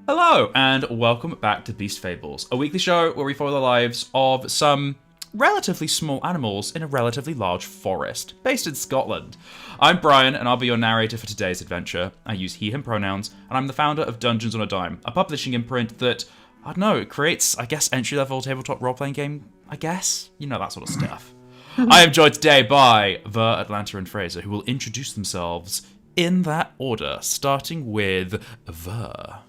Hello, and welcome back to Beast Fables, a weekly show where we follow the lives of some relatively small animals in a relatively large forest, based in Scotland. I'm Brian, and I'll be your narrator for today's adventure. I use he, him pronouns, and I'm the founder of Dungeons on a Dime, a publishing imprint that, I don't know, it creates, I guess, entry-level tabletop role-playing game, I guess? You know, that sort of stuff. I am joined today by Ver, Atlanta, and Fraser, who will introduce themselves in that order, starting with Ver.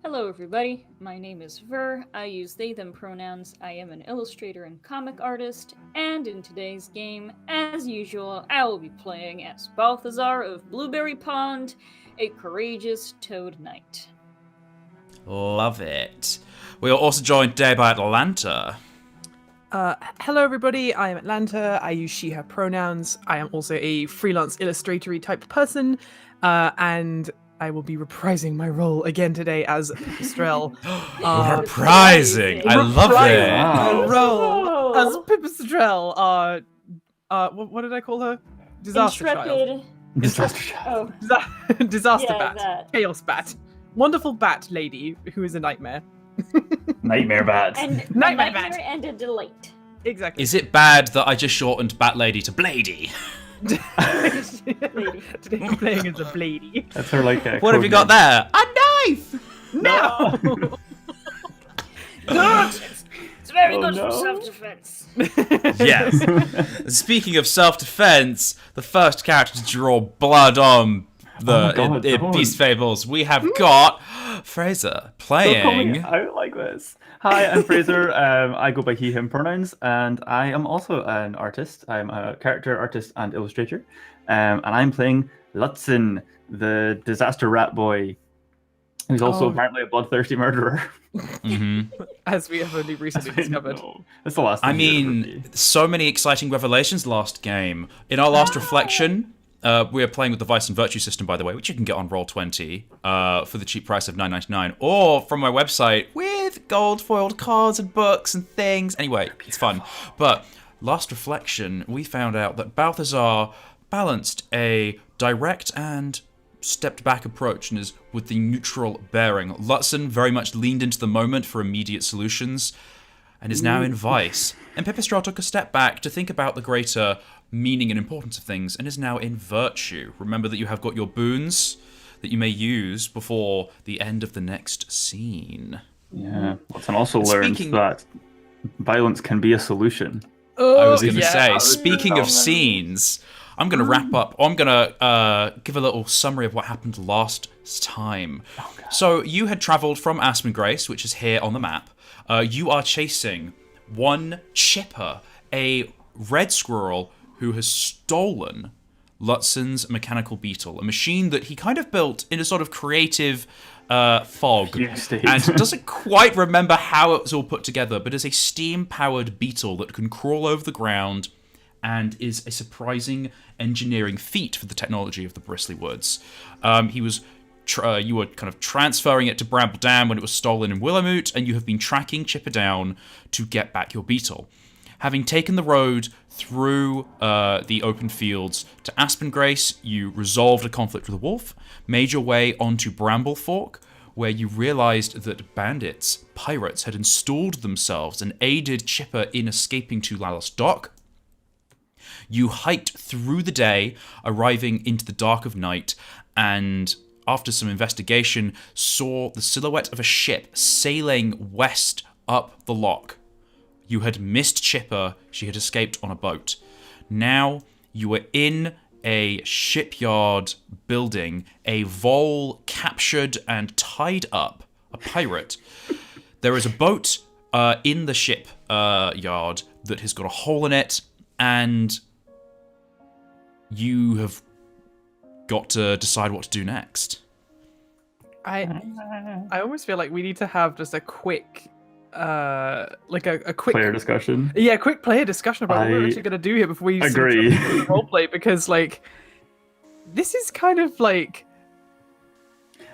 Hello, everybody. My name is Ver. I use they, them pronouns. I am an illustrator and comic artist, and in today's game, as usual, I will be playing as Balthazar of Blueberry Pond, a courageous toad knight. Love it. We are also joined today by Atlanta. Hello, everybody. I am Atlanta. I use she, her pronouns. I am also a freelance illustratory type person, and I will be reprising my role again today as Pipistrel. Reprising! I love it! My role as Pipistrel. What did I call her? Disaster Intrepid. Child. Disaster bat. That. Chaos bat. Wonderful bat lady who is a nightmare. Nightmare bat. And Nightmare a bat. nightmare and a delight. Exactly. Is it bad that I just shortened Bat Lady to Blady? Today I'm playing as a Blady. That's her like. What have you got there? A knife! No! It's very good no. for self-defense. Yes. Speaking of self-defense, the first character to draw blood on in Beast Fables, we have got Fraser Don't call me playing. out like this. Hi, I'm Fraser. I go by he, him pronouns, and I am also an artist. I'm a character artist and illustrator, and I'm playing Lutzen, the disaster rat boy, who's also apparently a bloodthirsty murderer. As we have only recently discovered. That's the last thing I you heard from mean, me. so many exciting revelations last game. In our last reflection, we are playing with the Vice and Virtue system, by the way, which you can get on Roll20 for the cheap price of $9.99, or from my website with gold-foiled cards and books and things. Anyway, it's fun. But last reflection, we found out that Balthazar balanced a direct and stepped-back approach and is with the neutral bearing. Lutzen very much leaned into the moment for immediate solutions and is now in Vice. And Pipistrel took a step back to think about the greater meaning and importance of things and is now in Virtue. Remember that you have got your boons that you may use before the end of the next scene. Yeah, Lutzen also learns Speaking- that violence can be a solution. I was going to say, was speaking of phenomenal. scenes, I'm going to wrap up. I'm going to give a little summary of what happened last time. So you had travelled from Aspen Grace, which is here on the map. You are chasing one Chipper, a red squirrel who has stolen Lutzen's mechanical beetle, a machine that he kind of built in a sort of creative fog, and doesn't quite remember how it was all put together, but is a steam-powered beetle that can crawl over the ground and is a surprising engineering feat for the technology of the Bristley Woods. You were kind of transferring it to Bramble Dam when it was stolen in Willowmoot, and you have been tracking Chipper down to get back your beetle. Having taken the road through the open fields to Aspen Grace, you resolved a conflict with a wolf, made your way onto Bramble Fork, where you realized that bandits, pirates, had installed themselves and aided Chipper in escaping to Lallis Dock. You hiked through the day, arriving into the dark of night, and after some investigation, saw the silhouette of a ship sailing west up the loch. You had missed Chipper. She had escaped on a boat. Now you were in a shipyard building. A vole captured and tied up a pirate. There is a boat in the ship yard that has got a hole in it, and you have got to decide what to do next. I almost feel like we need to have just a quick a quick Player discussion. Yeah, quick player discussion about what we're I actually gonna do here before we agree. roleplay, because like this is kind of like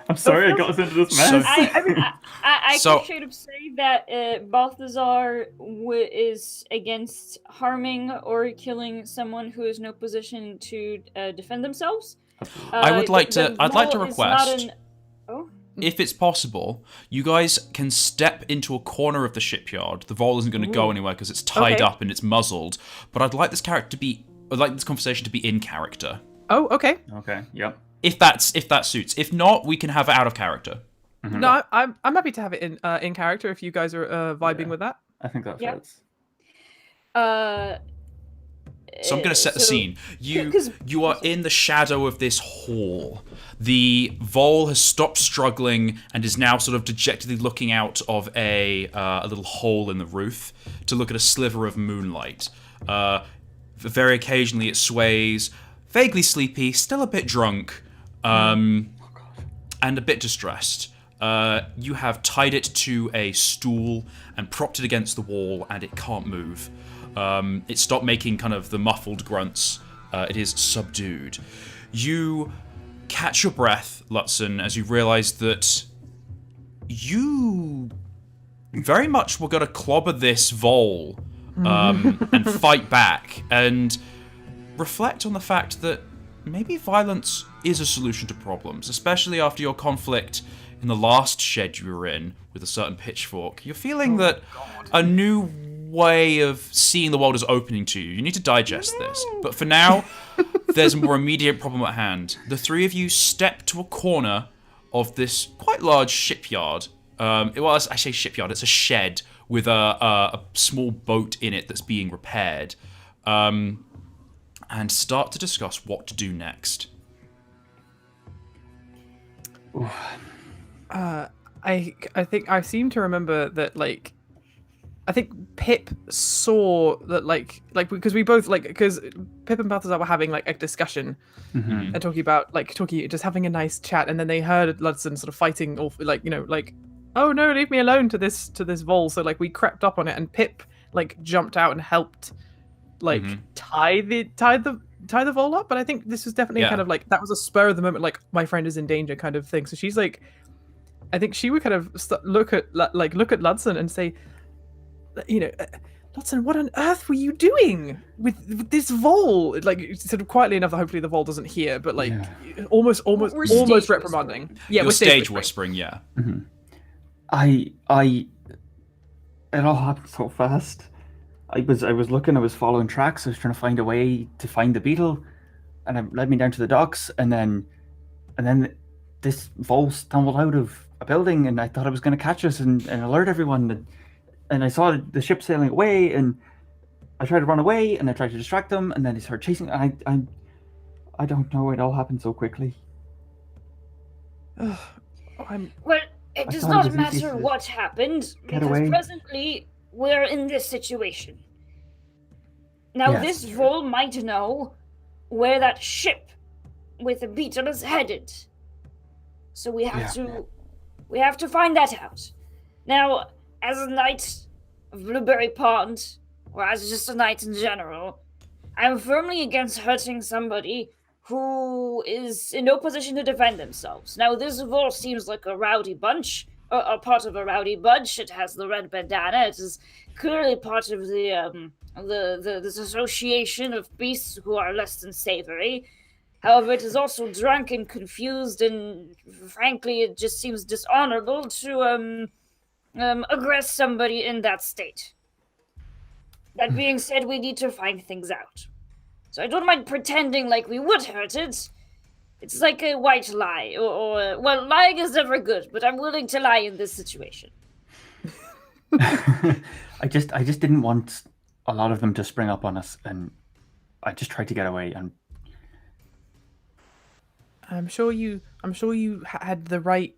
I'm sorry I got us into this mess. I So- can straight up say that Balthazar is against harming or killing someone who is no position to defend themselves. I'd like to vole is not request, Oh, if it's possible, you guys can step into a corner of the shipyard. The vole isn't going to go anywhere because it's tied Okay. up and it's muzzled. But I'd like this conversation to be in character. oh, okay. Okay, yep. If that suits. If not, we can have it out of character. No, I'm happy to have it in character if you guys are vibing Yeah. with that. I think that Yep. fits. So I'm going to set the scene. You are in the shadow of this hall. The vole has stopped struggling and is now sort of dejectedly looking out of a little hole in the roof to look at a sliver of moonlight. Very occasionally it sways, vaguely sleepy, still a bit drunk, and a bit distressed. You have tied it to a stool and propped it against the wall, and it can't move. It stopped making kind of the muffled grunts. It is subdued. You catch your breath, Lutzen, as you realize that you very much were going to clobber this vole and fight back, and reflect on the fact that maybe violence is a solution to problems, especially after your conflict in the last shed you were in with a certain pitchfork. You're feeling that a new way of seeing the world is opening to you. You need to digest this. But for now, there's a more immediate problem at hand. The three of you step to a corner of this quite large shipyard. I say shipyard, it's a shed with a small boat in it that's being repaired. And start to discuss what to do next. I think I seem to remember that, like, I think Pip saw that, like because we both, like, because Pip and Balthazar were having like a discussion and talking about just having a nice chat, and then they heard Ludson sort of fighting, or like, like, oh no, leave me alone to this vole. So like we crept up on it, and Pip like jumped out and helped like tie the vole up. But I think this was definitely kind of like, that was a spur of the moment, like, my friend is in danger kind of thing. So she's like, I think she would kind of look at Ludson and say, Ludson, what on earth were you doing with this vole? Like, sort of quietly enough that hopefully the vole doesn't hear, but like almost reprimanding. Whispering. Yeah, You're stage whispering, yeah. It all happened so fast. I was looking, I was following tracks, I was trying to find a way to find the beetle, and it led me down to the docks, and then this vole stumbled out of a building, and I thought it was going to catch us and alert everyone, and I saw the ship sailing away, and I tried to run away, and I tried to distract them, and then they started chasing. I don't know, it all happened so quickly. Well, it does not matter what happened, because presently we're in this situation. Now, this vole might know where that ship with the beetle is headed. So we have to find that out. Now, as a knight of Blueberry Pond, or as just a knight in general, I'm firmly against hurting somebody who is in no position to defend themselves. Now, this vole seems like a rowdy bunch, or part of a rowdy bunch. It has the red bandana. It is clearly part of this association of beasts who are less than savory. However, it is also drunk and confused, and frankly, it just seems dishonorable to aggress somebody in that state. That being said, we need to find things out. So I don't mind pretending like we would hurt it. It's like a white lie, or well, lying is never good, but I'm willing to lie in this situation. I just didn't want a lot of them to spring up on us, and I just tried to get away. And I'm sure you had the right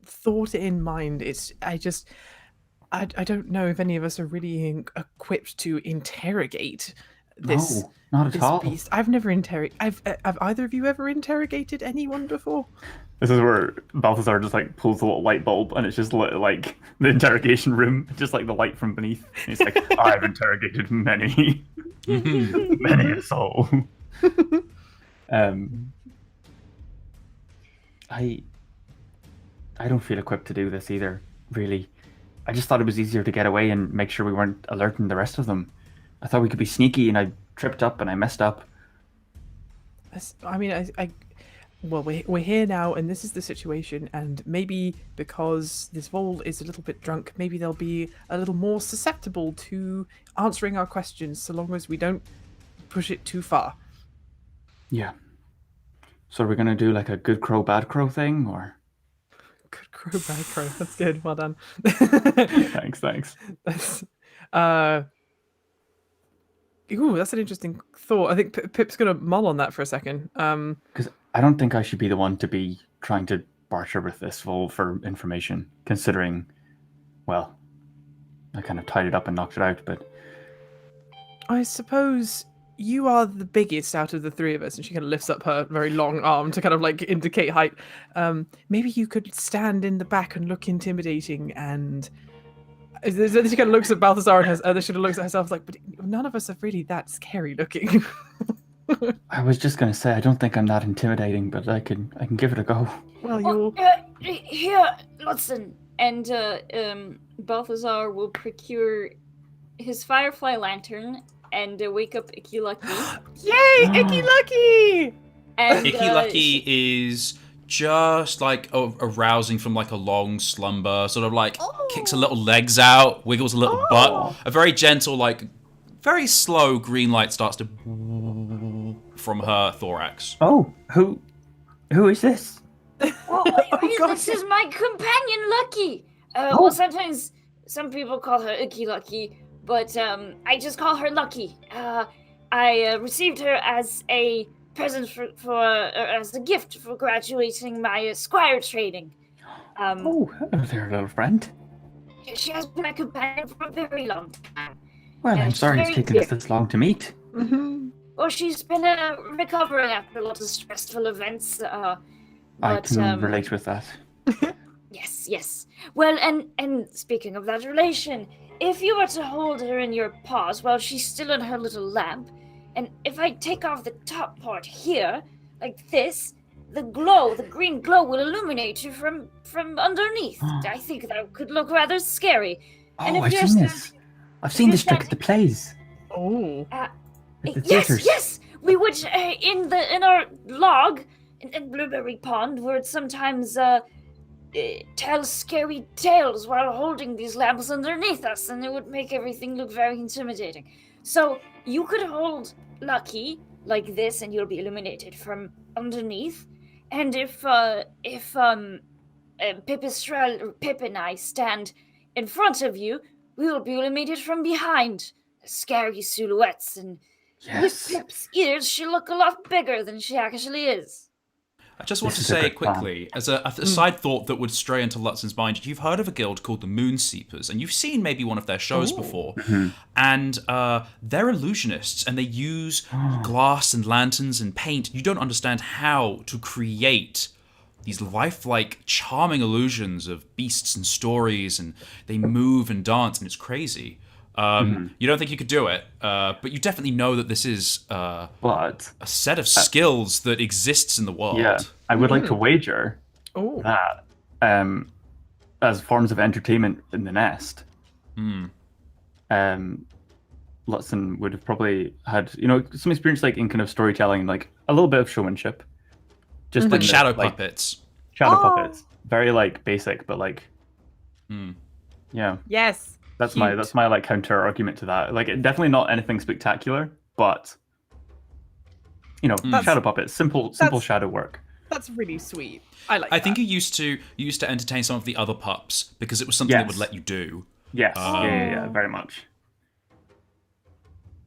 thought in mind. I don't know if any of us are really equipped to interrogate this. No, not at all. Beast. I've never have either of you ever interrogated anyone before? This is where Balthazar just like pulls a little light bulb, and it's just lit, like the interrogation room, just like the light from beneath. And he's like, I've interrogated many, many a soul. I don't feel equipped to do this either, really. I just thought it was easier to get away and make sure we weren't alerting the rest of them. I thought we could be sneaky, and I tripped up and I messed up. I mean, well, we're here now, and this is the situation, and maybe because this vole is a little bit drunk, maybe they'll be a little more susceptible to answering our questions, so long as we don't push it too far. Yeah. So are we gonna do like a good crow, bad crow thing, or? Good crow, bad crow. That's good. Well done. Thanks. That's, Ooh, that's an interesting thought. I think Pip's gonna mull on that for a second. Because I don't think I should be the one to be trying to barter with this vole for information, considering, well, I kind of tied it up and knocked it out, but... I suppose you are the biggest out of the three of us, and she kind of lifts up her very long arm to kind of like indicate height. Maybe you could stand in the back and look intimidating, and she kind of looks at Balthazar and she kind of looks at herself like, but none of us are really that scary looking. I was just gonna say, I don't think I'm that intimidating, but I can give it a go. Well, you'll... Here, listen. And Balthazar will procure his firefly lantern and wake up Icky Lucky. Yay, Icky Lucky! And, Icky Lucky is just like arousing from like a long slumber, sort of like kicks her little legs out, wiggles a little butt. A very gentle, like very slow green light starts to from her thorax. Oh, who is this? This is my companion Lucky. Well, sometimes some people call her Icky Lucky, but I just call her Lucky. I received her as a present as a gift for graduating my squire training. Hello there, little friend. She has been my companion for a very long time. Well, I'm sorry it's taken us this long to meet. Mm-hmm. Well, she's been recovering after a lot of stressful events. I can relate with that. Yes. Well, and speaking of that relation, if you were to hold her in your paws while she's still in her little lamp, and if I take off the top part here, like this, the green glow will illuminate you from underneath. I think that could look rather scary. And if I've you're seen this. I've seen this trick at the plays. Oh. At the theaters. Yes. We would in our log in Blueberry Pond would sometimes tell scary tales while holding these lamps underneath us, and it would make everything look very intimidating. So you could hold Lucky like this, and you'll be illuminated from underneath. And if Pip and I stand in front of you, we will be illuminated from behind. Scary silhouettes, and with Pip's ears, she'll look a lot bigger than she actually is. I just want to say quickly, as a side thought that would stray into Lutzon's mind, you've heard of a guild called the Moonseepers, and you've seen maybe one of their shows before. Mm-hmm. And they're illusionists, and they use glass and lanterns and paint. You don't understand how to create these lifelike, charming illusions of beasts and stories, and they move and dance, and it's crazy. You don't think you could do it, but you definitely know that this is a set of skills that exists in the world. Yeah, I would like to wager that as forms of entertainment in the nest, Lutzen would have probably had some experience like in kind of storytelling, like a little bit of showmanship, just like shadow puppets. Shadow puppets, very like basic, but like, yeah. Yes. That's my like counter argument to that. Like, definitely not anything spectacular, but shadow puppets, simple shadow work. That's really sweet. I think you used to entertain some of the other pups because it was something that would let you do. Yes, yeah, very much.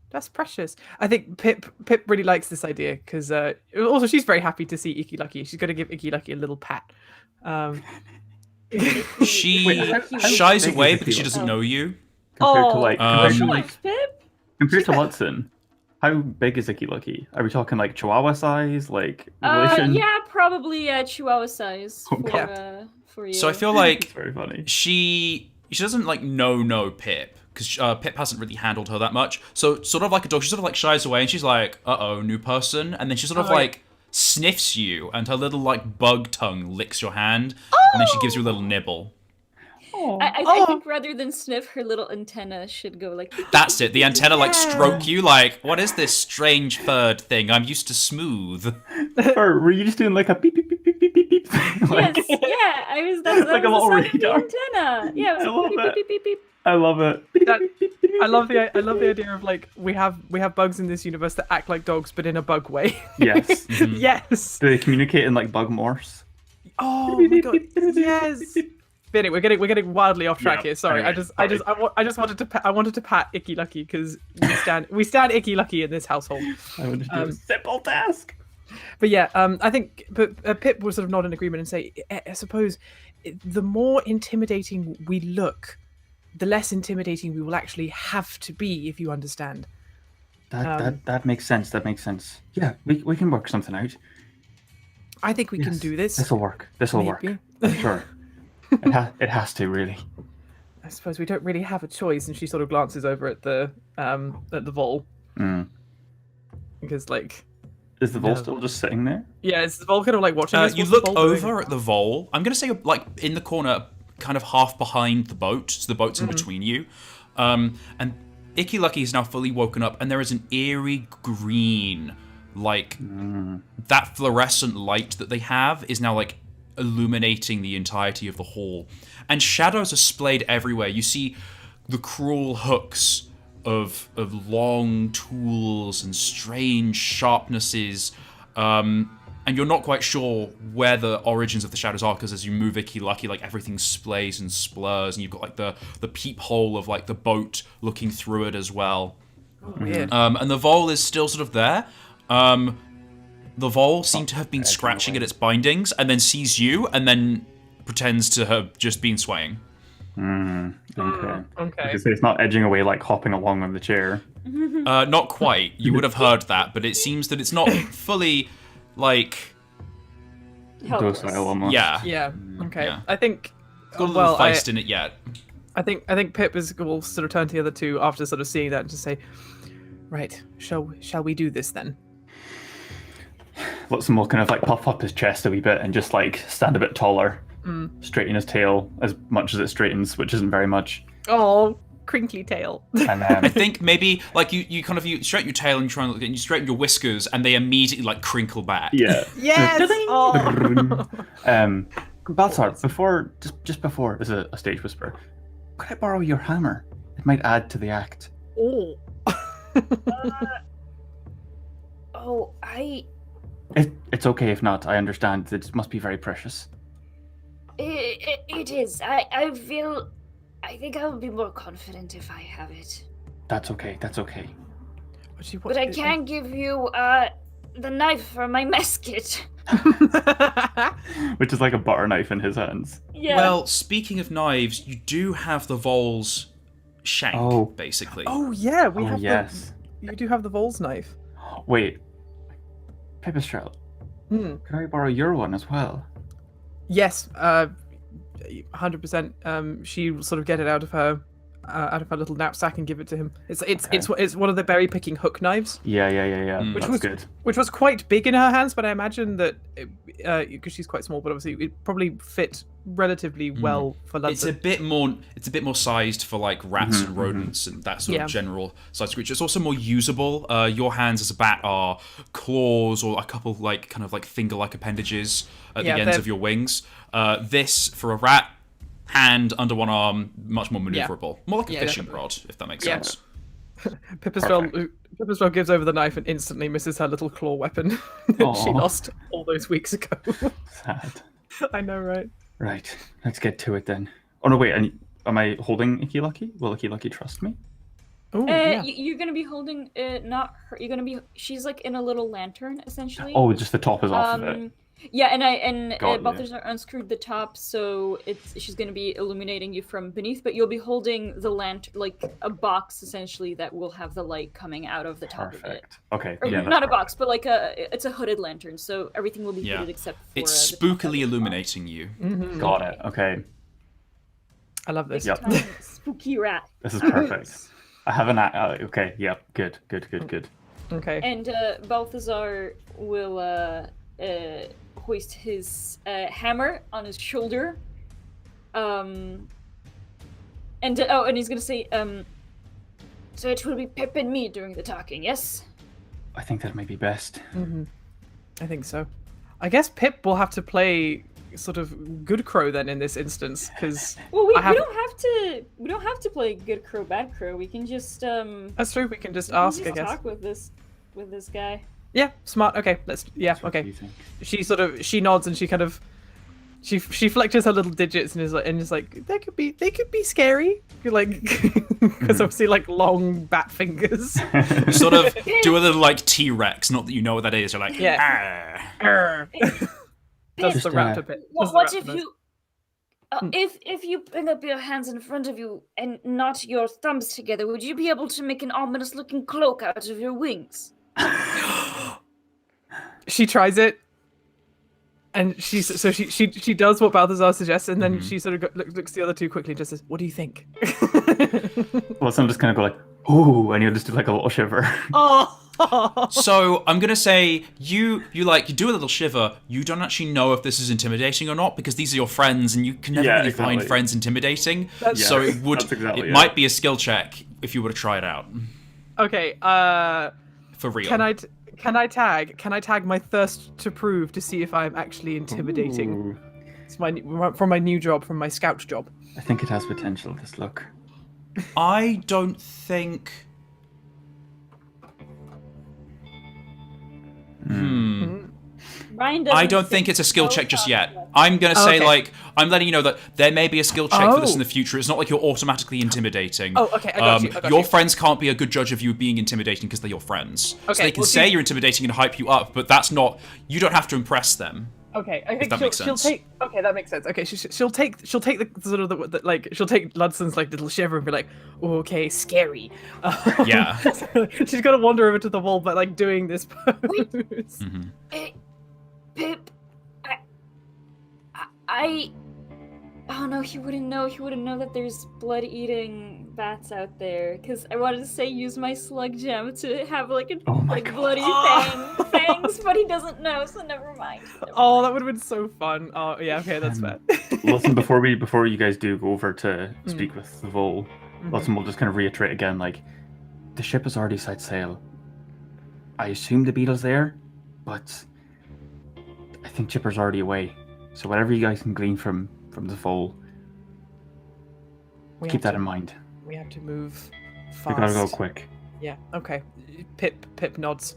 That's precious. I think Pip really likes this idea because also she's very happy to see Icky Lucky. She's going to give Icky Lucky a little pat. She shies away because she doesn't know you. Compared to Pip? Lutzen, how big is Icky Lucky? Are we talking like Chihuahua size, like relation? Yeah, probably Chihuahua size for you. So I feel like very funny. She doesn't like know Pip because Pip hasn't really handled her that much. So sort of like a dog, she sort of like shies away and she's like, "Uh-oh, new person," and then she sort of like sniffs you, and her little like bug tongue licks your hand, and then she gives you a little nibble. I think rather than sniff, her little antenna should go like... That's it. The antenna like stroke you like, what is this strange furred thing? I'm used to smooth. Or were you just doing like a beep beep beep beep beep beep beep? Yes, yeah. That like was a little the sound radar. of the antenna. Yeah, it was beep, beep, beep, beep, beep. I love it. I love the idea of like we have bugs in this universe that act like dogs, but in a bug way. Yes. Yes. Do they communicate in like bug Morse? Oh my god. Yes. spinning. We're getting wildly off track Yeah, here. Sorry. anyway, I just wanted to pat Icky Lucky because we stand Icky Lucky in this household. I wanted to do a simple task. But yeah, I think Pip will sort of nod in agreement and say, I suppose the more intimidating we look, the less intimidating we will actually have to be, if you understand. That makes sense. That makes sense. Yeah, we can work something out. I think we can do this. This'll work. This'll work. Maybe. I'm sure. It has to, really. I suppose we don't really have a choice. And she sort of glances over at the vole. Because is the vole still just sitting there? Yeah, is the vole kind of like watching us? You look over at the vole. I'm going to say like in the corner, kind of half behind the boat. So the boat's in between you. And Icky Lucky is now fully woken up, and there is an eerie green, like that fluorescent light that they have is now like illuminating the entirety of the hall, and shadows are splayed everywhere. You see the cruel hooks of long tools and strange sharpnesses, and you're not quite sure where the origins of the shadows are, because as you move Icky Lucky, like everything splays and splurs, and you've got like the peephole of like the boat looking through it as well. Weird. And the vole is still sort of there. The vole seemed to have been scratching at its bindings, and then sees you, and then pretends to have just been swaying. Okay. Okay. Because it's not edging away, like hopping along on the chair. Not quite. You would have heard that, but it seems that it's not fully, like... Helpless. Docile almost. Yeah. Yeah. Okay. Yeah. I think. It's got a little feist in it yet. I think Pip will sort of turn to the other two after sort of seeing that and just say, "Right, shall we do this then?" Watson will kind of like puff up his chest a wee bit and just like stand a bit taller, straighten his tail as much as it straightens, which isn't very much. Oh, crinkly tail. And I think maybe like you straighten your tail and you try and look, and you straighten your whiskers, and they immediately like crinkle back. yeah. Yes. Oh. Balthar, just before, as a stage whisper, could I borrow your hammer? It might add to the act. Oh. It's okay if not. I understand. It must be very precious. It is. I think I would be more confident if I have it. That's okay. That's okay. But I can give you the knife for my mess kit. Which is like a butter knife in his hands. Yeah. Well, speaking of knives, you do have the vole's shank, basically. Oh yeah, we have. Yes. You do have the vole's knife. Wait. Pipistrel. Can I borrow your one as well? Yes. 100%. She will sort of get it out of her little knapsack and give it to him. It's one of the berry picking hook knives. Yeah. Which That's was good. Which was quite big in her hands, but I imagine that because she's quite small, but obviously it probably fit relatively well for London. It's a bit more sized for like rats and rodents and that sort of general size creature. It's also more usable. Your hands as a bat are claws or a couple like kind of like finger-like appendages at the ends of your wings. This for a rat, hand under one arm, much more maneuverable. More like a fishing rod, if that makes sense. Pipistrel gives over the knife and instantly misses her little claw weapon that she lost all those weeks ago. Sad. I know, right? Right, let's get to it then. Oh no, wait, am I holding Icky Lucky? Will Icky Lucky trust me? Oh, yeah. You're gonna be holding not her. You're gonna be. She's like in a little lantern, essentially. Oh, just the top is off of it. Yeah, and Balthazar unscrewed the top, so she's going to be illuminating you from beneath, but you'll be holding the lantern, like a box, essentially, that will have the light coming out of the top of it. Okay, or, yeah. Not a box, but like it's a hooded lantern, so everything will be hooded except for... It's spookily illuminating you. Mm-hmm. Got it, okay. I love this. Yep. Spooky rat. This is perfect. I have an... okay, yep, good. Okay. And Balthazar will... hoist his hammer on his shoulder, and he's gonna say, so it will be Pip and me doing the talking, yes? I think that may be best. Mm-hmm. I think so. I guess Pip will have to play sort of good crow then in this instance, because we don't have to play good crow, bad crow. We can just that's true. We can just ask. I guess talk with this guy. Yeah, smart. Okay, okay. She nods and she She flectures her little digits and is like they could be scary. You're like because obviously like long bat fingers. You sort of do a little like T-Rex. Not that you know what that is. You're like, Yeah. "Arr." Does the raptor bit. What if you? If you bring up your hands in front of you and knot your thumbs together, would you be able to make an ominous-looking cloak out of your wings? She tries it, and she does what Balthazar suggests, and then she sort of looks at the other two quickly and just says, "What do you think?" Well, some just kind of go like, "Ooh," and you'll just do like a little shiver. Oh. So I'm gonna say you do a little shiver. You don't actually know if this is intimidating or not because these are your friends, and you can never really find friends intimidating. So it might be a skill check if you were to try it out. Okay. For real. Can I tag my thirst to prove to see if I'm actually intimidating? Ooh. It's from my new job, from my scout job. I think it has potential. This look. I don't think. I don't think it's a skill check just yet. I'm going to say, I'm letting you know that there may be a skill check for this in the future. It's not like you're automatically intimidating. Oh, okay, I got you. Your friends can't be a good judge of you being intimidating because they're your friends. So they can say you're intimidating and hype you up, but that's not, you don't have to impress them. Okay, I think she'll take. Okay, that makes sense. Okay, she'll take the sort of the like she'll take Ludson's like little shiver and be like, okay, scary. Yeah. She's gonna wander over to the wall, but like doing this pose. Pip, I. Oh no, he wouldn't know. He wouldn't know that there's blood-eating bats out there. Because I wanted to say use my slug gem to have like a bloody fangs, but he doesn't know, so never mind. That would have been so fun. Oh yeah, okay, that's fair. Listen, before you guys do go over to speak with the vole, listen, we'll just kind of reiterate again. Like, the ship is already set sail. I assume the beetle's there, but I think Chipper's already away. So whatever you guys can glean from the vole, keep that in mind. We have to move fast. We gotta go quick. Yeah, okay. Pip nods.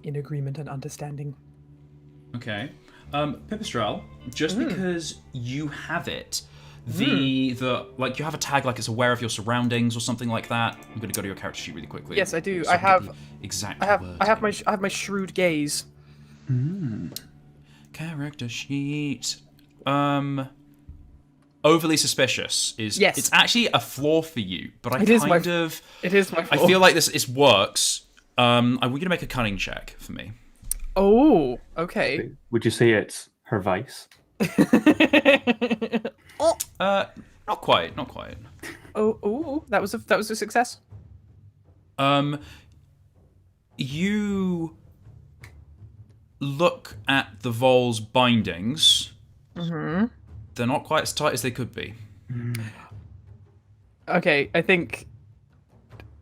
In agreement and understanding. Okay. Pipistrel, just because you have it, you have a tag like it's aware of your surroundings or something like that. I'm gonna go to your character sheet really quickly. Yes, I do. So I have my shrewd gaze. Character sheet. Overly suspicious is it's actually a flaw for you, but it is my flaw. I feel like this works. Are we gonna make a cunning check for me? Oh, okay. Would you say it's her vice? Not quite. Oh, that was a success. You look at the vole's bindings. They're not quite as tight as they could be. Okay, I think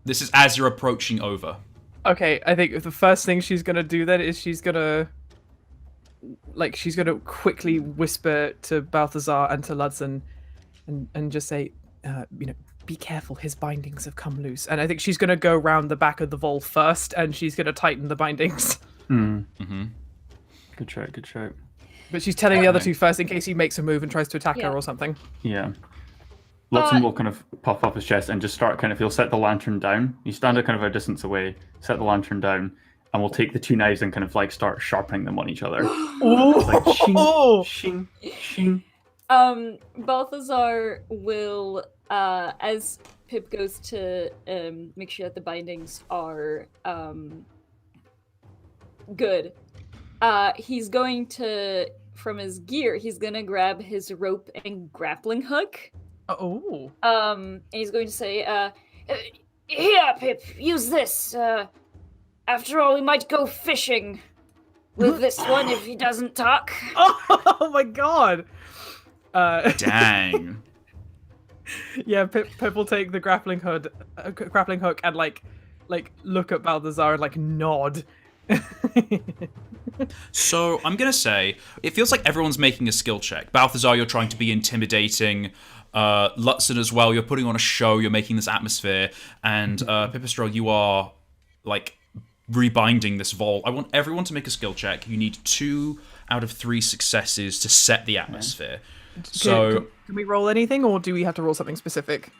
this is as you're approaching over. Okay, I think the first thing she's gonna do then is she's gonna quickly whisper to Balthazar and to Ludson and just say, be careful, his bindings have come loose. And I think she's gonna go round the back of the vole first and she's gonna tighten the bindings. Good try. But she's telling the other two first in case he makes a move and tries to attack her or something. Yeah. Ludson will kind of puff up his chest and just start he'll set the lantern down. You stand at kind of a distance away, set the lantern down, and we'll take the two knives and kind of start sharpening them on each other. Shing, shing. Balthazar will, as Pip goes to make sure that the bindings are good, he's going to, from his gear, he's gonna grab his rope and grappling hook. And he's going to say, here, Pip, use this. After all, we might go fishing with this one if he doesn't talk. Oh my god! Dang. Yeah, Pip will take the grappling hook and look at Balthazar and nod. So I'm gonna say it feels like everyone's making a skill check. Balthazar, you're trying to be intimidating. Lutzen as well, you're putting on a show, you're making this atmosphere, and Pipistrel, you are rebinding this vole. I want everyone to make a skill check. You need 2 out of 3 successes to set the atmosphere. So can we roll anything, or do we have to roll something specific?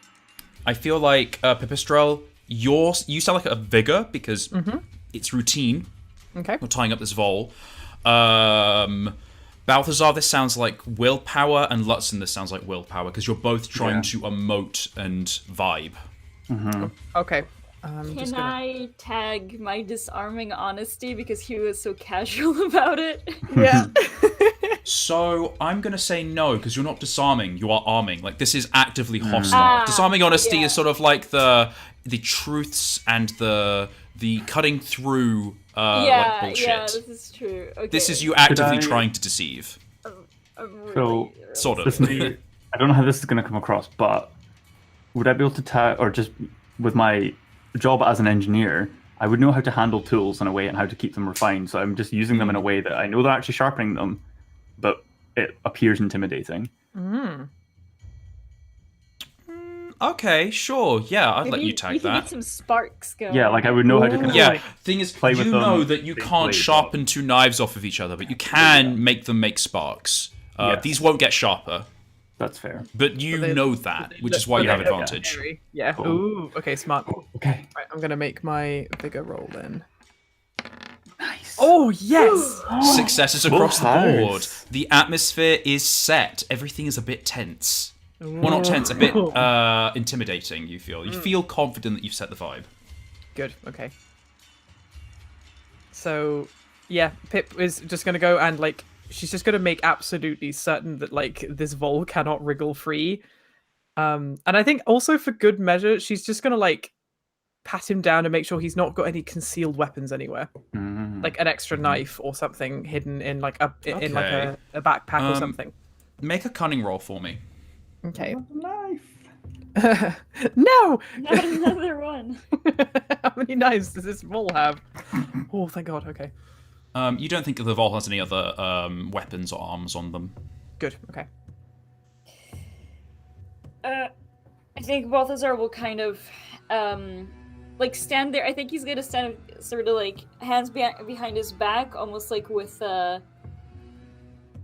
I feel like Pipistrel, you sound like a vigor because it's routine. Okay. You're tying up this vole. Balthazar, this sounds like willpower, and Lutzen, this sounds like willpower because you're both trying to emote and vibe. Okay. Can I tag my disarming honesty because he was so casual about it? Yeah. So I'm gonna say no because you're not disarming, you are arming. Like this is actively hostile. Disarming honesty is sort of like the truths and the cutting through like bullshit. Yeah, this is true. Okay. This is you actively trying to deceive. I'm really, So, sort of. This may, I don't know how this is going to come across, but would I be able to tag, or just with my job as an engineer, I would know how to handle tools in a way and how to keep them refined. So I'm just using them in a way that I know they're actually sharpening them, but it appears intimidating. Okay, sure. Yeah, I'd let you tag you can that. get some sparks going. Yeah, like I would know how to kind of Yeah, like, thing is, play with you them, know that you they can't play, sharpen 2 knives off of each other, but you can make them make sparks. Yes. These won't get sharper, That's fair. but you know that, which is why you have advantage. Yeah. Cool. Ooh. Okay. Smart. Okay. Right, I'm gonna make my vigor roll then. Nice. Oh yes. Successes across the Full board. house. The atmosphere is set. Everything is a bit tense. Well, not tense, a bit intimidating, you feel. You feel confident that you've set the vibe. Good. Okay. So, yeah, Pip is just gonna go and like she's just gonna make absolutely certain that like this vole cannot wriggle free. And I think also for good measure, she's just gonna like pat him down and make sure he's not got any concealed weapons anywhere, like an extra knife or something hidden in like in like Okay. a backpack or something. Make a cunning roll for me. Okay. Knife. No. Not another one. How many knives does this vole have? Oh, thank God. Okay. You don't think the Vol has any other weapons or arms on them? Good. Okay. I think Balthazar will kind of like stand there. I think he's gonna stand sort of like hands behind his back, almost like with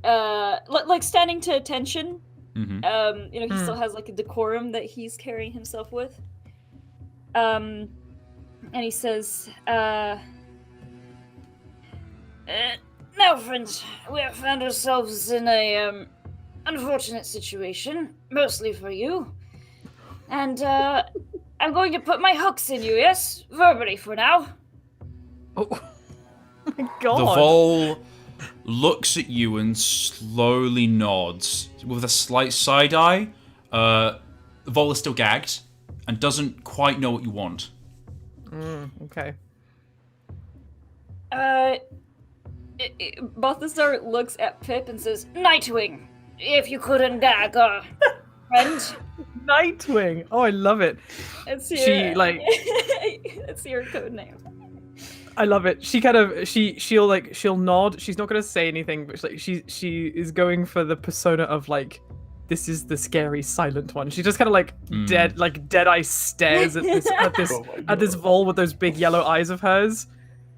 like standing to attention. You know, he still has like a decorum that he's carrying himself with. And he says, now friends, we have found ourselves in a unfortunate situation, mostly for you. And I'm going to put my hooks in you, yes? Verbally for now. Oh my God. The Vol looks at you and slowly nods with a slight side eye. The Vol is still gagged and doesn't quite know what you want. Okay. Balthazar looks at Pip and says, Nightwing, if you couldn't gag our friend. Nightwing. Oh, I love it. It's your, She, like- it's your code name. I love it. She kind of she'll nod. She's not gonna say anything, but she is going for the persona of like, this is the scary silent one. She just kind of like dead eye stares at this vole with those big yellow eyes of hers,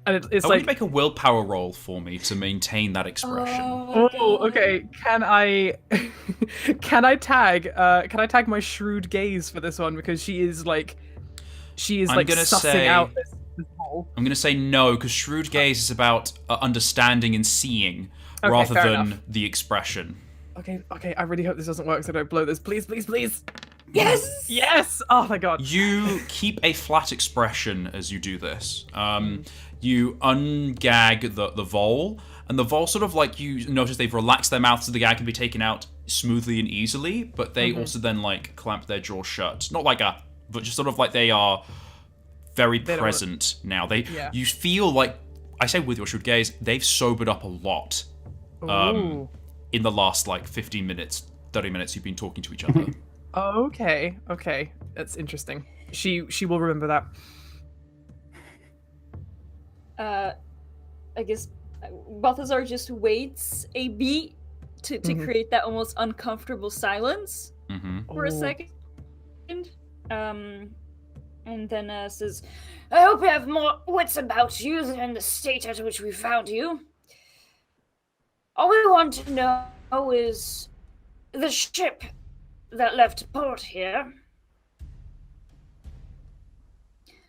and it's I like, want you to make a willpower roll for me to maintain that expression. oh, okay. Can I tag my shrewd gaze for this one, because she is like sussing out this vole. I'm going to say no, because shrewd gaze is about understanding and seeing Okay, rather fair than enough. the expression. Okay. I really hope this doesn't work, so don't blow this. Please. Yes! Yes! Oh my God. You keep a flat expression as you do this. You ungag the vole, and the vole sort of like, you notice they've relaxed their mouth so the gag can be taken out smoothly and easily, but they also then like clamp their jaw shut. Not like but just sort of like they are very present now. You feel like, I say with your shrewd gaze, they've sobered up a lot in the last like 15 minutes, 30 minutes you've been talking to each other. Okay. That's interesting. She will remember that. I guess Balthazar just waits a beat to create that almost uncomfortable silence for a second. And then says, I hope you have more wits about you than the state at which we found you. All we want to know is the ship that left port here.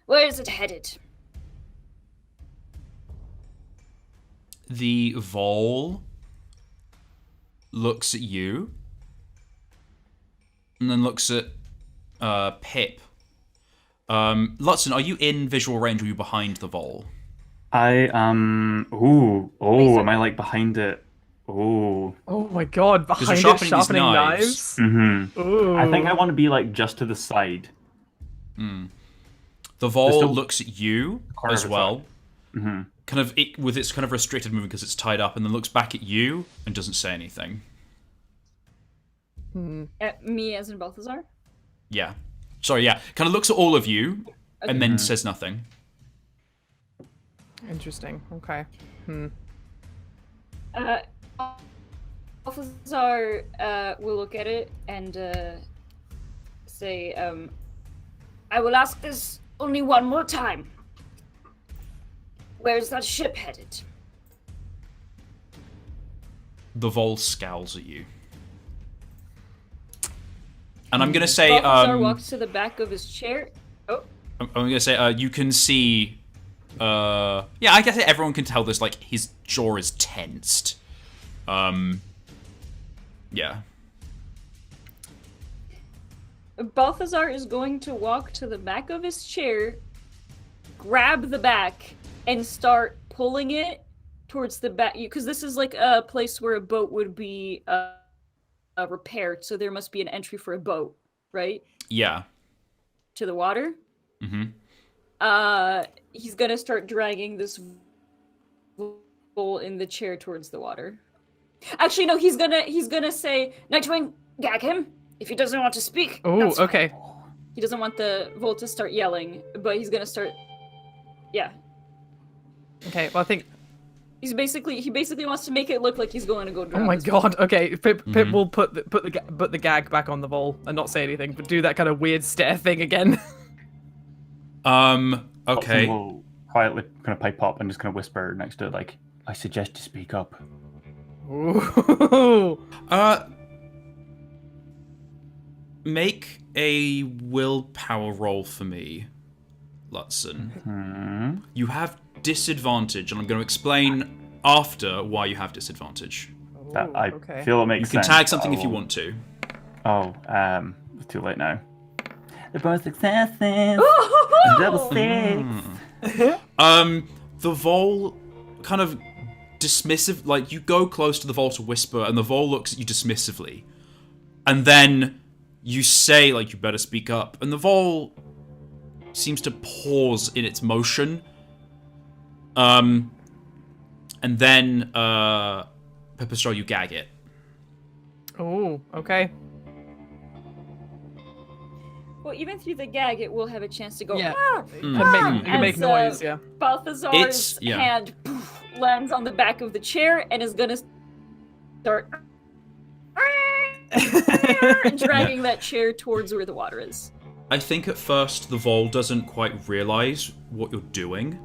Where is it headed? The vole looks at you and then looks at Pip. Lutzen, are you in visual range or are you behind the vole? I am. Am I like behind it? Oh. Oh my god, behind it, sharpening these sharpening knives. knives. Mm-hmm. Ooh. I think I want to be like just to the side. The vole looks at you corner as of its well, Mm-hmm. kind of with its kind of restricted movement because it's tied up, and then looks back at you and doesn't say anything. Me as in Balthazar? Yeah. Sorry, yeah. Kind of looks at all of you and then says nothing. Interesting. Okay. Balthazar will look at it and say, I will ask this only one more time. Where's that ship headed? The vole scowls at you. And I'm going to say... Balthazar walks to the back of his chair. Oh. I'm going to say you can see... yeah, I guess everyone can tell this, like, his jaw is tensed. Yeah. Balthazar is going to walk to the back of his chair, grab the back, and start pulling it towards the back. Because this is like a place where a boat would be repaired, so there must be an entry for a boat, right? Yeah. To the water. He's gonna start dragging this vole in the chair towards the water. Actually, no. He's gonna say, Nightwing, gag him if he doesn't want to speak. Oh, okay. He doesn't want the vole to start yelling, but he's gonna start. Yeah. Okay. Well, I think. He basically wants to make it look like he's going to go drown. Oh my this god. Okay. Pip will put the gag back on the vole and not say anything, but do that kind of weird stare thing again. Okay. Will quietly kind of pipe up and just kind of whisper next to it, like, I suggest to speak up. Ooh. Make a willpower roll for me, Lutzen. You have disadvantage, and I'm going to explain after why you have disadvantage. That I okay. feel it makes You can sense. tag something if you want to. Oh, it's too late now. The both successes. Double six. The vole kind of dismissive, like you go close to the vole to whisper, and the vole looks at you dismissively, and then you say, like, you better speak up, and the vole seems to pause in its motion, and then Pipistrel, you gag it. Oh, okay. Well, even through the gag, it will have a chance to go. Yeah. Ah! You can make noise, yeah. Balthazar's hand lands on the back of the chair and is gonna start dragging that chair towards where the water is. I think at first the vole doesn't quite realize what you're doing.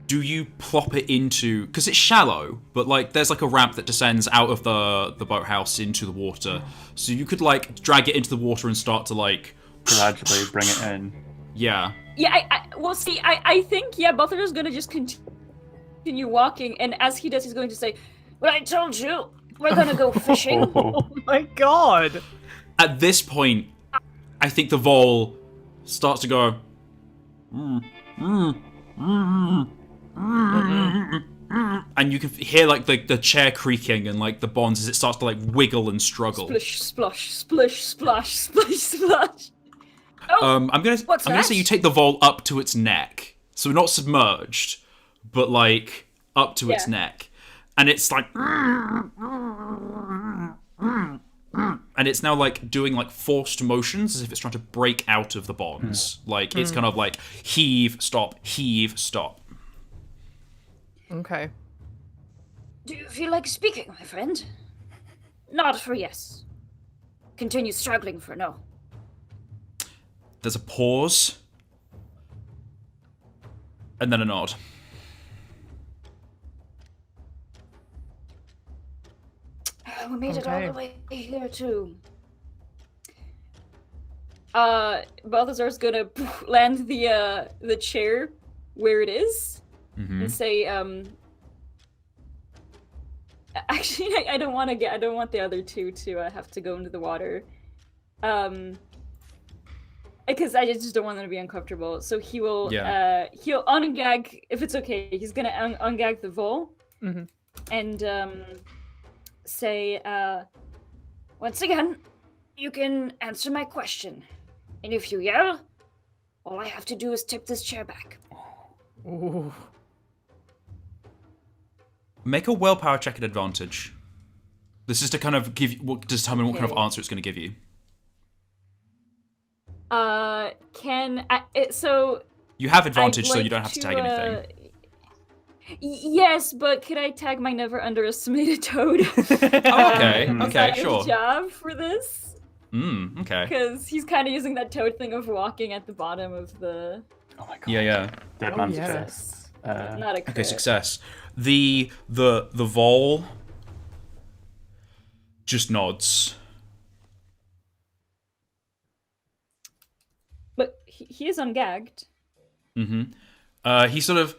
Do you plop it into... Because it's shallow, but like there's like a ramp that descends out of the boathouse into the water. So you could like drag it into the water and start to like... Gradually bring it in. Yeah. Yeah, I think, Balthazar's gonna just continue walking, and as he does, he's going to say, well, I told you, we're gonna go fishing. Oh my god! At this point, I think the vole starts to go... And you can hear like the chair creaking and like the bonds as it starts to like wiggle and struggle. Splish, splosh, splish, splash, splish, splash. Oh, I'm gonna say you take the vole up to its neck, so not submerged, but like up to its neck, and it's like, and it's now like doing like forced motions as if it's trying to break out of the bonds. Like it's kind of like heave, stop, heave, stop. Okay. Do you feel like speaking, my friend? Nod for yes. Continue struggling for no. There's a pause, and then a nod. We made it all Okay. the way here too. Balthazar's gonna land the chair where it is and say, actually, I don't want the other two to have to go into the water, because I just don't want them to be uncomfortable. So he will, he'll ungag, if it's okay. He's gonna ungag the vole, and say, once again, you can answer my question. And if you yell, all I have to do is tip this chair back. Ooh. Make a willpower check at advantage. This is to kind of determine what kind of answer it's going to give you. So... You have advantage, so you don't have to tag anything. Yes, but could I tag my never underestimate a toad? Oh, okay, okay, sure. Job for this? Okay. Because he's kind of using that toad thing of walking at the bottom of the... Oh my god. Yeah. Dead man yeah. success. Not a crit. Okay, success. The vole just nods. But he is ungagged. He sort of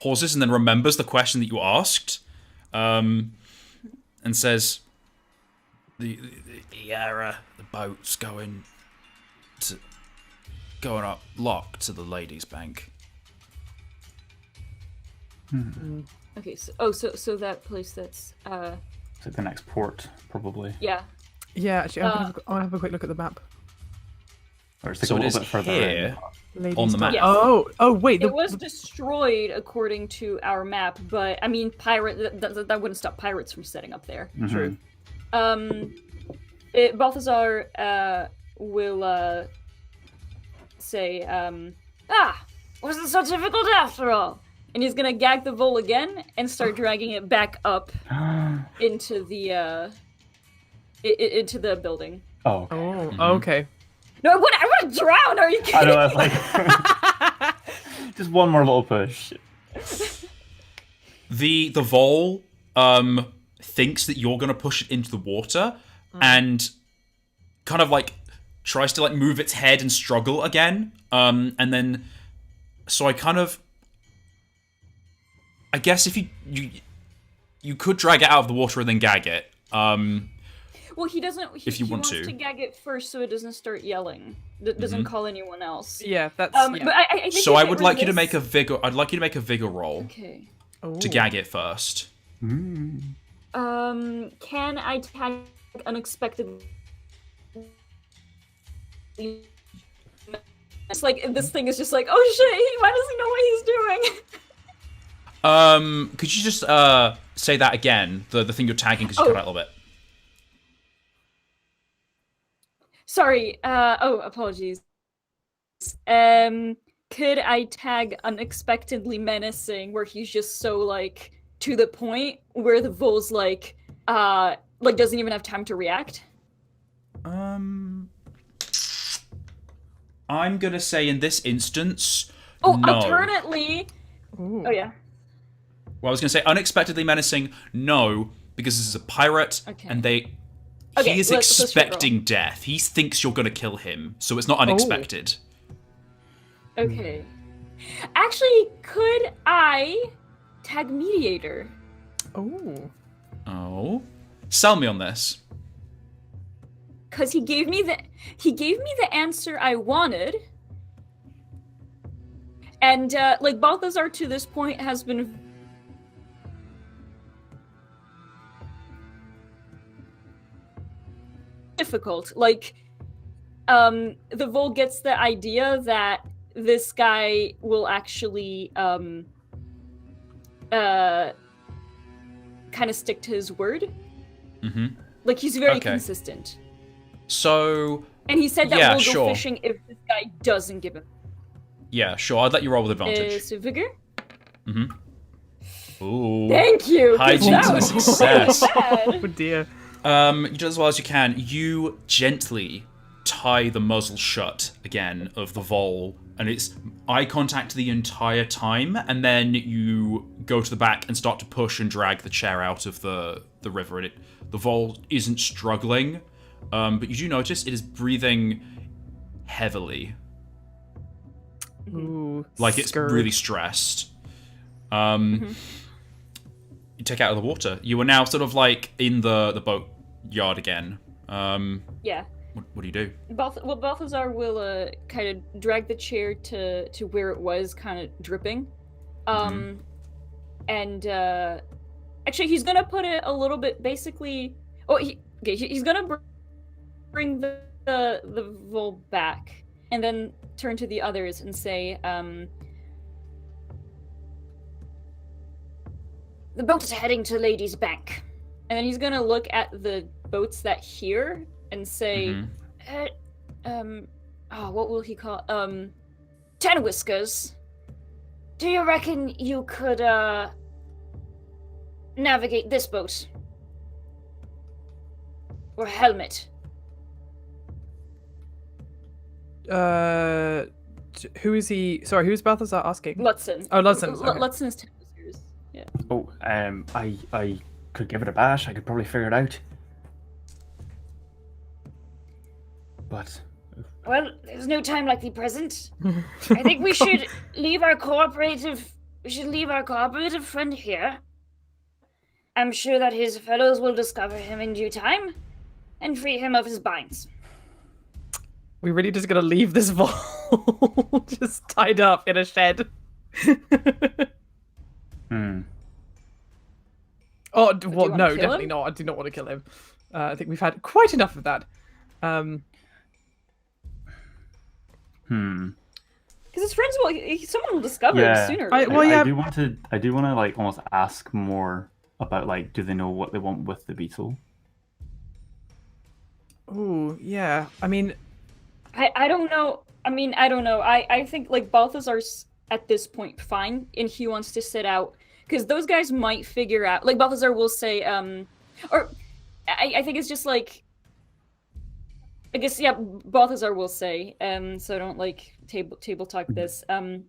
pauses and then remembers the question that you asked, and says, "The boat's going up lock to the ladies' bank." Okay, so that place that's It's like the next port, probably. yeah. Yeah, actually, I'm gonna have a quick look at the map. Or it's like So a it is little bit further here in. on the map. Yes. Oh, wait. It was destroyed according to our map, but I mean, that wouldn't stop pirates from setting up there. True. Balthazar will say, wasn't so difficult after all. And he's gonna gag the vole again and start dragging it back up into the building. Oh, okay. Oh, okay. No, I would drown. Are you kidding? I know, that's like just one more little push. The vole thinks that you're gonna push it into the water and kind of like tries to like move its head and struggle again. And then so I guess if you could drag it out of the water and then gag it. Well, he doesn't. If you he want wants to gag it first, so it doesn't start yelling. Doesn't call anyone else. Yeah, that's. But I think So if I it would were like you to this- make a vigor. I'd like you to make a vigor roll Okay. to gag it first. Can I tag unexpected? It's like this thing is just like, oh shit! Why does he know what he's doing? Could you just say that again? The thing you're tagging because you cut out a little bit. Sorry. Apologies. Could I tag unexpectedly menacing, where he's just so like to the point, where the vole's like doesn't even have time to react? I'm gonna say in this instance, Oh, no. alternately. Ooh. Oh yeah. Well, I was gonna say unexpectedly menacing, no, because this is a pirate, Okay. and he Okay, is let's expecting death. He thinks you're gonna kill him, so it's not unexpected. Okay. Actually, could I tag mediator? Oh. Sell me on this. Cause he gave me the answer I wanted. And like Balthazar to this point has been difficult. Like the vole gets the idea that this guy will actually kind of stick to his word. Like he's very consistent. So And he said that Yeah, we'll go sure. fishing if this guy doesn't give him. yeah, sure, I'd let you roll with advantage. So vigor? Ooh. Thank you! 'cause Hygiene that to was success. bad. Oh dear. You do as well as you can. You gently tie the muzzle shut again of the vole and it's eye contact the entire time, and then you go to the back and start to push and drag the chair out of the river, and the vole isn't struggling, but you do notice it is breathing heavily. Ooh, Like it's scared. really stressed. You take it out of the water. You are now sort of like in the boat yard again. Yeah. What do you do? Balthazar will kind of drag the chair to where it was, kind of dripping, and actually he's gonna put it a little bit, basically. Oh, he's gonna bring the vole back, and then turn to the others and say, "The boat is heading to Lady's Bank," and then he's gonna look at the boats that here. And say, what will he call? Ten Whiskers. Do you reckon you could, navigate this boat? Or Helmet? Who is he? Sorry, who's Balthazar asking? Lutzen. Oh, Lutzen. Okay. Lutzen's 10 Whiskers. Yeah. Oh, I could give it a bash. I could probably figure it out. But Well, there's no time like the present. I think we should leave our cooperative friend here. I'm sure that his fellows will discover him in due time and free him of his binds. We really just gonna leave this vole just tied up in a shed. Oh, well, no, definitely not. I do not want to kill him. I think we've had quite enough of that. Because his friends someone will discover him sooner. I do want to like almost ask more about, like, do they know what they want with the beetle? Oh, yeah. I mean, I don't know. I don't know. I think like Balthazar's at this point fine, and he wants to sit out because those guys might figure out. Like Balthazar will say, or I think it's just like. I guess, yeah, Balthazar will say, so I don't, like, table talk this. While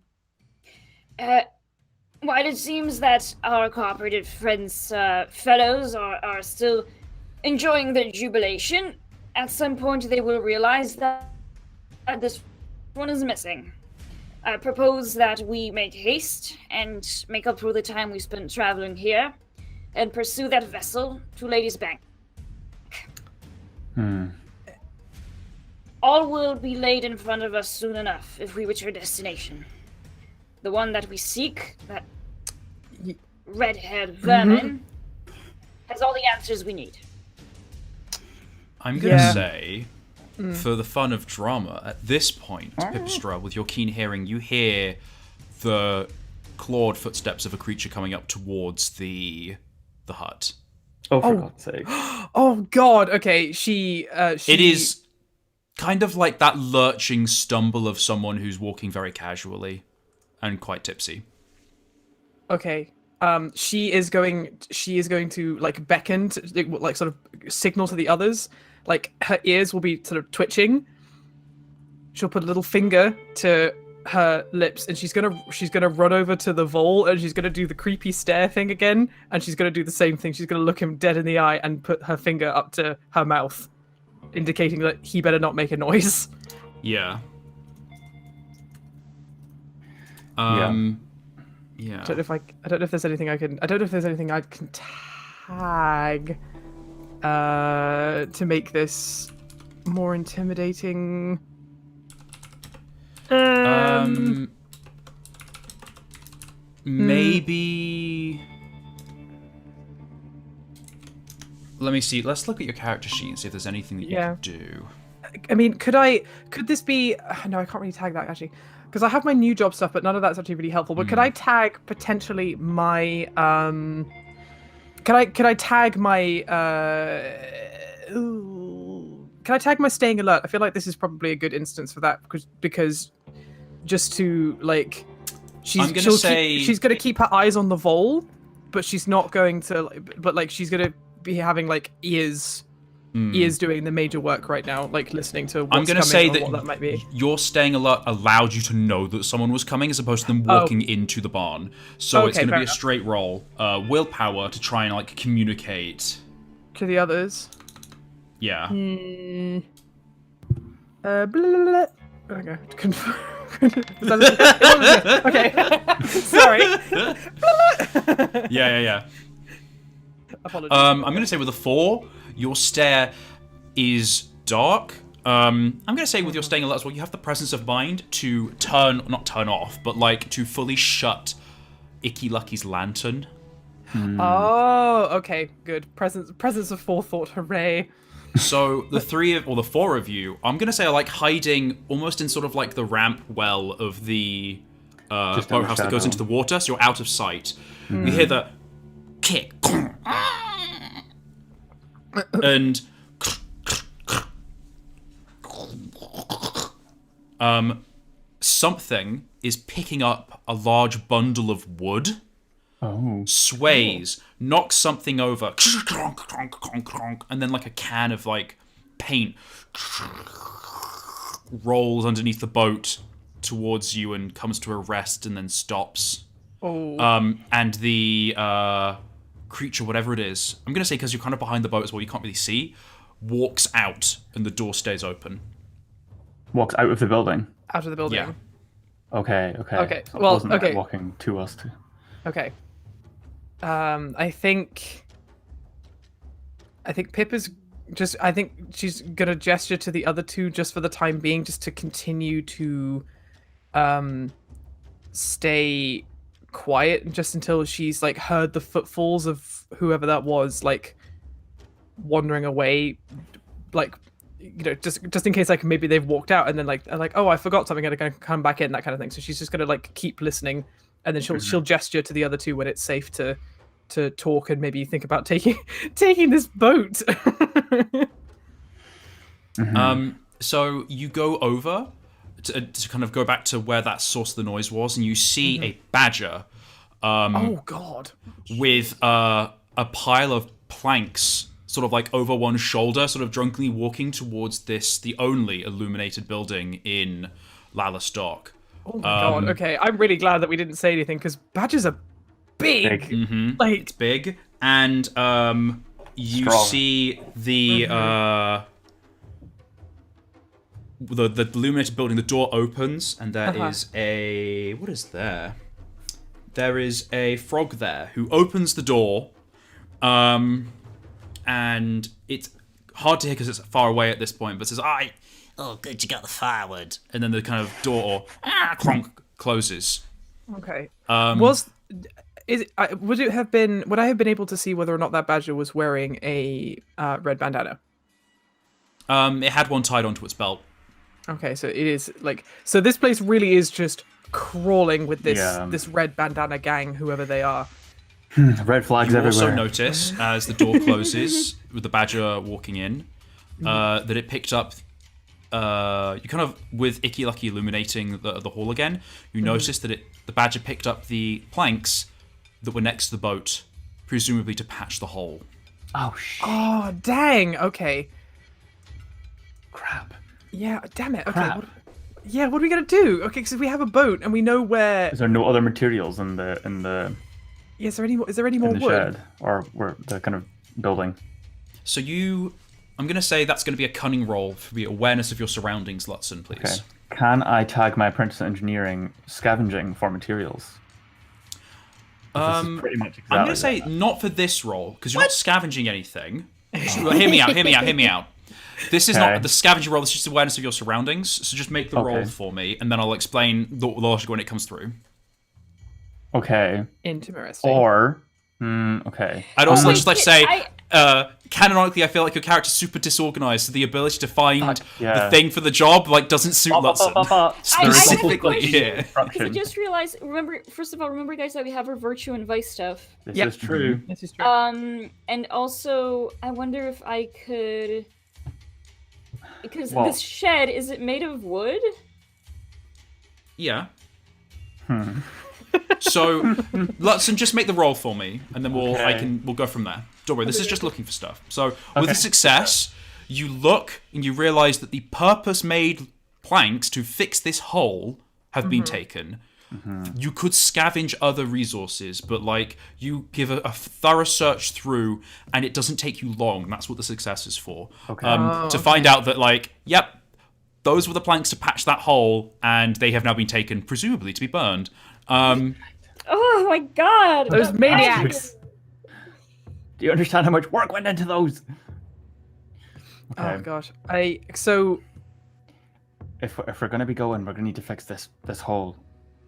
it seems that our cooperative friends, fellows, are still enjoying the jubilation, at some point they will realize that this one is missing. I propose that we make haste and make up for the time we spent traveling here, and pursue that vessel to Lady's Bank. All will be laid in front of us soon enough if we reach our destination. The one that we seek, that red-haired vermin, has all the answers we need. I'm going to say, for the fun of drama, at this point, Pipistrel, with your keen hearing, you hear the clawed footsteps of a creature coming up towards the hut. Oh, for God's sake. Oh, God. Okay, she... It is kind of like that lurching stumble of someone who's walking very casually and quite tipsy. Okay. She is going to like beckon to, like sort of signal to the others. Like her ears will be sort of twitching. She'll put a little finger to her lips and she's gonna run over to the vole and she's gonna do the creepy stare thing again, and she's gonna do the same thing. She's gonna look him dead in the eye and put her finger up to her mouth, indicating that he better not make a noise. Yeah. Yeah. I don't know if there's anything I can tag to make this more intimidating. Maybe. Let me see. Let's look at your character sheet and see if there's anything that you can do. I mean, could this be? No, I can't really tag that actually, because I have my new job stuff, but none of that's actually really helpful. But could I tag potentially my? Could I tag my? Can I tag my staying alert? I feel like this is probably a good instance for that because just to like, she's gonna keep her eyes on the vole, but she's not going to. But like, she's gonna be having like ears is doing the major work right now, like listening to what's I'm going to coming say or that, what that might be. your staying alert allowed you to know that someone was coming as opposed to them walking into the barn. So it's Okay, going to fair be a enough. straight roll. Willpower to try and like communicate. To the others. Yeah. Blah, blah, blah. Okay. Confirm. Okay. Sorry. Yeah. Apologies. I'm going to say with a 4, your stare is dark. I'm going to say with your staying alert as well, you have the presence of mind to not turn off, but like to fully shut Icky Lucky's lantern. Oh, okay, good. Presence of forethought, hooray. So the 4 of you, I'm going to say are like hiding almost in sort of like the ramp well of the boathouse that goes into the water, so you're out of sight. You hear the kick. And something is picking up a large bundle of wood, sways, knocks something over, and then like a can of like paint rolls underneath the boat towards you and comes to a rest and then stops. And the creature, whatever it is, I'm going to say because you're kind of behind the boat as well, you can't really see, walks out and the door stays open. Walks out of the building. Out of the building. Yeah. Okay. Okay, So it well, wasn't okay. walking to us. Okay. I think Pip is just. I think she's gonna gesture to the other two just for the time being, just to continue to, stay quiet, just until she's like heard the footfalls of whoever that was, like wandering away, like. Just in case, like maybe they've walked out and then like oh, I forgot something, I'm gonna come back in, that kind of thing. So she's just gonna like keep listening, and then she'll gesture to the other two when it's safe to talk and maybe think about taking this boat. So you go over to kind of go back to where that source of the noise was, and you see a badger. Oh God! With a pile of planks sort of like over one shoulder, sort of drunkenly walking towards the only illuminated building in Lallas Dock. Oh my God! Okay, I'm really glad that we didn't say anything because badgers are big. Like it's big, and you Strong. see the illuminated building. The door opens, and there is a what is there? There is a frog there who opens the door. And it's hard to hear because it's far away at this point, but says, oh, good, you got the firewood. And then the kind of door, clonk, closes. okay. Would I have been able to see whether or not that badger was wearing a red bandana? It had one tied onto its belt. Okay, so it is like this place really is just crawling with this red bandana gang, whoever they are. Red flags You everywhere. also notice, as the door closes, with the badger walking in, that it picked up... you kind of, with Icky Lucky illuminating the hall again, you notice that the badger picked up the planks that were next to the boat, presumably to patch the hole. Oh, shit. Oh, dang. Okay. Crap. Yeah, damn it. Okay. Crap. What are we going to do? Okay, because we have a boat and we know where... Is there no other materials in the Yeah, is there any more in the wood? shed or where the kind of building? So I'm going to say that's going to be a cunning roll for the awareness of your surroundings, Lutzen, please. Okay. Can I tag my apprentice in engineering scavenging for materials? This is pretty much exactly I'm going to say that. not for this roll, because you're not scavenging anything. Well, hear me out. This is not the scavenger roll, this is just awareness of your surroundings, so just make the roll for me, and then I'll explain the logic when it comes through. Okay. Interesting. Or, okay. I'd also Wait, just like to say, canonically, I feel like your character's super disorganized, so the ability to find the thing for the job like doesn't suit Lutzen. Specifically here. Because I just realized, remember guys that we have our virtue and vice stuff. This is true. This is true. And also, I wonder if I could... Because this shed, is it made of wood? Yeah. So, Lutzen, just make the roll for me, and then we'll go from there. Don't worry, this is just looking for stuff. So with Okay. a success, you look and you realize that the purpose-made planks to fix this hole have been taken. You could scavenge other resources, but like you give a thorough search through, and it doesn't take you long. That's what the success is for. Okay. To find out that, like, yep, those were the planks to patch that hole, and they have now been taken, presumably to be burned. Oh my god! Those maniacs. Do you understand how much work went into those? Okay. Oh gosh. So If we're gonna be going, we're gonna need to fix this hole,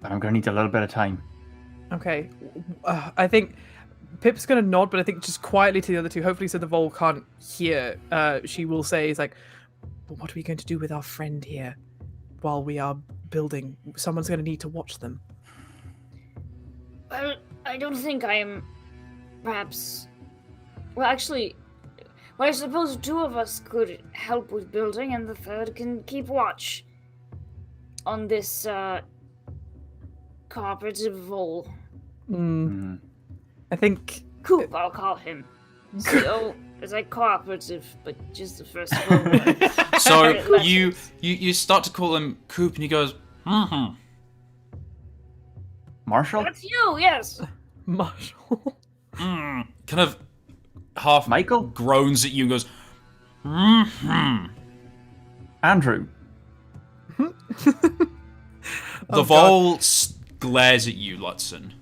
but I'm gonna need a little bit of time. okay. I think Pip's gonna nod, but I think just quietly to the other two, hopefully so the vole can't hear. She will say, "Is like, well, what are we going to do with our friend here while we are building? Someone's going to need to watch them." Well, I don't think I am. Perhaps. Well, actually, I suppose two of us could help with building, and the third can keep watch on this cooperative vole. I think. Coop, I'll call him. CO is like cooperative, but just the first vole. So you start to call him Coop, and he goes, Marshall? That's you, yes. Marshall. kind of half Michael? groans at you and goes, Andrew? The vole glares at you, Lutzen.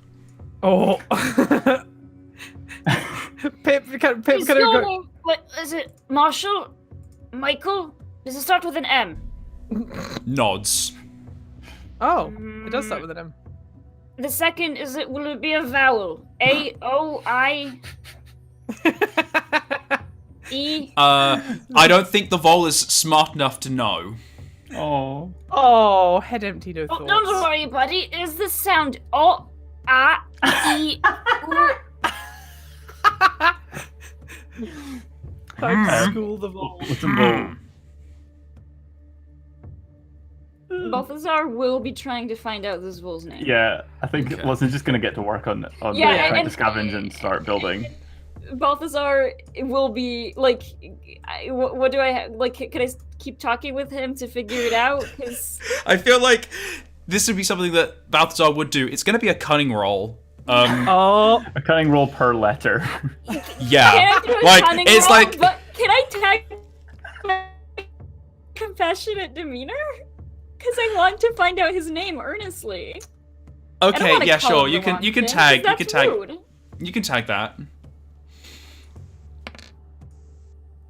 Oh. Pip, can I Is your go? name, what is it? Marshall? Michael? Does it start with an M? Nods. Oh, it does start with an M. The second is it? Will it be a vowel? A O I E. I don't think the vole is smart enough to know. Oh. Oh, head empty, no Oh, thoughts. don't worry, buddy. Is the sound O A E U? Time to school the vole. Listen, Bo. Balthazar will be trying to find out this vole's name. Yeah, I think Wilson's just gonna get to work on Yeah, trying and- to scavenge and start building. Balthazar will be like, what do I have? Like, can I keep talking with him to figure it out? 'Cause I feel like this would be something that Balthazar would do. It's going to be a cunning roll. Oh, A cunning roll per letter. Yeah. can I do a Like, cunning it's roll? like- But can I tag my compassionate demeanor? Because I want to find out his name earnestly. I don't Okay, wanna yeah, call sure. him You the can wrong you can thing, tag 'cause you can that's tag rude. you can tag that.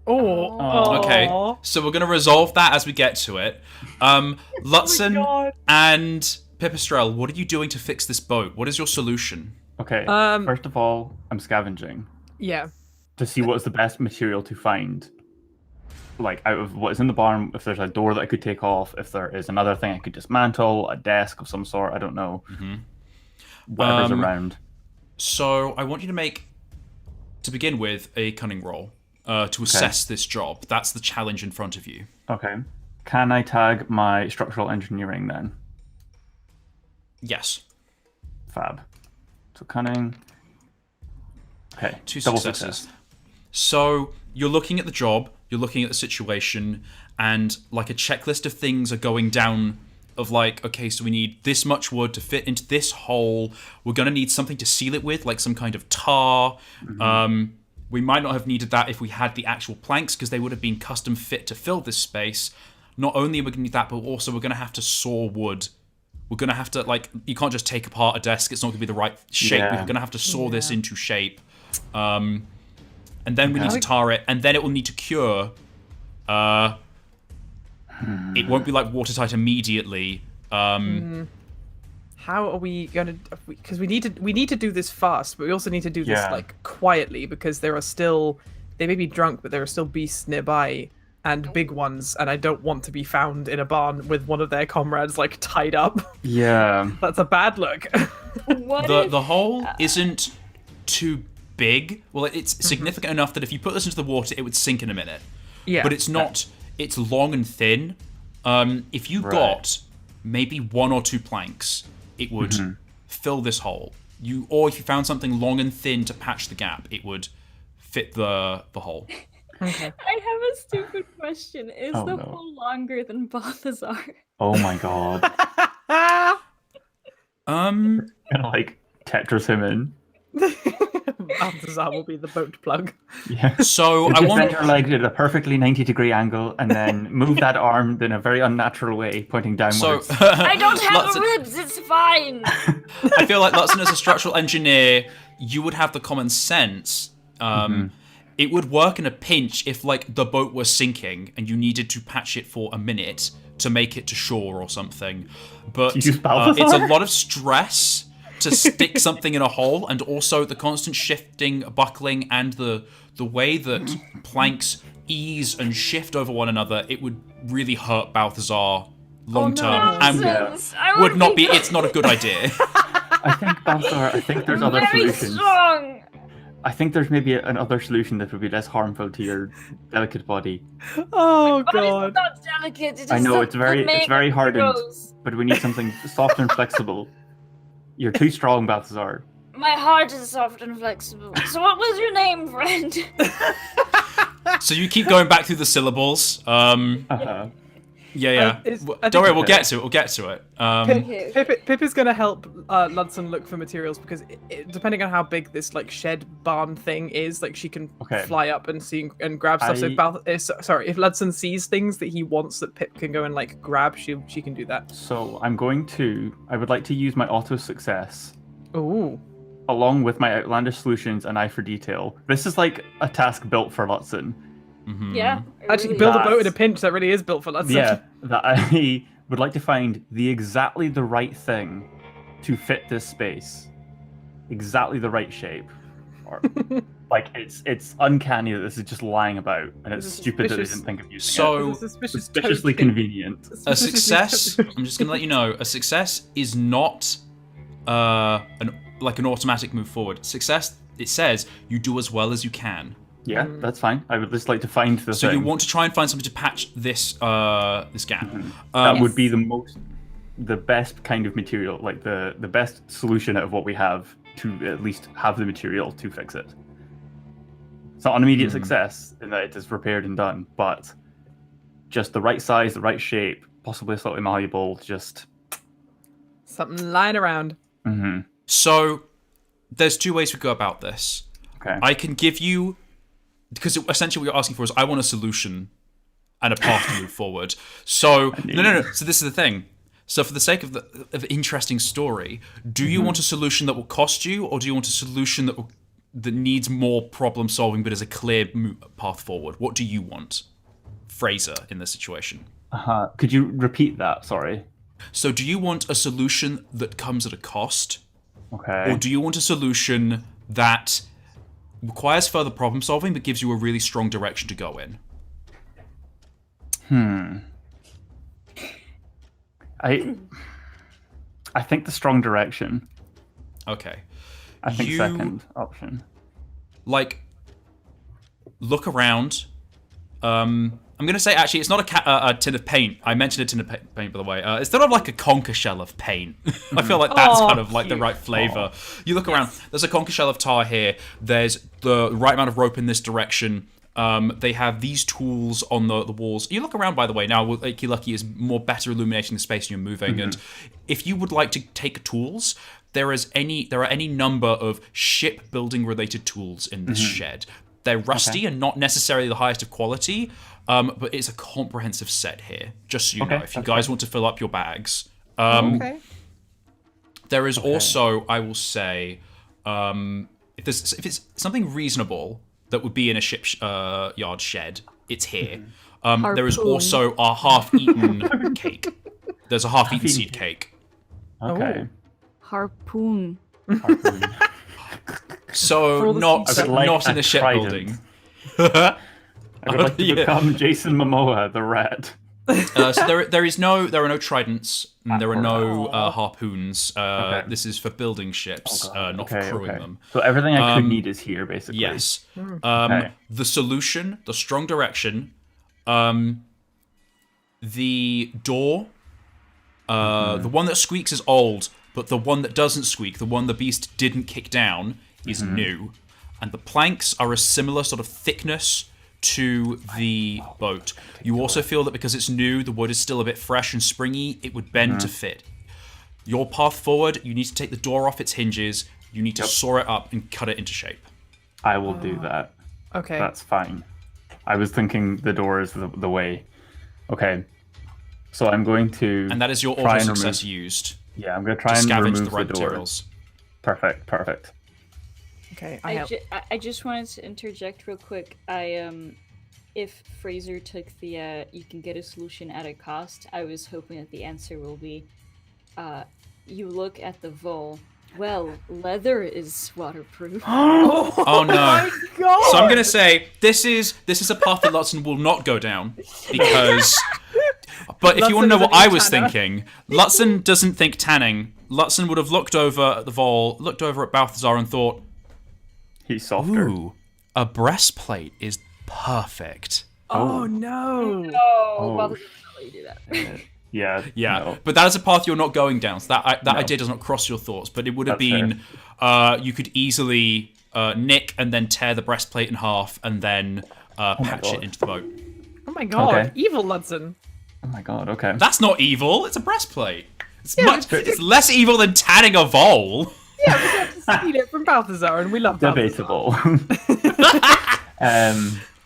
oh, Okay. Aw. So we're gonna resolve that as we get to it. Lutzen God. and Pipistrel, what are you doing to fix this boat? What is your solution? Okay, first of all, I'm scavenging Yeah. to see what's the best material to find. Like, out of what is in the barn, if there's a door that I could take off, if there is another thing I could dismantle, a desk of some sort, I don't know. Whatever's around. So I want you to make, to begin with, a cunning roll to assess this job. That's the challenge in front of you. Okay. Can I tag my structural engineering then? Yes. Fab. So cunning. Okay. Two double successes. success. So you're looking at the job, you're looking at the situation, and like a checklist of things are going down of like, okay, so we need this much wood to fit into this hole. We're going to need something to seal it with, like some kind of tar. We might not have needed that if we had the actual planks, because they would have been custom fit to fill this space. Not only are we going to need that, but also we're going to have to saw wood. We're going to have to, like, you can't just take apart a desk. It's not going to be the right shape. Yeah. We're going to have to saw this into shape. And then we need to tar it, and then it will need to cure. It won't be like watertight immediately. How are we gonna? Because we need to do this fast, but we also need to do this Yeah. like quietly because there are still, they may be drunk, but there are still beasts nearby and big ones, and I don't want to be found in a barn with one of their comrades like tied up. Yeah. That's a bad look. What The if, the hole isn't too big. Well, it's significant enough that if you put this into the water, it would sink in a minute. Yeah. But it's not. It's long and thin. If you Right. got maybe one or two planks, it would fill this hole. Or if you found something long and thin to patch the gap, it would fit the hole. Okay. I have a stupid question. Is Oh, the no. hole longer than Balthazar? Oh my god. Um, Gonna like Tetris him in. Balthazar will be the boat plug. Yeah. so I Just want bend your leg at a perfectly 90-degree angle and then move that arm in a very unnatural way, pointing so. downwards. I don't have Lutsen- ribs, it's fine! I feel like Lutsen, as a structural engineer, you would have the common sense. It would work in a pinch if, like, the boat was sinking and you needed to patch it for a minute to make it to shore or something. But Use Balthazar? it's a lot of stress to stick something in a hole, and also the constant shifting, buckling, and the way that planks ease and shift over one another. It would really hurt Balthazar long term, and Nonsense. I would not be. be It's not a good idea. I think Balthazar, I think there's other very solutions. strong! I think there's maybe another solution that would be less harmful to your delicate body. Oh But it's god. not delicate, it is I know, the- it's very- the it's very makeup hardened. grows. But we need something soft and flexible. You're too strong, Balthazar. My heart is soft and flexible. So what was your name, friend? So you keep going back through the syllables. Uh-huh. Yeah. I Don't think- worry, we'll get to it. We'll get to it. Okay. Pip is going to help Ludson look for materials because depending on how big this like shed barn thing is, like she can Okay. fly up and see and grab stuff. So if Ludson sees things that he wants that Pip can go and like grab, she can do that. So I would like to use my auto success Ooh. along with my outlandish solutions and eye for detail. This is like a task built for Lutsen. Yeah. it Actually, really build a is. boat in a pinch. That really is built for Ludson. Yeah, that I would like to find exactly the right thing to fit this space. Exactly the right shape. Or, like, it's uncanny that this is just lying about, and it's This is stupid that they suspicious. didn't think of using So- It's a suspicious it. Suspiciously toad thing. convenient. A success. I'm just gonna let you know. A success is not an automatic move forward. Success. It says you do as well as you can. Yeah, that's fine. I would just like to find the So thing. you want to try and find something to patch this this gap. that would be Yes. the best kind of material, like the best solution out of what we have to at least have the material to fix it. It's not an immediate success in that it is repaired and done, but just the right size, the right shape, possibly slightly malleable, just Something lying around. So there's two ways we go about this. okay. I can give you, because essentially what you're asking for is I want a solution and a path to move forward. So no. So this is the thing. So for the sake of the interesting story, do you want a solution that will cost you, or do you want a solution that needs more problem solving but is a clear path forward? What do you want, Fraser, in this situation? Could you repeat that? Sorry. So do you want a solution that comes at a cost, Okay. or do you want a solution that requires further problem solving but gives you a really strong direction to go in? I think the strong direction. Okay. I think You- second option. Like, look around. I'm gonna say actually, it's not a tin of paint. I mentioned a tin of paint, by the way. It's sort of like a conker shell of paint. I feel like that's Aw, kind of like the right flavor. You look around. There's a conker shell of tar here. There's the right amount of rope in this direction. They have these tools on the walls. You look around, by the way. Now, Icky Lucky is more better illuminating the space you're moving. And if you would like to take tools, there are any number of shipbuilding related tools in this shed. They're rusty and not necessarily the highest of quality, but it's a comprehensive set here. Just so you know, if you guys want to fill up your bags. Okay. There is also, I will say, if it's something reasonable that would be in a ship yard shed, it's here. There is Harpoon. also a half-eaten cake. There's a half-eaten seed cake. Okay. Harpoon. Harpoon. So all the not seeds. I would like not in a a shipbuilding. I would like to Yeah. become Jason Momoa, the rat. So there are no tridents. And there are no harpoons. Okay. This is for building ships, not for crewing them. So everything I could need is here, basically. Yes. Okay. The solution, the strong direction, the door, the one that squeaks is old, but the one that doesn't squeak, the one the beast didn't kick down, is new. and the planks are a similar sort of thickness to the boat. You also feel that because it's new, the wood is still a bit fresh and springy, it would bend to fit. Your path forward, you need to take the door off its hinges, you need to saw it up and cut it into shape. I will do that. Okay. That's fine. I was thinking the door is the way. Okay. So I'm going to... And that is your auto success used. Yeah, I'm going to try to and scavenge remove the right door. materials. Perfect. Okay, I just wanted to interject real quick. If Fraser took the you can get a solution at a cost, I was hoping that the answer will be, you look at the vole. Well, leather is waterproof. Oh no! my God! So I'm gonna say this is a path that Lutzen will not go down because. But if you want to know what I was thinking, Lutzen doesn't think tanning. Lutzen would have looked over at the vole, looked over at Balthazar, and thought, He's softer. "Ooh, a breastplate is perfect." Oh no! Well, doesn't let you do that. Yeah. Yeah, No. but that is a path you're not going down. So that idea does not cross your thoughts. But it would have That's been, you could easily nick and then tear the breastplate in half and then patch it God. into the boat. Oh my God! Okay. Evil Ludson. Oh my god, okay. That's not evil. It's a breastplate. It's Yeah, it's less evil than tanning a vole. Yeah, we got to steal it from Balthazar, and we love Balthazar. Debatable.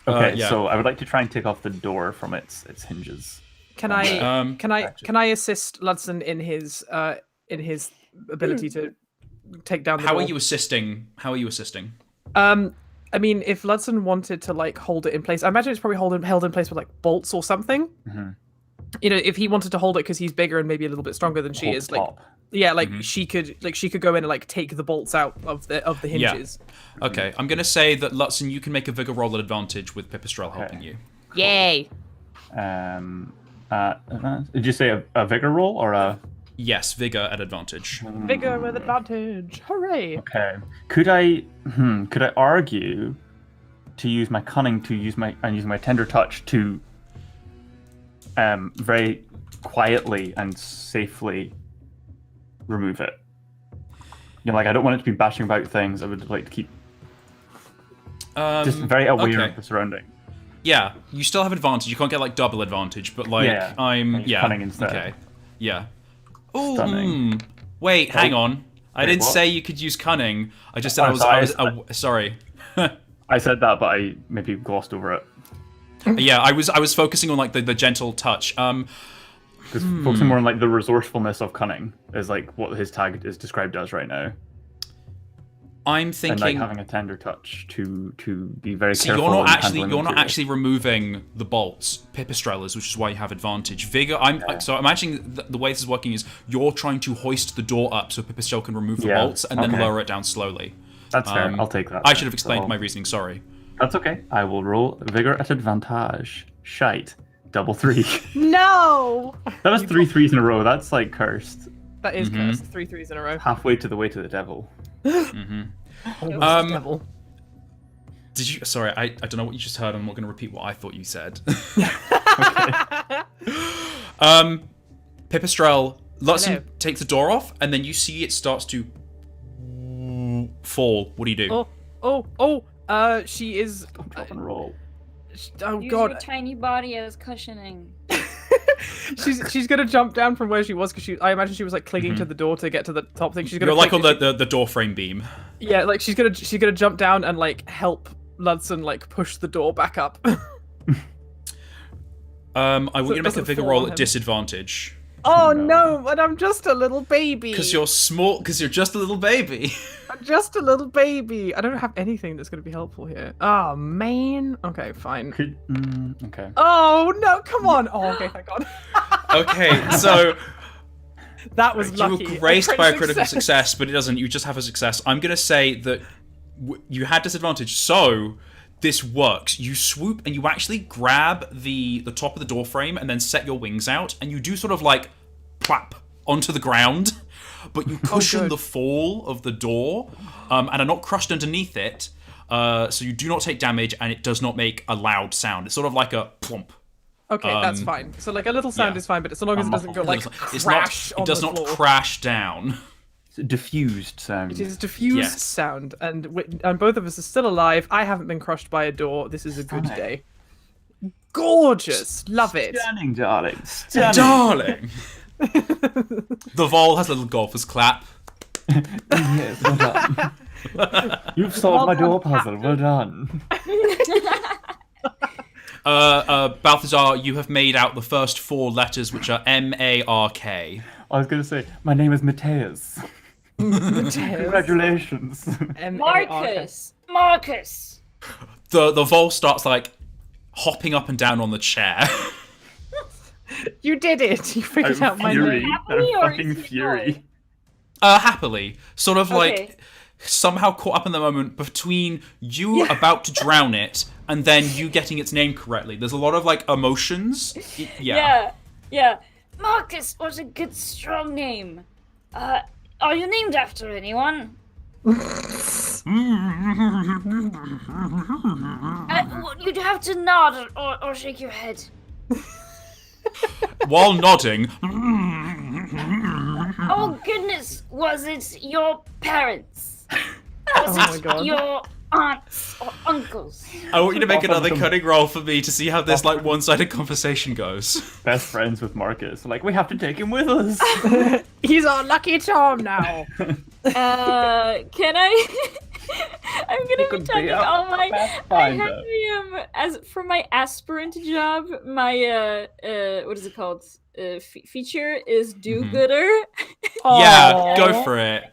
Okay, yeah. so I would like to try and take off the door from its hinges. Can I can Action. I assist Ludson in his ability to take down the How door? are you assisting? I mean, if Ludson wanted to like hold it in place, I imagine it's probably held in place with like bolts or something. Mhm. You know, if he wanted to hold it because he's bigger and maybe a little bit stronger than she Hold is, like top. yeah, like she could go in and like take the bolts out of the Yeah. hinges. Okay, I'm gonna say that Lutzen, you can make a vigor roll at advantage with Pipistrel helping you. Yay! Did you say a vigor roll or a? Yes, vigor at advantage. Vigor with advantage! Hooray! Okay. Could I argue to use my cunning to use my tender touch to very quietly and safely remove it? You know, like I don't want it to be bashing about things. I would like to keep just very aware okay. of the surrounding. Yeah, you still have advantage. You can't get like double advantage, but like Yeah, I'm use cunning instead. Okay. Yeah. Oh, Stunning. Wait, hang on. I didn't what? say you could use cunning. I just said Oh, sorry. I said that, but I maybe glossed over it. Yeah, I was focusing on like the gentle touch. Because focusing more on like the resourcefulness of cunning is like what his tag is described as right now, I'm and thinking. like having a tender touch to be very So careful. you're not in actually handling materials. removing the bolts. Pipistrel is, which is why you have advantage. Vigor. So I'm imagining the way this is working is you're trying to hoist the door up so Pipistrel can remove the Yeah, bolts and then okay. lower it down slowly. That's fair. I'll take that. I should have explained So- my reasoning. Sorry. That's okay. I will roll vigor at advantage. Shite. Double 3. No! That was 3 threes in a row. That's like cursed. That is cursed. 3 threes in a row. Halfway to the way to the devil. Devil. Did you? Sorry, I don't know what you just heard. I'm not going to repeat what I thought you said. Pipistrel, Lutzen Hello. takes the door off, and then you see it starts to fall. What do you do? She is. Drop and roll. Oh Use god, your tiny body as cushioning. she's gonna jump down from where she was because I imagine she was like clinging to the door to get to the top thing. She's gonna. You're like on click- the door frame beam. Yeah, like she's gonna jump down and like help Ludson like push the door back up. I want you to make a doesn't vigor fall roll on at him. disadvantage. Oh no, but I'm just a little baby. Because you're small. Because you're just a little baby. I'm just a little baby. I don't have anything that's gonna be helpful here. Oh man. Okay, fine. Okay. Oh no, come on. Oh, okay, thank God. Okay, so That was you lucky. were graced by a critical success, but it doesn't. You just have a success. I'm gonna say that you had disadvantage, so this works. You swoop and you actually grab the top of the door frame and then set your wings out, and you do sort of like plap onto the ground, but you cushion good. the fall of the door and are not crushed underneath it. So you do not take damage, and it does not make a loud sound. It's sort of like a plump. Okay, that's fine. So like a little sound yeah. is fine, but as long as it doesn't go like It's crash not. on It does the not floor. crash down. diffused sound. It is diffused Yes. sound, and both of us are still alive. I haven't been crushed by a door. This is a good Stunning. day. Gorgeous, love it. Stunning, darling. Stunning. Darling! The vole has a little golfer's clap. Yes, well done. You've solved my door puzzle. Well done. Balthazar, you have made out the first 4 letters, which are M-A-R-K. I was going to say, my name is Mateus. Congratulations. Marcus. The vole starts like hopping up and down on the chair. You did it. You figured out my fury. name. Happily I'm or fucking is he fury. annoyed? Happily, sort of like Okay. somehow caught up in the moment between you about to drown it and then you getting its name correctly. There's a lot of like emotions. Yeah. Marcus was a good, strong name. Are you named after anyone? You'd have to nod or shake your head. While nodding, Oh goodness, was it your parents? Was Oh my it God. your aunts or uncles? I want you to make Off on another some- cutting roll for me to see how this like one-sided conversation goes. Best friends with Marcus. Like, we have to take him with us. He's our lucky charm now. Can I? I'm gonna be could be talking a all my. I pathfinder. have the as for my aspirant job. My what is it called? Feature is do-gooder. Yeah, go for it.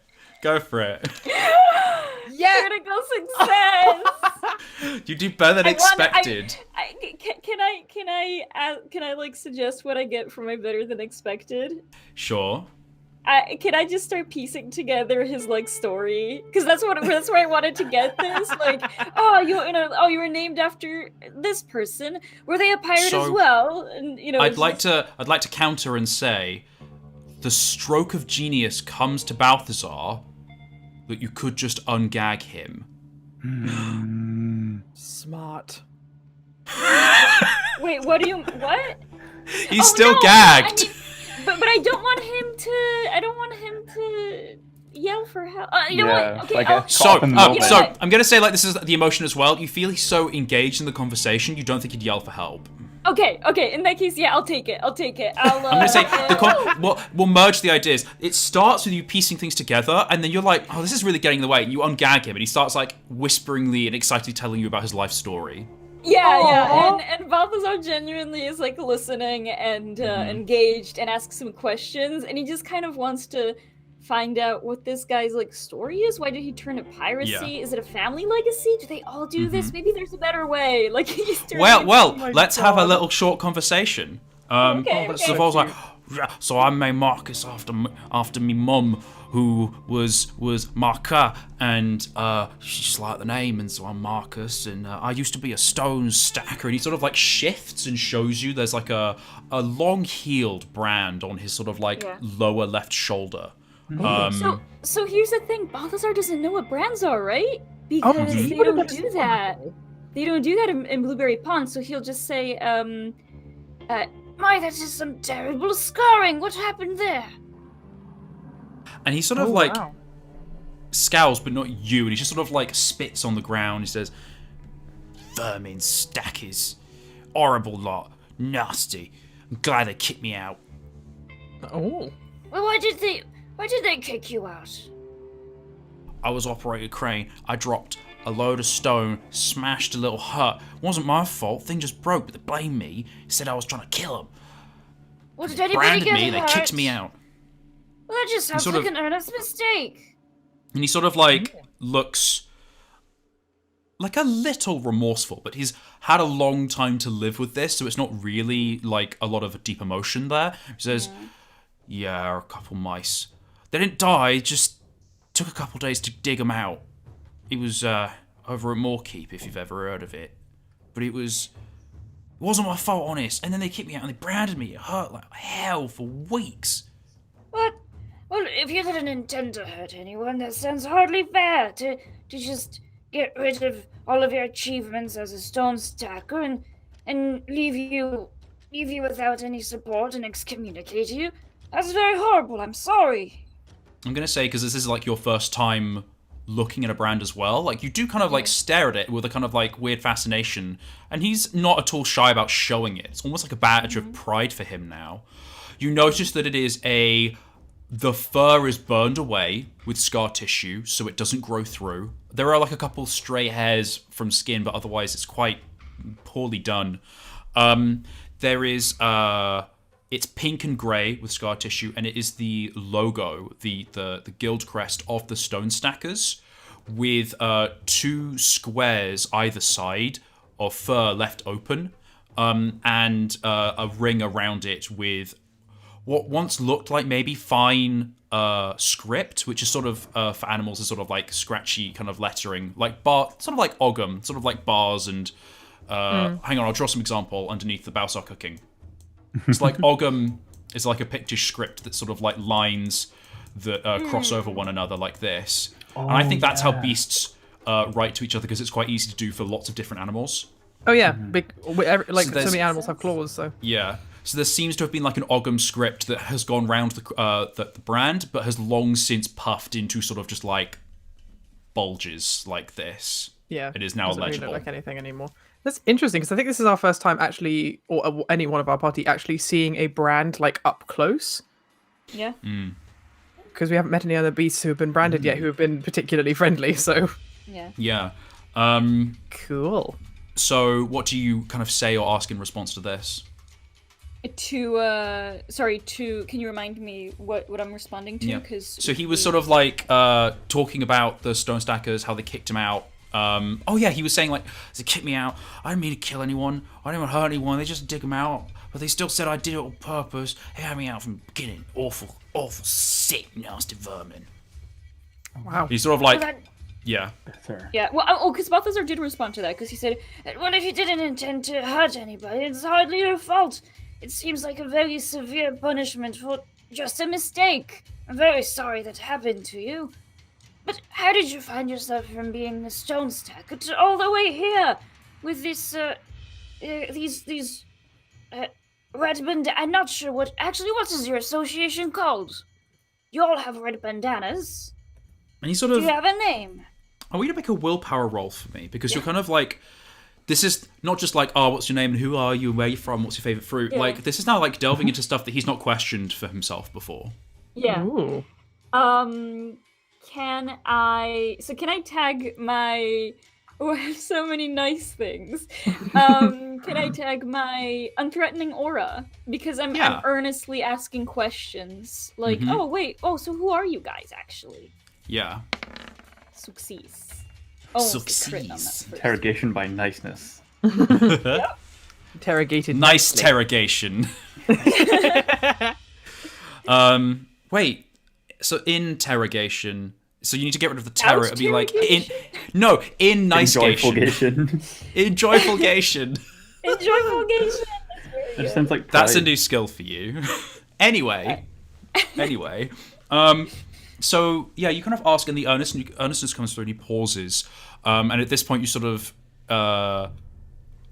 Go for it. Yeah. Critical success. You do better than expected. Can I like suggest what I get for my better than expected? Sure. Can I just start piecing together his like story? Because that's where I wanted to get this. Like, you were named after this person. Were they a pirate So, as well? And I'd like to counter and say the stroke of genius comes to Balthazar that you could just ungag him. Smart. Wait, what? He's Oh, still no, gagged. I mean, but I don't want him to yell for help. You know Yeah, what? Okay, like I'll- a cop in the moment. So I'm gonna say like this is the emotion as well. You feel he's so engaged in the conversation, you don't think he'd yell for help. Okay. In that case, yeah, I'll take it. I'm gonna say we'll merge the ideas. It starts with you piecing things together, and then you're like, oh, this is really getting in the way. And you ungag him, and he starts like whisperingly and excitedly telling you about his life story. Yeah, and Balthazar genuinely is like listening and engaged and asks some questions, and he just kind of wants to find out what this guy's like story is. Why did he turn to piracy? Yeah. Is it a family legacy? Do they all do this? Maybe there's a better way. Like he's turning Well, my let's have a God. little short conversation. Okay, So I was like, so I made Marcus after me mum, who was Marca, and she just liked the name, and so I'm Marcus, and I used to be a stone stacker, and he sort of like shifts and shows you there's like a long-heeled brand on his sort of like lower left shoulder. So here's the thing: Balthazar doesn't know what brands are, right? Because he they would've don't got do his that. They don't do that in Blueberry Pond. So he'll just say, "My, that is some terrible scarring. What happened there?" And he sort of scowls, but not you, and he just sort of like spits on the ground. He says, "Vermin stackers, horrible lot, nasty. I'm glad they kicked me out." Oh. Well, why did they kick you out? I was operating a crane. I dropped a load of stone, smashed a little hut. It wasn't my fault. Thing just broke, but they blamed me. Said I was trying to kill them. Well, did anybody Branded get me. They hurt? kicked me out. Well, that just sounds sort like of- an earnest mistake. And he sort of like looks like a little remorseful, but he's had a long time to live with this, so it's not really like a lot of deep emotion there. He says, "Yeah, a couple mice. They didn't die, just took a couple days to dig them out. It was over at Moorkeep, if you've ever heard of it. But it wasn't my fault, honest. And then they kicked me out and they branded me. It hurt like hell for weeks." What? Well, if you didn't intend to hurt anyone, that sounds hardly fair to just get rid of all of your achievements as a stone stacker and leave you without any support and excommunicate you. That's very horrible. I'm sorry. I'm going to say, because this is like your first time looking at a brand as well, like you do kind of like stare at it with a kind of like weird fascination, and he's not at all shy about showing it. It's almost like a badge of pride for him now. You notice that it is the fur is burned away with scar tissue so it doesn't grow through. There are like a couple stray hairs from skin, but otherwise it's quite poorly done. There is it's pink and grey with scar tissue, and it is the logo, the guild crest of the Stone Stackers, with 2 squares either side of fur left open, and a ring around it with what once looked like maybe fine script, which is sort of for animals is sort of like scratchy kind of lettering, like sort of like Ogham, sort of like bars and hang on, I'll draw some example underneath the Bausar cooking. It's like Ogham is like a pictish script that sort of like lines that cross over one another like this. And I think that's how beasts write to each other, because it's quite easy to do for lots of different animals. Oh yeah, like so many animals have claws, so. Yeah. So there seems to have been like an Ogham script that has gone round the brand, but has long since puffed into sort of just like bulges like this. Yeah. It is now doesn't legible. Really look like anything anymore. That's interesting, because I think this is our first time actually, or any one of our party actually seeing a brand like up close. Yeah. Because we haven't met any other beasts who have been branded yet who have been particularly friendly. So. Yeah. Yeah. Cool. So what do you kind of say or ask in response to this? Can you remind me what I'm responding to? Yeah. Because So he was sort of like talking about the Stone Stackers, how they kicked him out. He was saying like, they kicked me out. I didn't mean to kill anyone. I didn't want to hurt anyone. They just dig him out. But they still said I did it on purpose. They had me out from the beginning. Awful, sick, nasty vermin. Wow. He's sort of like, Well, yeah. Better. Yeah, well, because Balthazar did respond to that, because he said, well, if you didn't intend to hurt anybody, it's hardly your fault. It seems like a very severe punishment for just a mistake. I'm very sorry that happened to you. But how did you find yourself from being a stone stacker to all the way here with these red bandanas? I'm not sure what is your association called? You all have red bandanas. And he sort Do of, you have a name? I want you to make a willpower roll for me, because you're kind of like, this is not just like, oh, what's your name and who are you and where are you from, what's your favourite fruit? Yeah. Like, this is now like delving into stuff that he's not questioned for himself before. Yeah. Ooh. Can I tag my... Oh, I have so many nice things. Can I tag my unthreatening aura? Because I'm earnestly asking questions. Like, so who are you guys, actually? Yeah. Success. Almost a crit on that Success. first. Interrogation by niceness. Interrogated. Nice nicely. interrogation. Wait. So interrogation. So you need to get rid of the terror. It'd be like in nice-gation. In joyful-gation. Enjoyfulgation. It just sounds like That's a pride. new skill for you. Anyway. So yeah, you kind of ask, and the earnestness comes through, and he pauses. And at this point, you sort of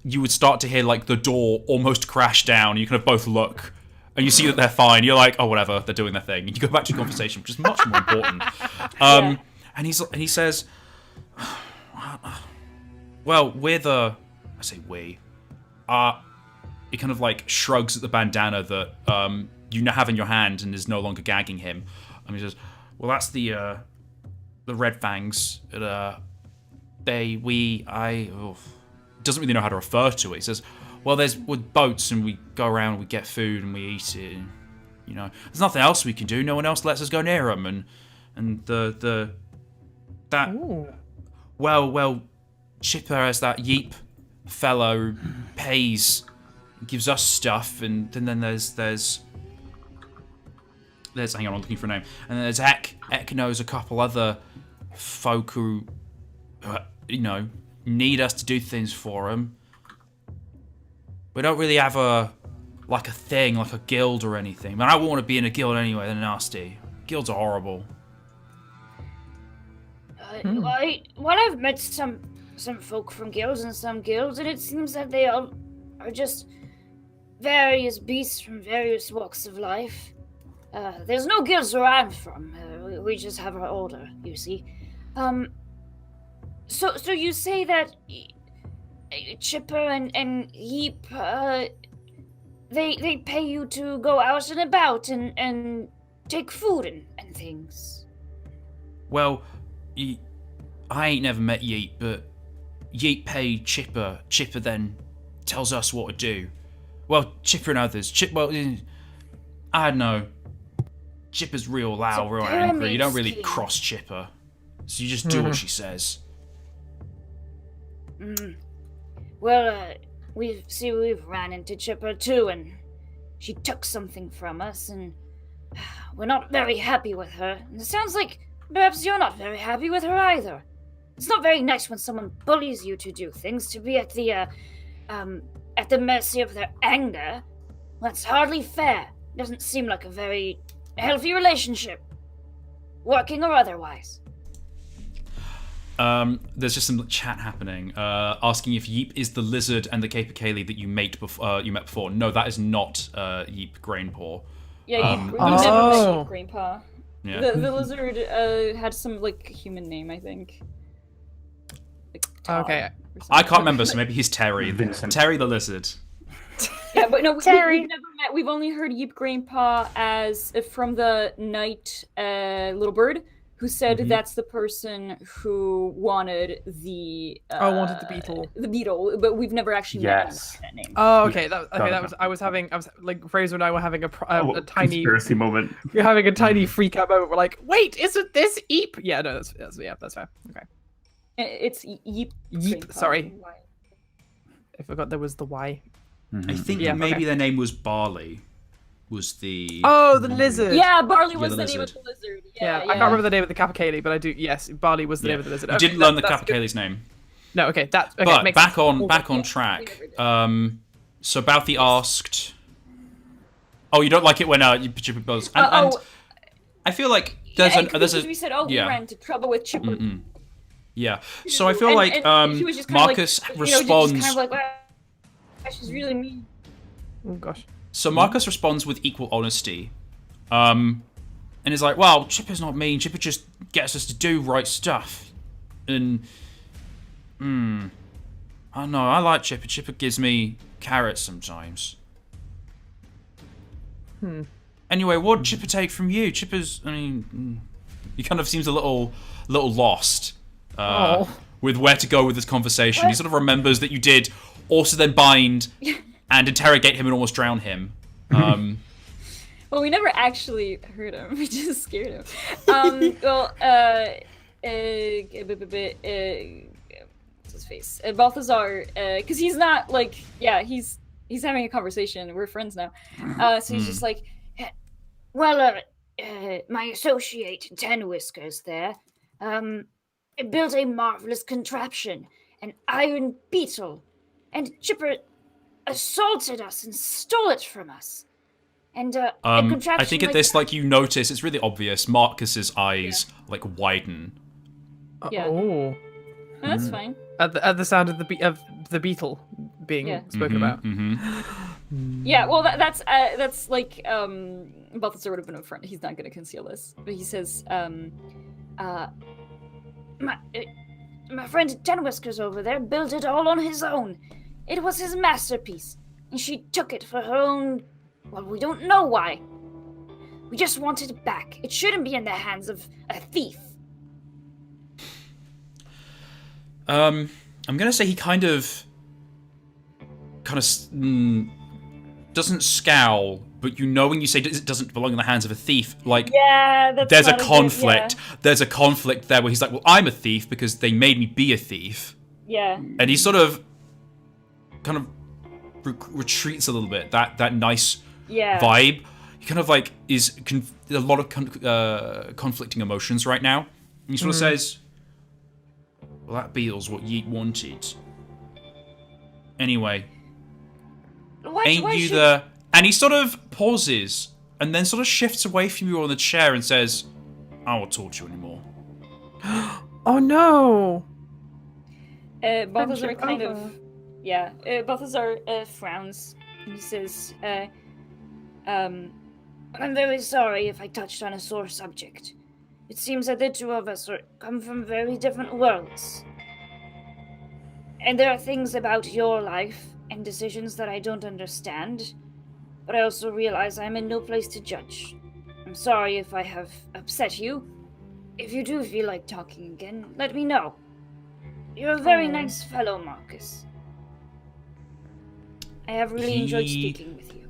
you would start to hear like the door almost crash down. You kind of both look, and you see that they're fine. You're like, oh, whatever, they're doing their thing. And you go back to your conversation, which is much more important. And he says, well, we're the... I say we. He kind of like shrugs at the bandana that you now have in your hand and is no longer gagging him. And he says, well, that's the Red Fangs. Doesn't really know how to refer to it. He says, well, we're boats and we go around, we get food and we eat it. And, there's nothing else we can do. No one else lets us go near them. Well, Chipper has that Yeep fellow who pays, gives us stuff, and then there's hang on, I'm looking for a name. And there's Ek. Ek knows a couple other folk who, need us to do things for them. We don't really have a thing, like a guild or anything. But I wouldn't want to be in a guild anyway, they're nasty. Guilds are horrible. I've met some folk from guilds and some guilds, and it seems that they all are just various beasts from various walks of life. there's no guilds where I'm from. We just have our order, you see. So you say that Chipper and Heap, they pay you to go out and about and take food and things. Well, I ain't never met Yeet, but Yeet paid Chipper. Chipper then tells us what to do. Well, Chipper and others. I don't know. Chipper's real loud, real angry. You don't really cross Chipper. So you just do what she says. Well, we've ran into Chipper too, and she took something from us, and we're not very happy with her. And it sounds like perhaps you're not very happy with her either. It's not very nice when someone bullies you to do things, to be at the mercy of their anger. That's hardly fair. Doesn't seem like a very healthy relationship, working or otherwise. There's just some chat happening, asking if Yeep is the lizard and the capercaillie that you met before. No, that is not Yeep Grainpaw. Yeah, we've never met Yeep Grainpaw. Yeah. The lizard had some human name, I think. Okay. I can't remember, so maybe he's Terry. Vincent. Terry the lizard. Yeah, but no, Terry. we've never met. We've only heard Yeep Grainpaw as from the night little bird, who said that's the person who wanted the wanted the beetle. The beetle, but we've never actually met him with that name. Oh, okay. I was like Fraser and I were having a tiny conspiracy moment. We're having a tiny freak out moment. We're like, wait, isn't this Eep? Yeah, no, that's fair. Okay. It's Yeep. Yeep. Sorry, I forgot there was the Y. I think maybe their name was Barley. Was the the lizard? Yeah, Barley was the the name of lizard. the lizard. Yeah, I can't remember the name of the capercaillie, but I do. Yes, Barley was the name of the lizard. You Okay, didn't learn the that's good. capercaillie's name. No, okay, that's okay. But makes back sense. on track. So Balthy asked. Oh, you don't like it when you Chipper goes. And I feel like there's we said, we ran into trouble with Chipper. Yeah. So I feel like he was just kinda Marcus just responds. kind of like, well, she's really mean. Oh gosh. So Marcus responds with equal honesty, and is like, "Well, Chipper's not mean. Chipper just gets us to do right stuff." And I don't know. I like Chipper. Chipper gives me carrots sometimes. Anyway, what'd Chipper take from you? Chipper's. I mean, he kind of seems a little lost with where to go with this conversation. What? He sort of remembers that you did also then bind and interrogate him and almost drown him. Well, we never actually hurt him. We just scared him. What's his face? Balthazar, because he's not he's having a conversation. We're friends now. So he's just like, well, my associate Ten Whiskers there, built a marvelous contraption, an iron beetle, and Chipper assaulted us and stole it from us. And I think at this, you notice, it's really obvious. Marcus's eyes widen. Yeah. Oh. That's fine. At the sound of the beetle being spoken about. Yeah, well, that's Balthazar would have been upfront. He's not going to conceal this, but he says, my friend Ten Whiskers over there built it all on his own. It was his masterpiece, and she took it for her own. Well, we don't know why. We just want it back. It shouldn't be in the hands of a thief. I'm gonna say he kind of doesn't scowl, but when you say it doesn't belong in the hands of a thief, there's a conflict. There's a conflict there where he's like, well, I'm a thief because they made me be a thief. Yeah. And he sort of kind of retreats a little bit. That nice vibe. He kind of is a lot of conflicting emotions right now. And he sort of says, well, that beetle's what Yeet wanted. Anyway, and he sort of pauses and then sort of shifts away from you on the chair and says, I won't talk to you anymore. Oh no! Balthazar Balthazar frowns and he says, I'm very sorry if I touched on a sore subject. It seems that the two of us come from very different worlds. And there are things about your life and decisions that I don't understand, but I also realize I'm in no place to judge. I'm sorry if I have upset you. If you do feel like talking again, let me know. You're a very nice fellow, Marcus. I have really enjoyed speaking with you.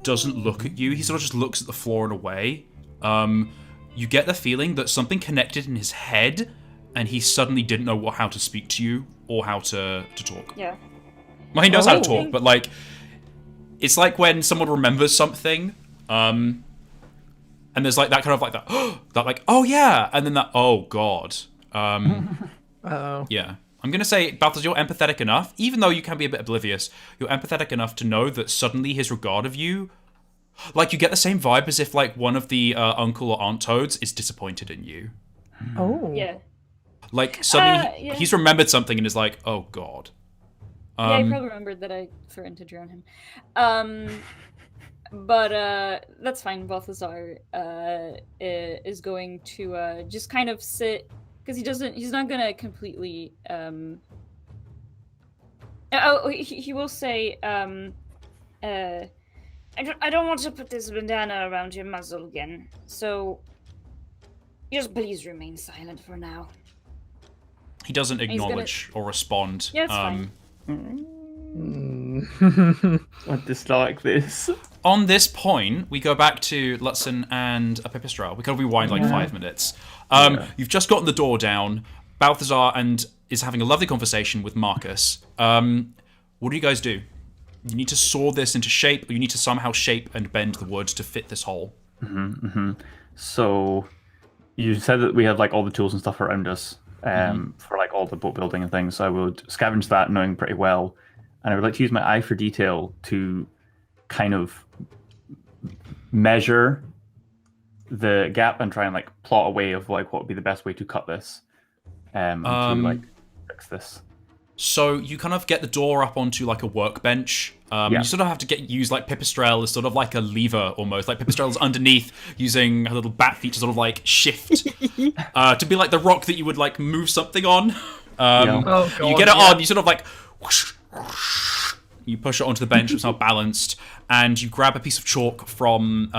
Doesn't look at you. He sort of just looks at the floor and away. You get the feeling that something connected in his head, and he suddenly didn't know how to speak to you or how to talk. Yeah. Well, he knows how to talk, but like, it's like when someone remembers something, and there's like that kind of like that, that like, oh yeah, and then that, oh god. Yeah. I'm going to say, Balthazar, you're empathetic enough, even though you can be a bit oblivious, you're empathetic enough to know that suddenly his regard of you, like, you get the same vibe as if, like, one of the uncle or aunt toads is disappointed in you. Oh. Yeah. Like, suddenly he's remembered something and is like, oh, God. Yeah, I probably remembered that I threatened to drown him. But that's fine. Balthazar is going to just kind of sit, because he's not going to completely... he will say, I don't want to put this bandana around your muzzle again, so just please remain silent for now. He doesn't acknowledge or respond. Yeah, it's fine. I dislike this. On this point, we go back to Lutzen and a Pipistrel. We can rewind like 5 minutes. You've just gotten the door down. Balthazar is having a lovely conversation with Marcus. What do you guys do? You need to saw this into shape, or you need to somehow shape and bend the wood to fit this hole. So, you said that we had like all the tools and stuff around us for like all the boat building and things. So I would scavenge that, knowing pretty well, and I would like to use my eye for detail to kind of measure the gap and try and like plot a way of like what would be the best way to cut this to like fix this. So you kind of get the door up onto like a workbench. You sort of have to use like Pipistrel as sort of like a lever almost. Like Pipistrel's underneath using her little bat feet to sort of like shift to be like the rock that you would like move something on. You get it on, you sort of like whoosh, whoosh, you push it onto the bench, it's now balanced, and you grab a piece of chalk from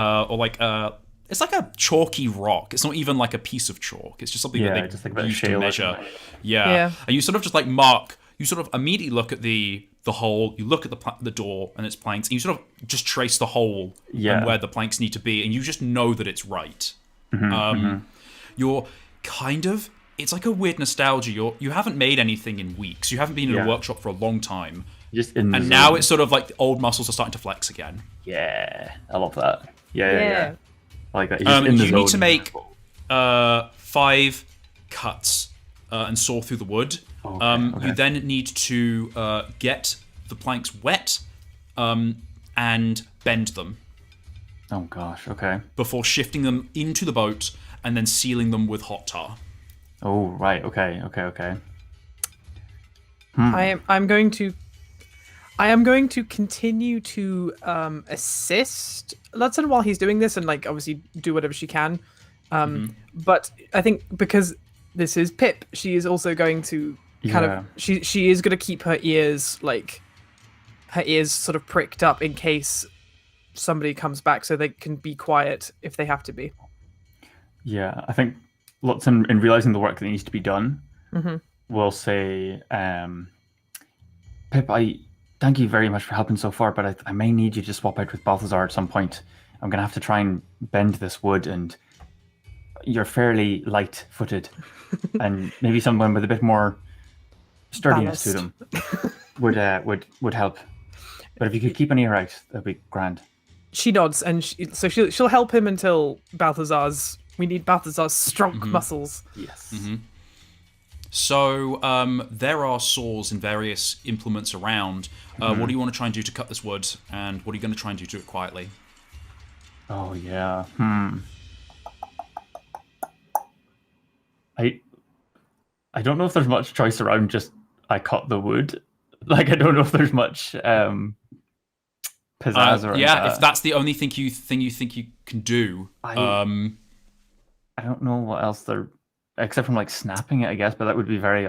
it's like a chalky rock. It's not even like a piece of chalk. It's just something that they just like use to measure. Yeah. And you sort of just like mark. You sort of immediately look at the hole. You look at the door and its planks, and you sort of just trace the hole and where the planks need to be, and you just know that it's right. You're kind of. It's like a weird nostalgia. You haven't made anything in weeks. You haven't been in a workshop for a long time. Just in the and now it's sort of like the old muscles are starting to flex again. Yeah, I love that. Yeah. I like that. You're just in the you zone. need to make 5 cuts and saw through the wood. Okay. You then need to get the planks wet and bend them. Oh gosh, okay. Before shifting them into the boat and then sealing them with hot tar. Oh right, okay. I am going to continue to assist Ludson while he's doing this, and like obviously do whatever she can. But I think because this is Pip, she is also going to kind of she is going to keep her ears sort of pricked up in case somebody comes back, so they can be quiet if they have to be. Yeah, I think Lutzen, in realizing the work that needs to be done, will say, Pip, I thank you very much for helping so far, but I may need you to swap out with Balthazar at some point. I'm going to have to try and bend this wood, and you're fairly light-footed, and maybe someone with a bit more sturdiness to them would help. But if you could keep an ear out, that'd be grand. She nods, and she'll help him until we need Balthazar's strong muscles. Yes. So there are saws and various implements around. What do you want to try and do to cut this wood, and what are you going to try and do to it quietly? Oh yeah. I don't know if there's much choice around. Just I cut the wood. Like I don't know if there's much pizzazz or yeah, if that's the only thing you think you can do. I don't know what else they're except from like snapping it, I guess, but that would be very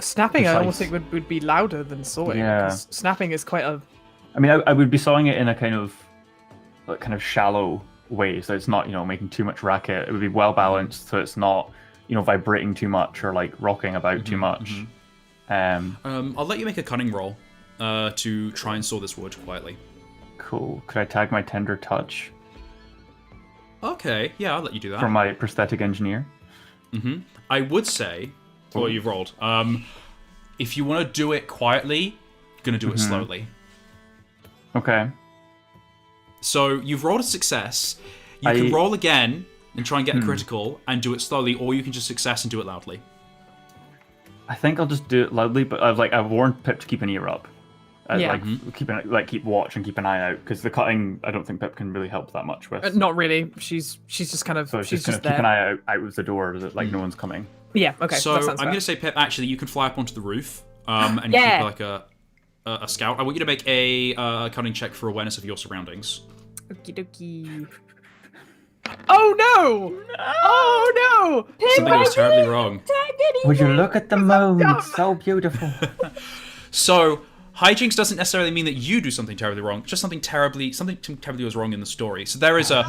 Snapping, I almost precise. think would be louder than sawing. Yeah. 'Cause snapping is quite a. I mean, I would be sawing it in a kind of shallow way, so it's not making too much racket. It would be well balanced, so it's not vibrating too much or like rocking about too much. I'll let you make a cunning roll to try and saw this wood quietly. Cool. Could I tag my tender touch Okay, yeah, I'll let you do that. for my prosthetic engineer? I would say, well, you've rolled. If you want to do it quietly, you're gonna do it slowly. Okay. So you've rolled a success. You can roll again and try and get a critical and do it slowly, or you can just success and do it loudly. I think I'll just do it loudly, but I've warned Pip to keep an ear up. Yeah. Keep watch and keep an eye out, because the cutting I don't think Pip can really help that much with. Not really. She's just kind of. So she's she's gonna just keep there. an eye out of the door that no one's coming. Yeah. Okay. So that I'm sounds going to fair. say, Pip, actually, you can fly up onto the roof and you Yeah. keep like a scout. I want you to make a cunning check for awareness of your surroundings. Okie dokie. Oh no! Oh no! Something goes terribly wrong. Would you look at the moon? It's so beautiful. So hijinks doesn't necessarily mean that you do something terribly wrong. Just something terribly goes wrong in the story. So there is a.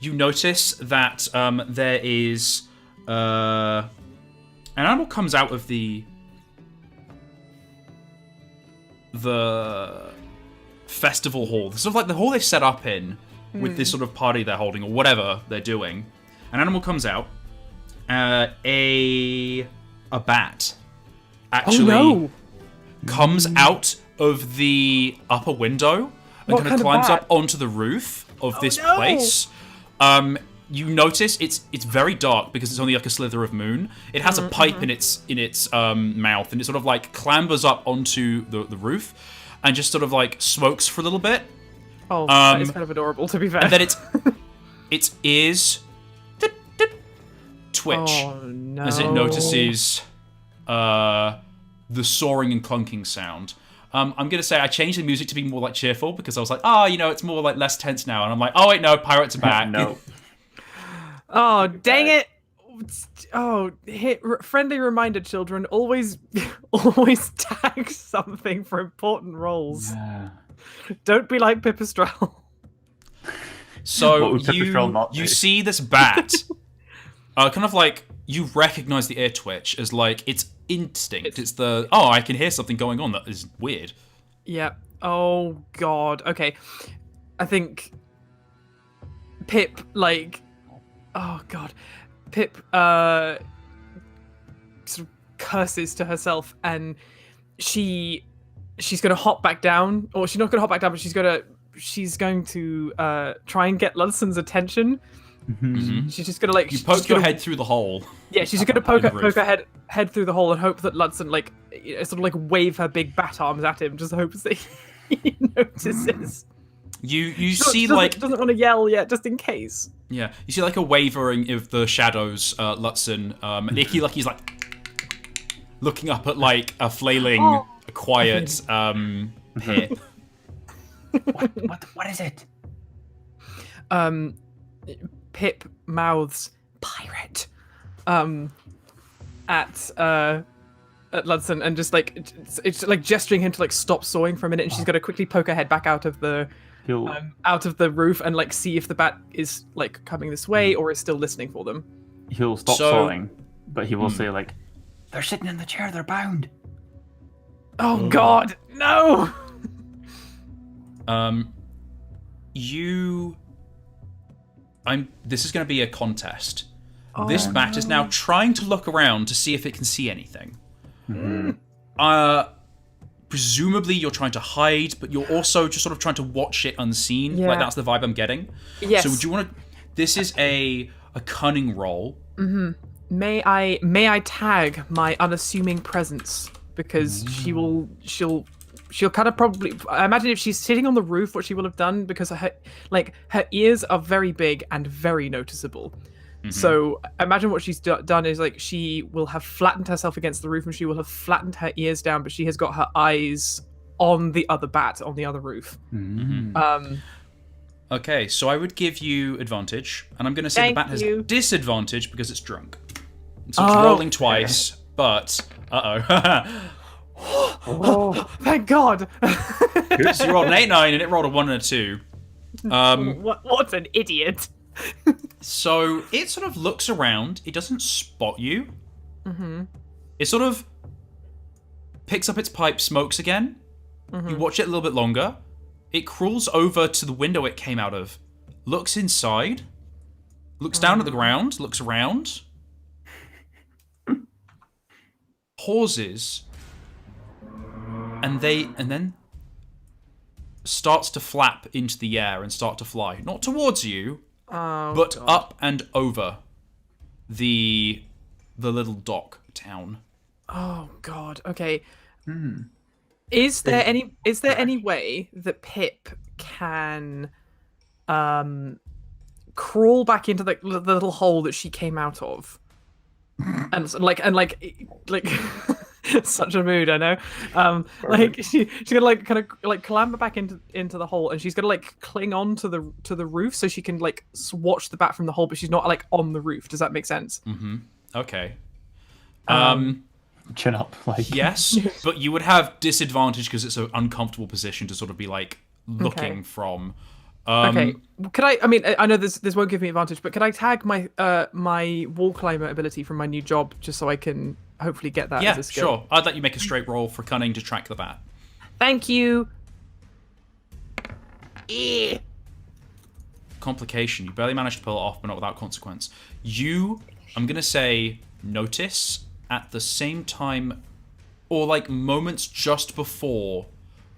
You notice that there is an animal comes out of the festival hall, sort of like the hall they've set up in with this sort of party they're holding or whatever they're doing. An animal comes out, a bat actually comes out of the upper window and What kind of kind of climbs bat? up onto the roof of this no. place. You notice it's very dark because it's only like a slither of moon. It has a pipe in its mouth, and it sort of like clambers up onto the roof and just sort of like smokes for a little bit. Oh, that is kind of adorable, to be fair. And then its ears twitch Oh no! as it notices the soaring and clunking sound. I'm gonna say I changed the music to be more like cheerful because I was like, it's more like less tense now. And I'm like, oh wait, no, pirates are back. No. Oh dang it! Oh, friendly reminder, children. Always tag something for important roles. Yeah. Don't be like Pipistrel. What So would Pipistrel not you do? see this bat, kind of like you recognize the ear twitch as like its instinct. It's the I can hear something going on that is weird. Yeah. Oh god. Okay. I think Pip oh god. Pip sort of curses to herself, and she's gonna hop back down, or she's not gonna hop back down, but she's going to try and get Ludson's attention. She's just gonna You poke your head through the hole. Yeah, she's just gonna poke in the roof. her head through the hole and hope that Ludson sort of like wave her big bat arms at him, just hopes that he notices. You She see doesn't want to yell yet, just in case. Yeah, you see like a wavering of the shadows, Lutzen, and Icky Lucky's like looking up at like a flailing, quiet Pip. What is it? Pip mouths pirate at Ludson, and just like it's like gesturing him to like stop sawing for a minute, and she's gonna quickly poke her head back out of the roof and like see if the bat is like coming this way or is still listening for them. He'll stop sawing, but he will say like, "They're sitting in the chair. They're bound." Oh god, no! This is going to be a contest. This bat is now trying to look around to see if it can see anything. Presumably you're trying to hide, but you're also just sort of trying to watch it unseen. Yeah. Like that's the vibe I'm getting. Yes. So would you want to? This is a cunning roll. May I tag my unassuming presence, because she'll kind of probably, I imagine if she's sitting on the roof, what she will have done, because her ears are very big and very noticeable. So imagine what she's done is like she will have flattened herself against the roof and she will have flattened her ears down, but she has got her eyes on the other bat on the other roof. Okay, so I would give you advantage, and I'm going to say the bat has disadvantage because it's drunk. So it's rolling twice, but Oh, thank God! So you rolled an 8-9 and it rolled a 1 and a 2. What an idiot! So it sort of looks around. It doesn't spot you. It sort of picks up its pipe, smokes again. You watch it a little bit longer. It crawls over to the window it came out of, looks inside, looks down at the ground, looks around, pauses, and then starts to flap into the air and start to fly. Not towards you, but up and over the little dock town. Oh God. Okay. Is there any way that Pip can crawl back into the little hole that she came out of? And like such a mood, I know. Like she's gonna like kind of like clamber back into the hole, and she's gonna like cling on to the roof so she can like watch the bat from the hole, but she's not like on the roof. Does that make sense? Okay. Chin up, like. Yes, but you would have disadvantage because it's an uncomfortable position to sort of be like looking from. Okay. Could I mean, I know this won't give me advantage, but could I tag my my wall climber ability from my new job just so I can hopefully get that as a skill? Sure. I'd let you make a straight roll for cunning to track the bat. Thank you. Complication. You barely managed to pull it off, but not without consequence. You, I'm going to say, notice at the same time, or like moments just before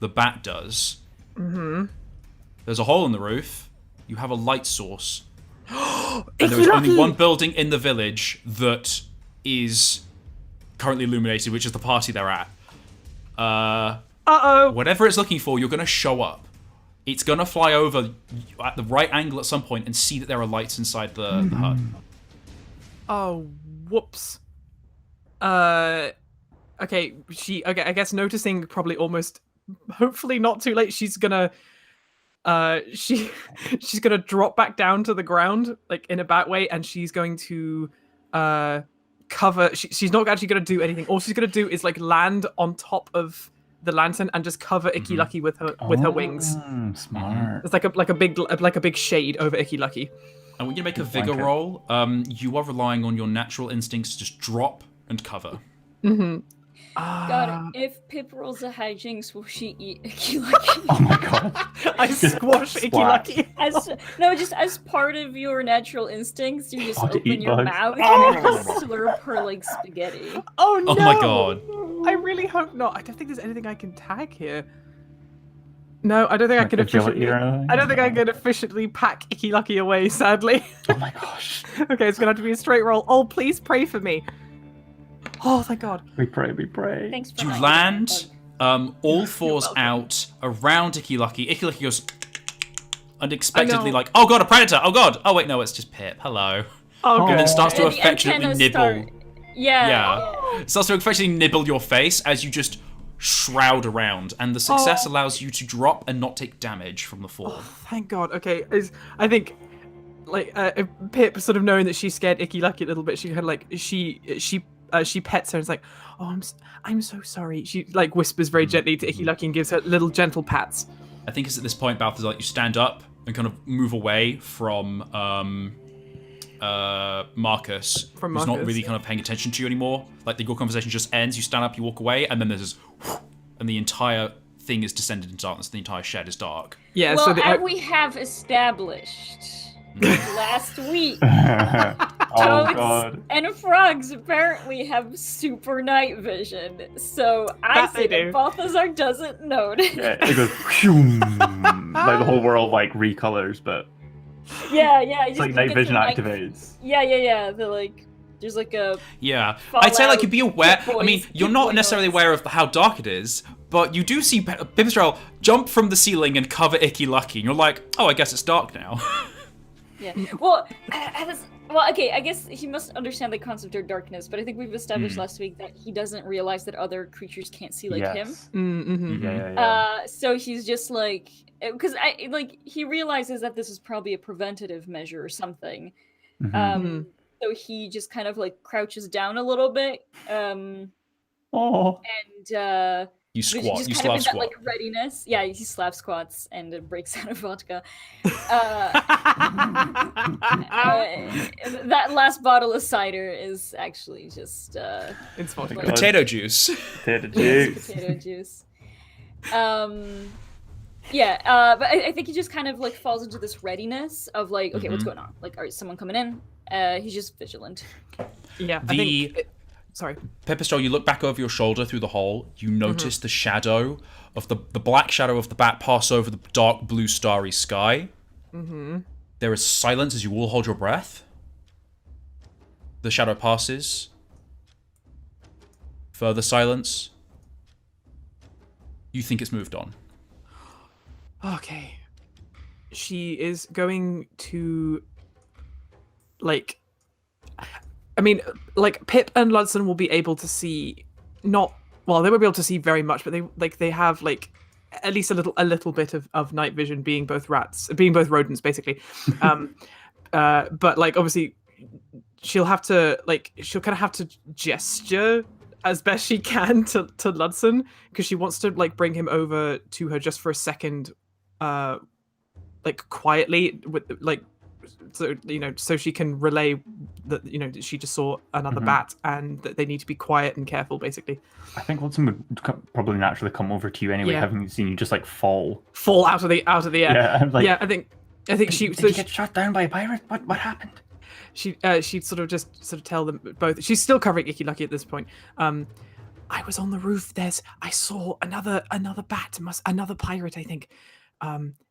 the bat does. There's a hole in the roof. You have a light source. And there is only one building in the village that is currently illuminated, which is the party they're at. Whatever it's looking for, you're going to show up. It's going to fly over at the right angle at some point and see that there are lights inside the hut. Oh, whoops. Okay, I guess noticing probably almost, hopefully not too late, she's gonna she's gonna drop back down to the ground like in a bat way, and she's going to cover. She's not actually gonna do anything. All she's gonna do is like land on top of the lantern and just cover Icky Lucky with her wings. Smart. It's like a big shade over Icky Lucky. And when you make a vigor roll, you are relying on your natural instincts to just drop and cover. God, if Pip rolls a hijinks, will she eat Icky Lucky? Oh my God. I squash Icky Lucky. Just as part of your natural instincts, you just open your bugs. mouth and just slurp her like spaghetti. Oh no! Oh my God. I really hope not. I don't think there's anything I can tag here. No, I don't think I can efficiently. I don't think I can efficiently pack Icky Lucky away. Sadly. Oh my gosh. Okay, it's gonna have to be a straight roll. Oh, please pray for me. Oh, thank God. We pray. Thanks for You my land all fours out around Icky Lucky. Icky Lucky goes unexpectedly like, oh God, a predator! Oh God! Oh wait, no, it's just Pip. Hello. Oh, and good. then starts to And the affectionately antennas nibble. Yeah. It starts to affectionately nibble your face as you just shroud around, and the success allows you to drop and not take damage from the fall. Thank God. Okay, I think like Pip, sort of knowing that she scared Icky Lucky a little bit, she kind of like she pets her and is like, oh, I'm so sorry. She like whispers very gently to Icky Lucky and gives her little gentle pats. I think it's at this point, Balthazar, you stand up and kind of move away from Marcus, who's not really kind of paying attention to you anymore. Like your conversation just ends, you stand up, you walk away, and then there's this whoosh, and the entire thing is descended into darkness. The entire shed is dark. Yeah. Well, So as we have established last week, Oh toads God. and frogs apparently have super night vision. So I That say they do. that Balthazar doesn't notice. Yeah, it goes phoom, like the whole world like recolors, but Yeah. it's like night vision activates. Yeah. There's like a Yeah, I'd say like you'd be aware. Pip I mean, Boys, you're Pip not Boy necessarily noise. aware of how dark it is, but you do see Pipistrel jump from the ceiling and cover Icky Lucky, and you're like, oh, I guess it's dark now. Yeah. Well, Well, okay, I guess he must understand the concept of darkness, but I think we've established last week that he doesn't realize that other creatures can't see like him. Yes. Mm-hmm. Yeah. So he's just like, because he realizes that this is probably a preventative measure or something. Mhm. So he just kind of like crouches down a little bit, Oh. and You just squat. You kind of slap in that squat. like readiness. Yeah, he slap squats and it breaks out of vodka. That last bottle of cider is actually just It's vodka. like- Potato juice. Potato It's juice. potato juice. Yeah, but I think he just kind of like falls into this readiness of like, okay, what's going on? Like, all right, someone coming in? He's just vigilant. Yeah, sorry. Pipistrel, you look back over your shoulder through the hole. You notice the shadow of the black shadow of the bat pass over the dark blue starry sky. There is silence as you all hold your breath. The shadow passes. Further silence. You think it's moved on. Okay. She is going to, like, I mean, like, Pip and Ludson will be able to see, they won't be able to see very much, but they have, like, at least a little bit of night vision, being both rodents, basically. But, like, obviously, she'll kind of have to gesture as best she can to Ludson, because she wants to, like, bring him over to her just for a second, like, quietly, with, like, so she can relay that, she just saw another bat and that they need to be quiet and careful, basically. I think Watson would probably naturally come over to you anyway, Yeah. having seen you just like fall out of the air. Yeah, I'm like, yeah, I think she. Did you get shot down by a pirate? What happened? She'd sort of tell them both. She's still covering Icky Lucky at this point. I was on the roof. I saw another bat, another pirate, I think.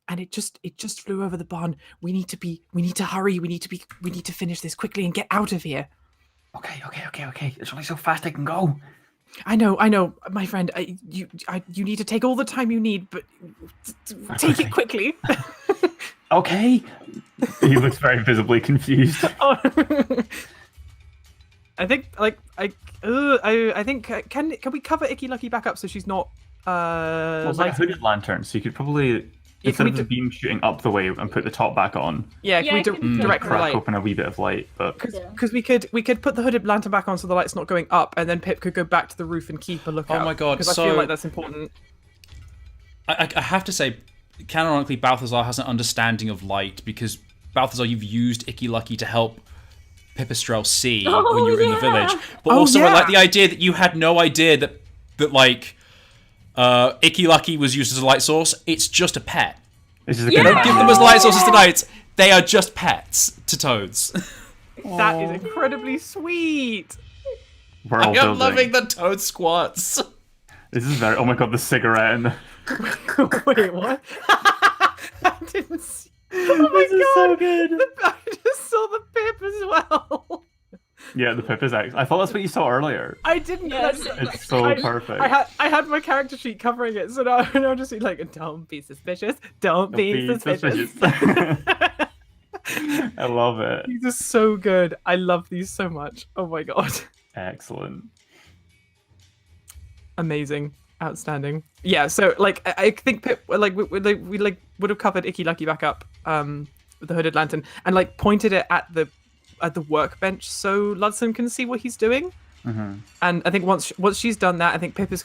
And it just flew over the barn. We need to hurry. We need to finish this quickly and get out of here. Okay. There's only so fast I can go. I know, my friend. You need to take all the time you need, but take it quickly. Okay. He looks very visibly confused. I think, I think can we cover Icky Lucky back up so she's not Well, it's like a hooded lantern, so you could probably instead of the beam shooting up the way and put the top back on. Yeah, Yeah, can we direct the Crack light? open a wee bit of light, but Because we could put the hooded lantern back on so the light's not going up, and then Pip could go back to the roof and keep a lookout. Oh my god! Because I feel like that's important. I have to say, canonically, Balthazar has an understanding of light, because Balthazar, you've used Icky Lucky to help Pipistrel see when you were in the village. But also, I like the idea that you had no idea that like Icky Lucky was used as a light source. It's just a pet. it's just a Don't give them as light sources tonight. They are just pets to toads. That is incredibly sweet. We're all I am building. loving the toad squats. This is very. Oh my god, the cigarette and Wait, what? I didn't see. Oh my This is god! so good. I just saw the Pip as well. Yeah, the Pip is actually. I thought that's what you saw earlier. I didn't. Yes. It's so perfect. I had my character sheet covering it, so now I'm just like, don't be suspicious. Don't be suspicious. I love it. These are so good. I love these so much. Oh my god. Excellent. Amazing. Outstanding. Yeah, so like I think Pip we would have covered Icky Lucky back up with the hooded lantern and like pointed it at the workbench so Ludson can see what he's doing. And I think once she's done that, I think Pip is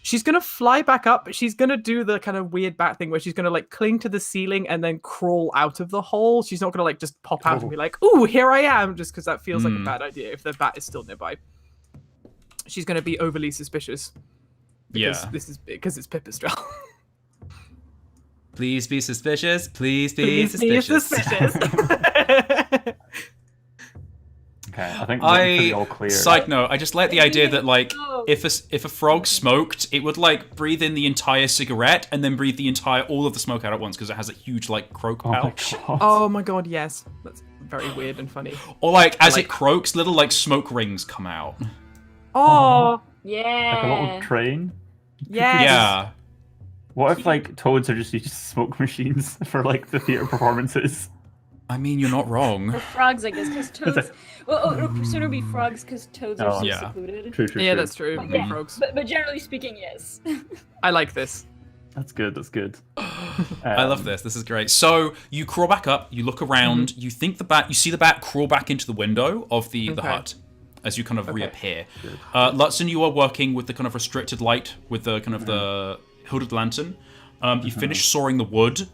she's gonna fly back up, but she's gonna do the kind of weird bat thing where she's gonna like cling to the ceiling and then crawl out of the hole. She's not gonna like just pop out and be like, "Ooh, here I am," just because that feels like a bad idea if the bat is still nearby. She's gonna be overly suspicious. Because it's Pipistrel. Please be suspicious. Please be suspicious. Okay, I think we're pretty all clear. Side note, I just like the idea that like if a frog smoked, it would like breathe in the entire cigarette and then breathe all of the smoke out at once because it has a huge like croak Oh my pouch. god. Oh my god, yes. That's very weird and funny. Or like as it croaks, little like smoke rings come out. Oh, Yeah. Like a little train. yes. Yeah. What if like toads are just used as smoke machines for like the theater performances? I mean, you're not wrong. Or frogs, I guess, because toads. Well, it would sooner be frogs because toads are so Yeah. secluded. True. Yeah, that's true. But, Big frogs. but generally speaking, yes. I like this. That's good. I love this. This is great. So you crawl back up. You look around. You think you see the bat crawl back into the window of the hut as you kind of reappear. Lutzen, you are working with the kind of restricted light with the kind of the hooded lantern. You finish sawing the wood.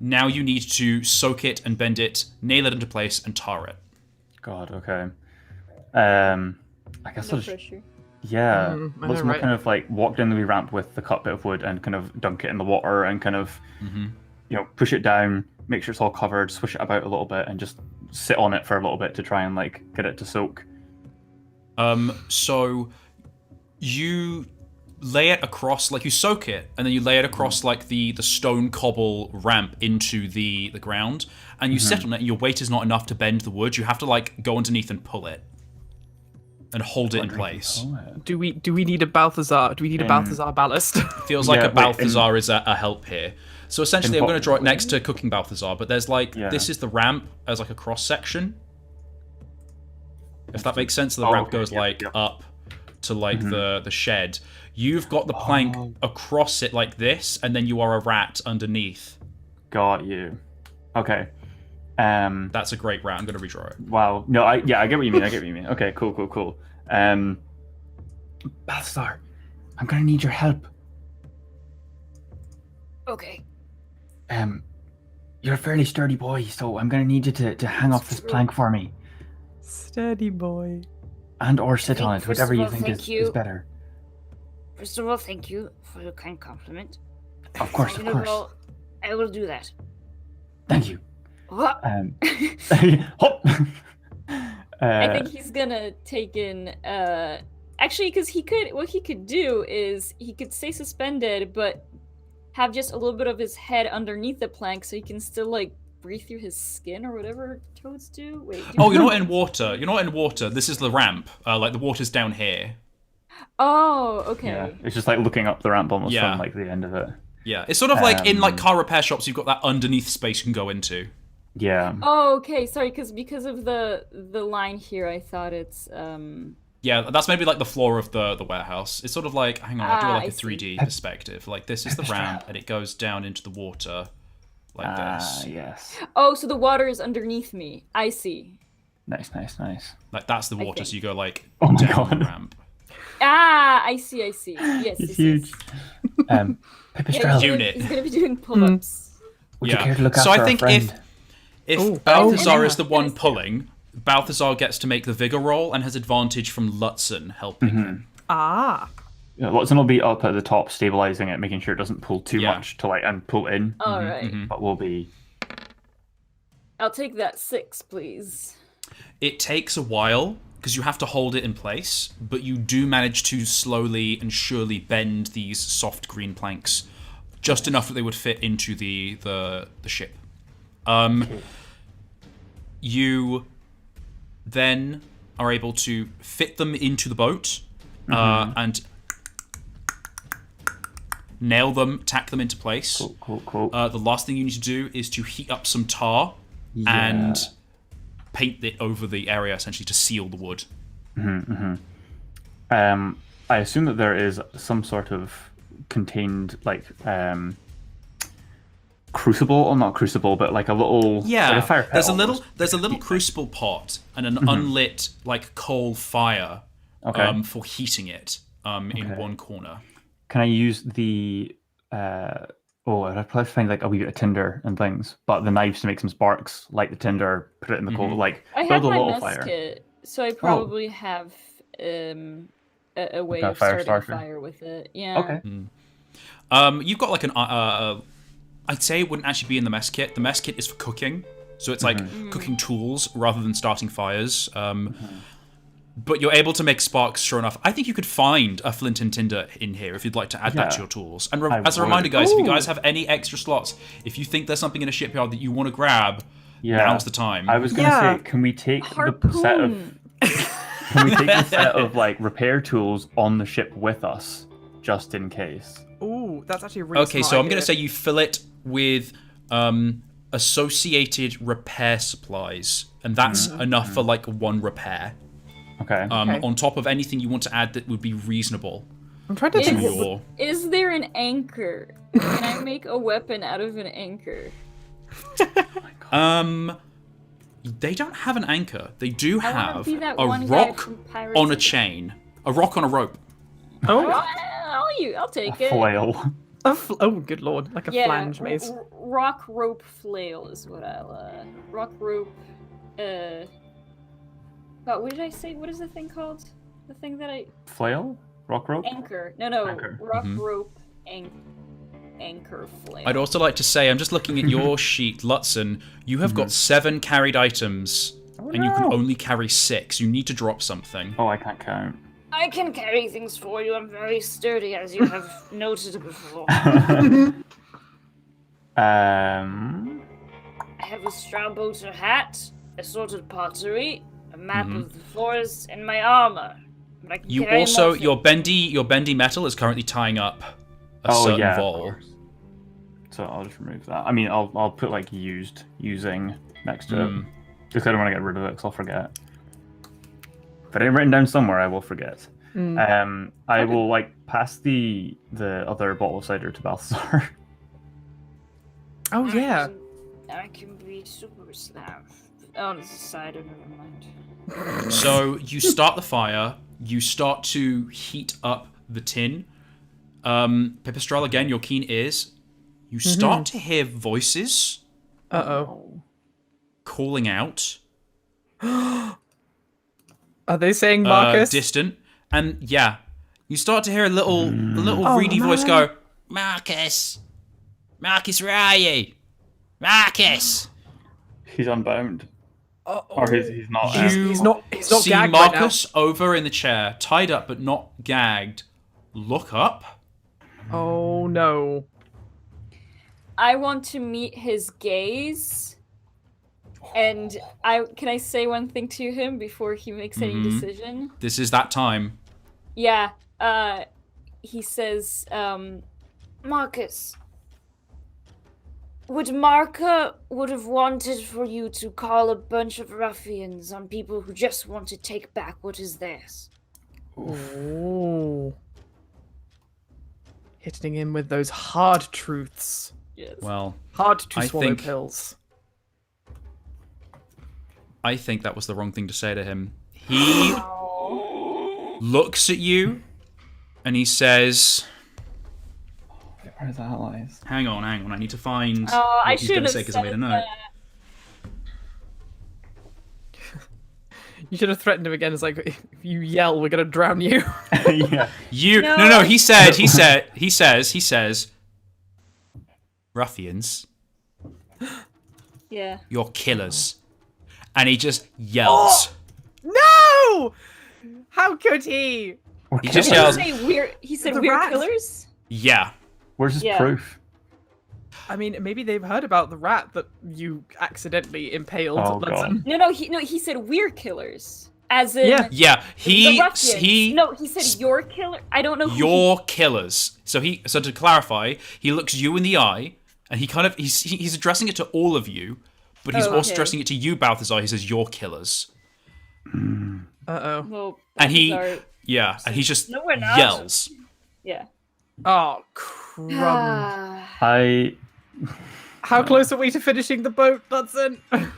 Now you need to soak it and bend it, nail it into place, and tar it. God. Okay. I guess No I'll just, pressure. yeah. I Let's know, right? kind of like walk down the wee ramp with the cut bit of wood and kind of dunk it in the water and kind of, push it down, make sure it's all covered, swish it about a little bit, and just sit on it for a little bit to try and like get it to soak. So you lay it across, like you soak it, and then you lay it across like the stone cobble ramp into the ground, and you sit on it, and your weight is not enough to bend the wood. You have to like go underneath and pull it. And hold it in place. Do we need a Balthazar? Do we need a Balthazar ballast? Feels like Yeah, a Balthazar is a help here. So essentially, I'm going to draw it way? next to Cooking Balthazar, but there's like, this is the ramp as like a cross section. If that makes sense, the ramp goes up to like the shed. You've got the plank across it like this, and then you are a rat underneath. Got you. Okay. That's a great rat. I'm going to redraw it. Wow. No, I get what you mean. Okay, cool. Balthazar, I'm gonna need your help. Okay. You're a fairly sturdy boy, so I'm gonna need you to hang off this plank for me. Steady boy. And or sit on it, First whatever of you all, think thank is you. better. First of all, thank you for your kind compliment. Of course. Second of all, I will do that. Thank you. What? Hop! I think he's gonna take in actually, because what he could do is he could stay suspended but have just a little bit of his head underneath the plank so he can still like breathe through his skin or whatever toads do. Wait, You're not in water. You're not in water. This is the ramp. Like the water's down here. Oh, okay. Yeah, it's just like looking up the ramp almost Yeah. from like the end of it. Yeah, it's sort of like in like car repair shops, you've got that underneath space you can go into. Yeah. Oh, okay. Sorry, because of the line here, I thought it's Yeah, that's maybe like the floor of the warehouse. It's sort of like, hang on, I'll do like I a see. 3D perspective. Like this is the ramp, and it goes down into the water, like this. Yes. Oh, so the water is underneath me. I see. Nice. Like that's the water, think. so you go like Oh my down the God. ramp. I see. Yes, It's yes, huge. Yes. Pipistrel, Unit. He's gonna be doing pull-ups. would you Yeah. care to look So after I think our friend? if Balthazar is the one pulling, Balthazar gets to make the vigor roll and has advantage from Lutzen helping him. Ah. Yeah, Watson will be up at the top, stabilizing it, making sure it doesn't pull too Yeah. much to like and pull in. All right. But we'll be I'll take that 6, please. It takes a while because you have to hold it in place, but you do manage to slowly and surely bend these soft green planks just enough that they would fit into the ship. You then are able to fit them into the boat and nail them, tack them into place. cool. The last thing you need to do is to heat up some tar and paint it over the area, essentially, to seal the wood. I assume that there is some sort of contained like crucible, or not crucible, but like a little like a fire pit There's a little crucible pot and an unlit like coal fire for heating it in one corner. Can I use the I'd probably find like a wee bit of tinder and things, but the knives to make some sparks, light the tinder, put it in the coal, like I build have a my little mess fire. kit, so I probably have a way a of fire starting starter. a fire with it. Yeah. Okay. You've got like an I'd say it wouldn't actually be in the mess kit. The mess kit is for cooking, so it's like cooking tools rather than starting fires. But you're able to make sparks, sure enough. I think you could find a flint and tinder in here if you'd like to add that to your tools. And as a would. reminder, guys, if you guys have any extra slots, if you think there's something in a shipyard that you want to grab, now's the time. I was gonna say, can we take the set of can we take the set of like repair tools on the ship with us, just in case? Ooh, that's actually a really Okay, smart so I'm idea. going to say you fill it with a associated repair supplies, and that's enough for like one repair. Okay. Okay. On top of anything you want to add that would be reasonable. I'm trying to to think. your... Is there an anchor? Can I make a weapon out of an anchor? They don't have an anchor. They do I wanna have be that a one guy rock from Pirates on a of the- chain. A rock on a rope. Oh, I'll take it. Flail. oh, good lord, like a flange mace. Rock rope flail is what I'll. Rock rope. What did I say? What is the thing called? The thing that I Flail? Rock rope? anchor. No. Anchor. Rock rope anchor flail. I'd also like to say, I'm just looking at your sheet, Lutzen. You have got 7 carried items, and you can only carry 6. You need to drop something. Oh, I can't count. I can carry things for you. I'm very sturdy, as you have noted before. Um. I have a straw boat, a hat, assorted pottery, a map of the forest, and my armor. But I can You carry also more your bendy metal is currently tying up a certain of vole. course. So I'll just remove that. I mean, I'll put like using next to it. Just I don't want to get rid of it because I'll forget. If it ain't written down somewhere, I will forget. I will like pass the other bottle of cider to Balthazar. Oh yeah. I can be super slab. Oh, this is cider. Never mind. So you start the fire. You start to heat up the tin. Pipistrel, again, your keen ears. You start to hear voices Uh-oh. calling out. Are they saying Marcus? Distant. And yeah, you start to hear a little reedy voice go, Marcus! Marcus, where are you? Marcus! He's unbound. Uh-oh. Or he's not. He's not See gagged Marcus over in the chair, tied up but not gagged. Look up. right now. Oh no. I want to meet his gaze. And can I say one thing to him before he makes any decision? This is that time. Yeah. He says, Marcus, would Marka would have wanted for you to call a bunch of ruffians on people who just want to take back what is theirs? Oh. Hitting him with those hard truths. Yes. Well, Hard to I swallow think- pills. I think that was the wrong thing to say to him. He looks at you and he says, Where are the allies? hang on, I need to find Oh, I what he's going should to say have because I made a note. You should have threatened him again. It's like, if you yell, we're gonna drown you. Yeah. No, he says, ruffians, Yeah. you're killers. And he just yells. No! How could he? He just He yells, said The we're rat. killers? yeah. Where's his Yeah. proof? I mean, maybe they've heard about the rat that you accidentally impaled. Oh, Listen. God. He said we're killers. As in Yeah. Yeah, the ruffians. He said you're killer. I don't know who you're killers. So to clarify, he looks you in the eye, and he's addressing it to all of you, but he's Oh, also okay. addressing it to you, Balthazar. He says you're killers, Uh-oh. Well, and he Balthazar- and he just No, we're not. yells. Yeah. Oh, crumb. I. How close are we to finishing the boat, Hudson? The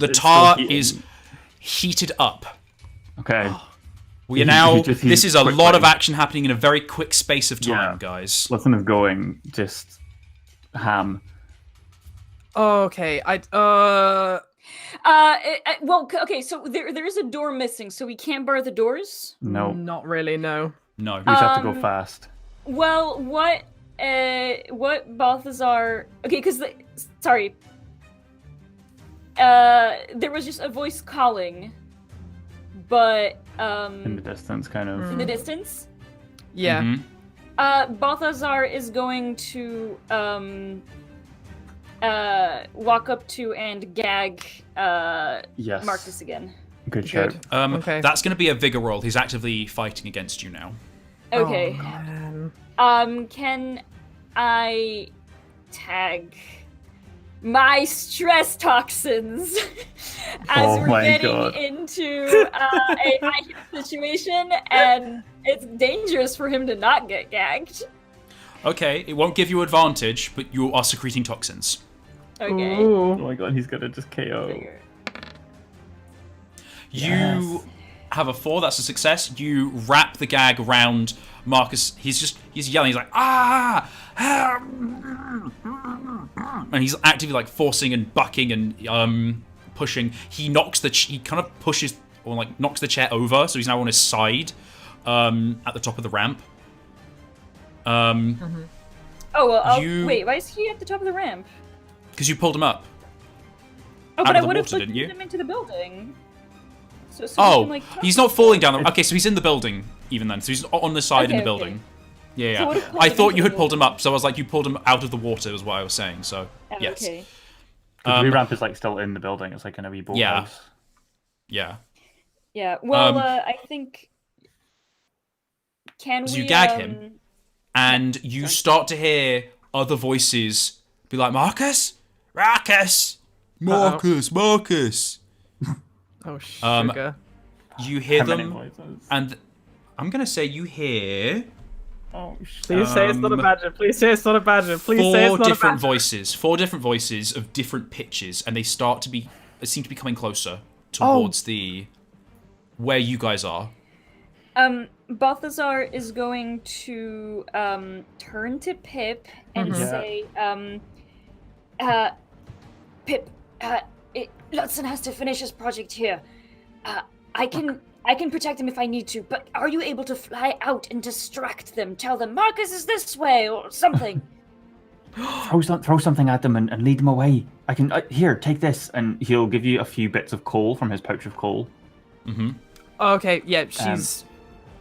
It's tar still heating. is heated up. Okay. We are now. Just This is a quick lot of fire. action happening in a very quick space of time, Yeah. guys. Listen is going just ham. Okay, Okay. So there is a door missing, so we can't bar the doors. No. not really, no. No. We just have to go fast. Well, what Balthazar? Okay, because sorry. There was just a voice calling, but In the distance, kind of. in the distance. Yeah. Mhm. Balthazar is going to walk up to and gag Yes. Marcus again. Good shout. Good. Okay. That's going to be a vigor roll. He's actively fighting against you now. Okay. Oh, man. Can I tag my stress toxins as we're getting into a high situation, and it's dangerous for him to not get gagged. Okay, it won't give you advantage, but you are secreting toxins. Okay. Ooh. Oh my god, he's gonna just KO. You have a 4, that's a success. You wrap the gag around Marcus. He's yelling, he's like, ah! And he's actively like forcing and bucking and pushing. He knocks he kind of pushes or like knocks the chair over, so he's now on his side at the top of the ramp. Oh, well, wait, why is he at the top of the ramp? Because you pulled him up. Oh, out but of I the would have water, didn't you? him into the building. So Oh, he can, like, he's not falling down. Okay, so he's in the building even then. So he's on the side in the Okay, building. okay. Yeah, So yeah. what if I pulled thought him you into had the pulled him up, so I was like, you pulled him out of the water, is what I was saying. So yes. Okay. The re-ramp is like still in the building. It's like in a wee boathouse. Yeah. Yeah. Well, I think. Can So we? you gag him, and you start to hear other voices be like, Marcus, Marcus, Marcus, Marcus. Oh, sugar. You hear How many them, voices? and I'm gonna say you hear Oh, Please say it's not a badger. Please say it's not a badger. Please say it's not a badger. four different voices of different pitches, and they seem to be coming closer towards the where you guys are. Balthazar is going to turn to Pip and say, Pip, Lutzen has to finish his project here. I can protect him if I need to, but are you able to fly out and distract them? Tell them Marcus is this way or something. throw something at them and lead them away. I can here, take this, and he'll give you a few bits of coal from his pouch of coal. Okay, yeah, she's...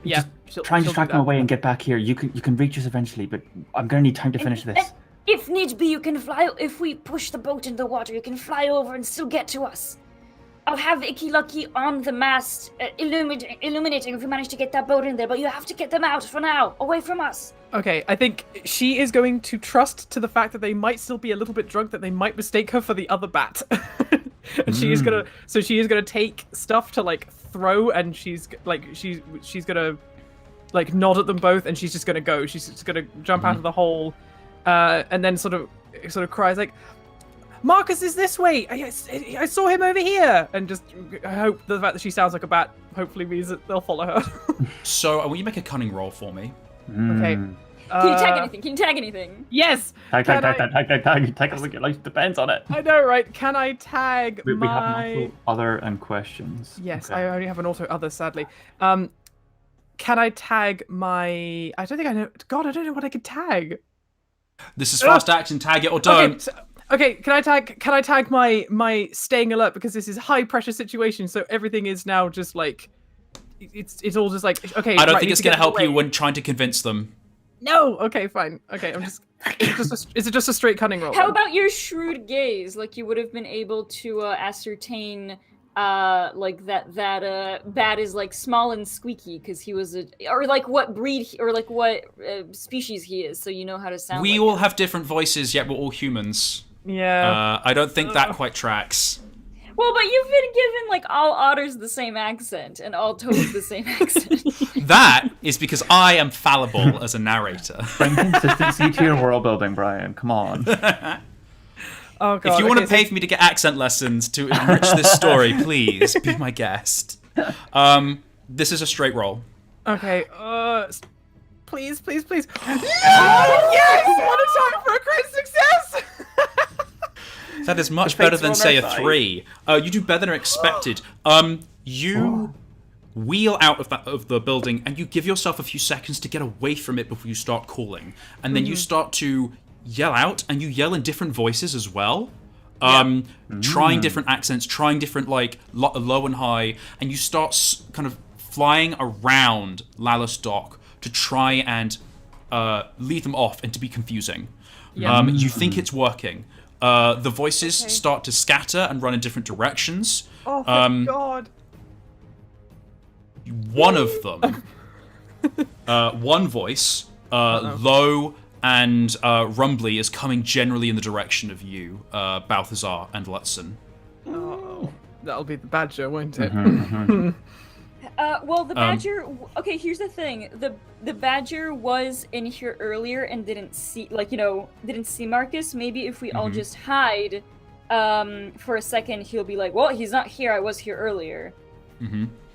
yeah. Try and distract them away and get back here. You can reach us eventually, but I'm gonna need time to finish this. If need be, you can fly. If we push the boat into the water, you can fly over and still get to us. I'll have Icky Lucky on the mast, illuminating if we manage to get that boat in there, but you have to get them out for now, away from us. Okay, I think she is going to trust to the fact that they might still be a little bit drunk, that they might mistake her for the other bat. And she is gonna take stuff to like throw, and she's gonna like nod at them both, and she's just gonna go. She's just gonna jump out of the hole, and then sort of cries like, Marcus is this way. I saw him over here, and just I hope the fact that she sounds like a bat hopefully means that they'll follow her. So, will you make a cunning roll for me? Okay. Can you tag anything? Can you tag anything? Yes. Tag us like your life depends on it. I know, right? Can I tag We my? have an auto other and questions. Yes, Okay. I only have an auto other, sadly. Can I tag my? I don't think I know. God, I don't know what I could tag. This is fast action. Tag it or don't. Okay, can I tag my staying alert, because this is high pressure situation, so everything is now just like it's all just like okay. I don't right, think need it's to going get to help away. you when trying to convince them. No. Okay, fine. Okay, I'm just. Is it just a straight cunning roll? How then? about your shrewd gaze? Like you would have been able to ascertain, like that bat is like small and squeaky because he was or like what breed or like what species he is, so you know how to sound. We like all him. have different voices, yet we're all humans. Yeah. I don't think that quite tracks. Well, but you've been given like all otters the same accent and all toads the same accent. That is because I am fallible as a narrator. Bring consistency to your world building, Brian. Come on. Oh god. If you want to okay, pay for me to get accent lessons to enrich this story, please be my guest. This is a straight roll. Okay. Please. Yes! What a time for a crit success! That is much The better fates than, are on say, a their side. 3. You do better than expected. You wheel out of the building, and you give yourself a few seconds to get away from it before you start calling. And then you start to yell out, and you yell in different voices as well. Trying different accents, trying different, like, low and high, and you start kind of flying around Lalus Dock to try and lead them off and to be confusing. Yeah. You think it's working. The voices start to scatter and run in different directions. Oh thank god. One of them, one voice, low and Rumbly is coming generally in the direction of you, Balthazar and Lutzen. Oh, that'll be the badger, won't it? Well, the badger. Okay, here's the thing: the badger was in here earlier and didn't see, didn't see Marcus. Maybe if we all just hide, for a second, he'll be like, "Well, he's not here. I was here earlier."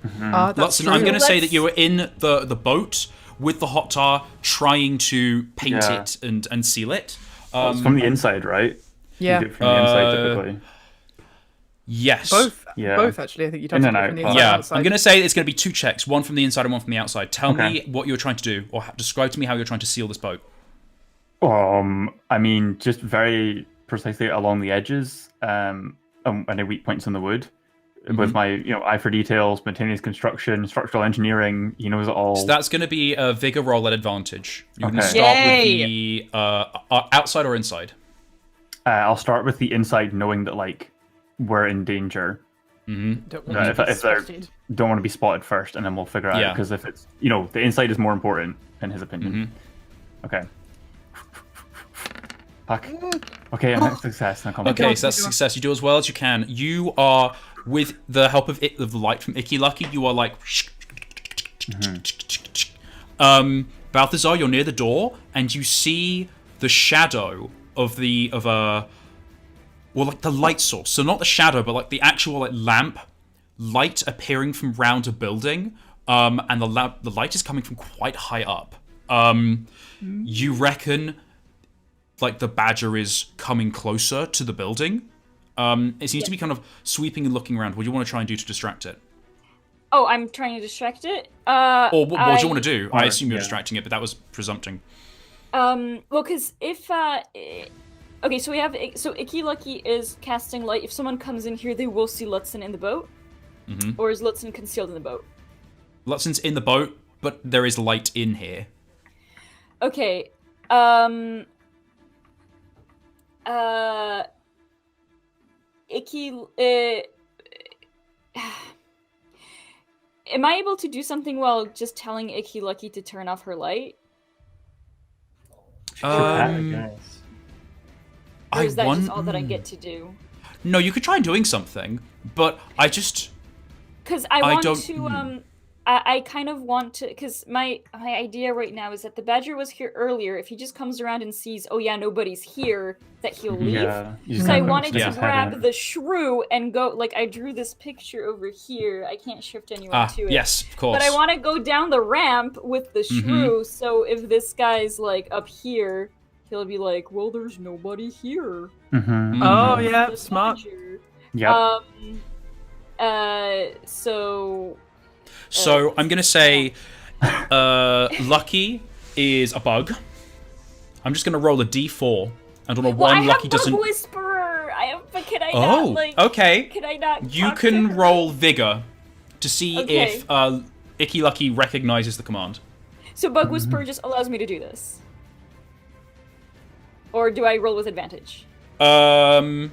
Lutzen, I'm going to say that you were in the boat with the hot tar, trying to paint it and seal it. It's from the inside, right? Yeah. You do it from the inside typically. Yes. Both actually. I think you touched In and on out, from the yeah. inside and outside. I'm going to say it's going to be 2 checks, one from the inside and one from the outside. Tell me what you're trying to do, or describe to me how you're trying to seal this boat. I mean, just very precisely along the edges, and any weak points in the wood. With my, eye for detail, spontaneous construction, structural engineering, he knows it all. So that's going to be a vigor roll at advantage. You can Okay. start with the outside or inside. I'll start with the inside, knowing that we're in danger. Don't want to be If they're spotted. don't want to be spotted first, and then we'll figure out. Yeah. Because if it's the inside is more important in his opinion. Okay. Fuck. Okay, and that's success. Now come Okay, so that's a success. You do as well as you can. You are, with the help of the light from Icky Lucky, you are like... Balthazar, you're near the door, and you see the shadow of the light source. So not the shadow, but the actual lamp light appearing from round a building, and the light is coming from quite high up. You reckon the badger is coming closer to the building. It seems to be kind of sweeping and looking around. What do you want to try and do to distract it? Oh, I'm trying to distract it. Or what do you want to do? I assume you're distracting it, but that was presumpting. Well, because if okay, so Icky Lucky is casting light. If someone comes in here, they will see Lutzen in the boat. Or is Lutzen concealed in the boat? Lutzen's in the boat, but there is light in here. Okay. Icky. Am I able to do something while just telling Icky Lucky to turn off her light? Or is that just all that I get to do? No, you could try doing something, but I just... Because I kind of want to, because my idea right now is that the badger was here earlier. If he just comes around and sees, oh yeah, nobody's here, that he'll leave. Yeah, So I wanted to grab the shrew and go, I drew this picture over here. I can't shift anyone to it. Yes, of course. But I want to go down the ramp with the shrew, so if this guy's up here, he'll be like, well, there's nobody here. Oh yeah, The smart. badger. Yep. So I'm going to say Lucky is a bug. I'm just going to roll a d4. And on a 1, Lucky doesn't... Bug Whisperer! But can I not, okay. Can I not You talk to can her? roll Vigor to see Okay. if Icky Lucky recognizes the command. So Bug Whisperer just allows me to do this? Or do I roll with advantage? I'm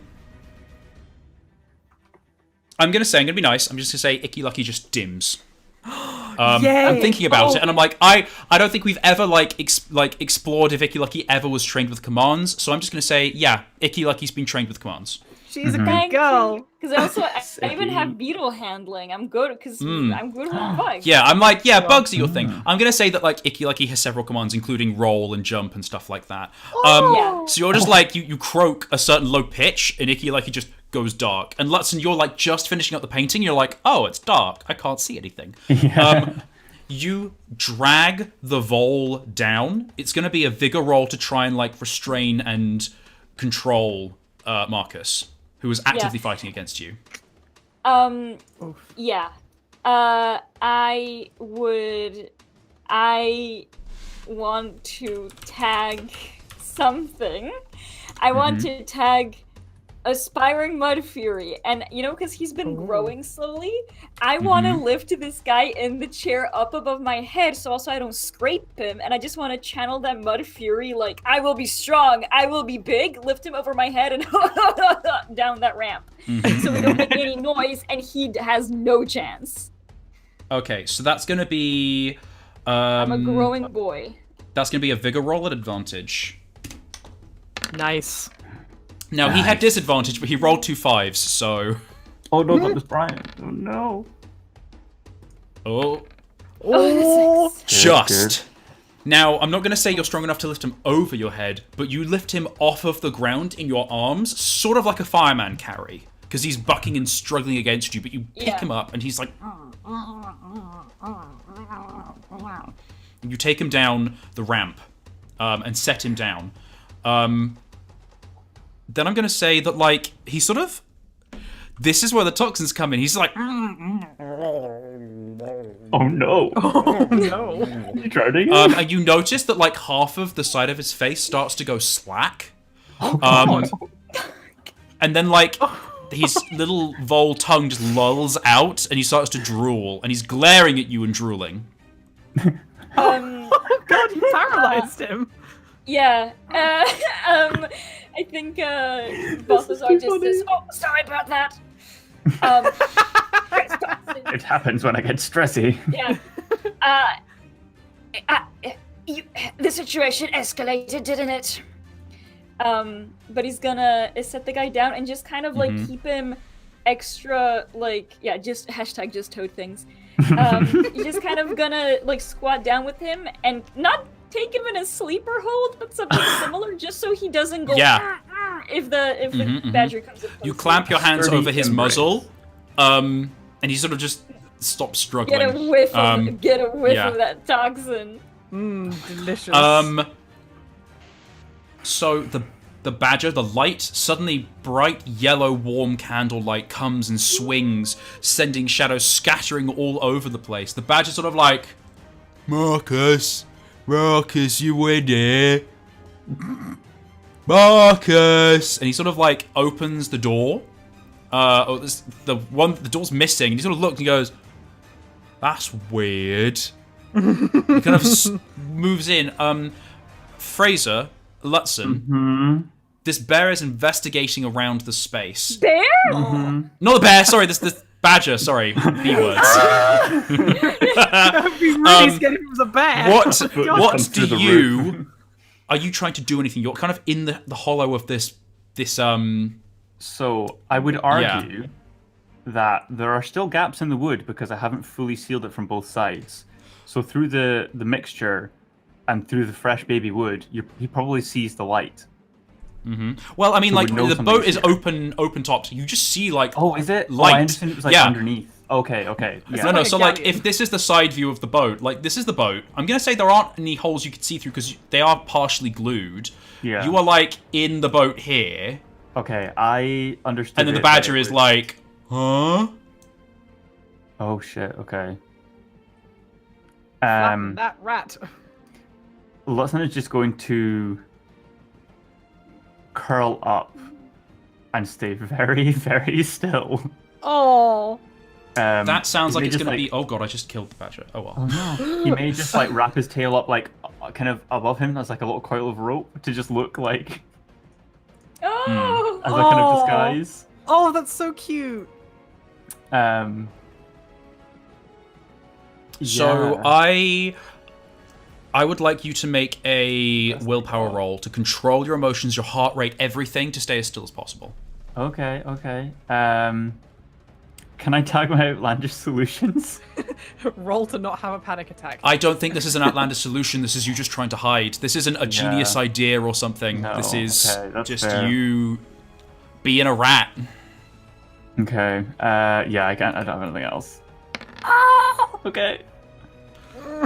going to be nice. I'm just going to say Icky Lucky just dims. Yay! I'm thinking about it, and I'm like, I don't think we've ever explored if Icky Lucky ever was trained with commands. So I'm just gonna say, yeah, Icky Lucky's been trained with commands. She's a good girl. Because I even have beetle handling. I'm good because I'm good with bugs. Yeah, I'm like, yeah, bugs are your thing. I'm gonna say that Icky Lucky has several commands, including roll and jump and stuff like that. Yeah. So you're just you croak a certain low pitch, and Icky Lucky just goes dark. And Lutzen, you're just finishing up the painting. You're like, oh, it's dark. I can't see anything. You drag the vole down. It's going to be a vigor roll to try and restrain and control Marcus, who is actively fighting against you. Yeah. I want to tag something. I want to tag Aspiring Mud Fury, and because he's been growing slowly, I want to lift this guy in the chair up above my head so also I don't scrape him, and I just want to channel that Mud Fury I will be strong, I will be big, lift him over my head and down that ramp so we don't make any noise and he has no chance. Okay, so that's going to be... I'm a growing boy. That's going to be a vigor roll at advantage. Nice. Now, he had disadvantage, but he rolled 2 5s, so... Oh no, that was Brian. Oh no. Oh. Just. Good. Now, I'm not going to say you're strong enough to lift him over your head, but you lift him off of the ground in your arms, sort of like a fireman carry. Because he's bucking and struggling against you, but you pick him up, and he's like... You take him down the ramp, and set him down. Then I'm going to say that, like, he sort of... This is where the toxins come in. He's like... Oh no. Oh no. You drowning? And you notice that, like, half of the side of his face starts to go slack. And then, like, his little vole tongue just lulls out, and he starts to drool, and he's glaring at you and drooling. Oh god, you paralyzed him. Yeah. I think Balthazar just says, "Oh, sorry about that." It happens when I get stressy. Yeah. The situation escalated, didn't it? But he's gonna set the guy down and just kind of like keep him extra, like, yeah, just hashtag just toad things. You're just kind of gonna like squat down with him and not take him in a sleeper hold, but something similar, just so he doesn't go if the badger comes up close. You clamp your hands Sturdy over his embrace. muzzle, and he sort of just stops struggling. Get a whiff of that toxin. Delicious. So the badger, the light, suddenly bright yellow warm candlelight comes and swings, sending shadows scattering all over the place. The badger's sort of like, Marcus, you in here? Marcus! And he sort of like opens the door. The door's missing, and he sort of looks and goes, that's weird. He kind of moves in. Fraser, Lutzen, this bear is investigating around the space. Bear? Not the bear, sorry, this badger, sorry. B words. That'd be really scared if it was a bear. What do you... Are you trying to do anything? You're kind of in the hollow of this So I would argue that there are still gaps in the wood because I haven't fully sealed it from both sides. So through the mixture and through the fresh baby wood, he probably sees the light. Well, I mean, So like, we know the boat is something's open topped. You just see, like, Oh, is it? light. Oh, I understand it was like underneath. Okay. Yeah. No, like a so, like, galleon. if this is the side view of the boat, like, this is the boat, I'm going to say there aren't any holes you can see through because they are partially glued. Yeah. You are, like, in the boat here, Okay, I understood. and then the it, that badger it is was- like, huh? Oh shit. Okay. Flatten that rat. Lutzen is just going to curl up and stay very, very still. Oh. That sounds he like may it's just, going to be... Oh, God, I just killed the badger. Oh, well. He may just like wrap his tail up like kind of above him as like a little coil of rope to just look like Oh. as a kind of disguise. Oh, that's so cute. So yeah. I would like you to make a willpower roll to control your emotions, your heart rate, everything to stay as still as possible. Okay. Can I tag my outlandish solutions? Roll to not have a panic attack. I don't think this is an outlandish solution. This is you just trying to hide. This isn't a genius idea or something. No, This is okay, that's just fair. you being a rat. Okay. Yeah, I don't have anything else. Okay.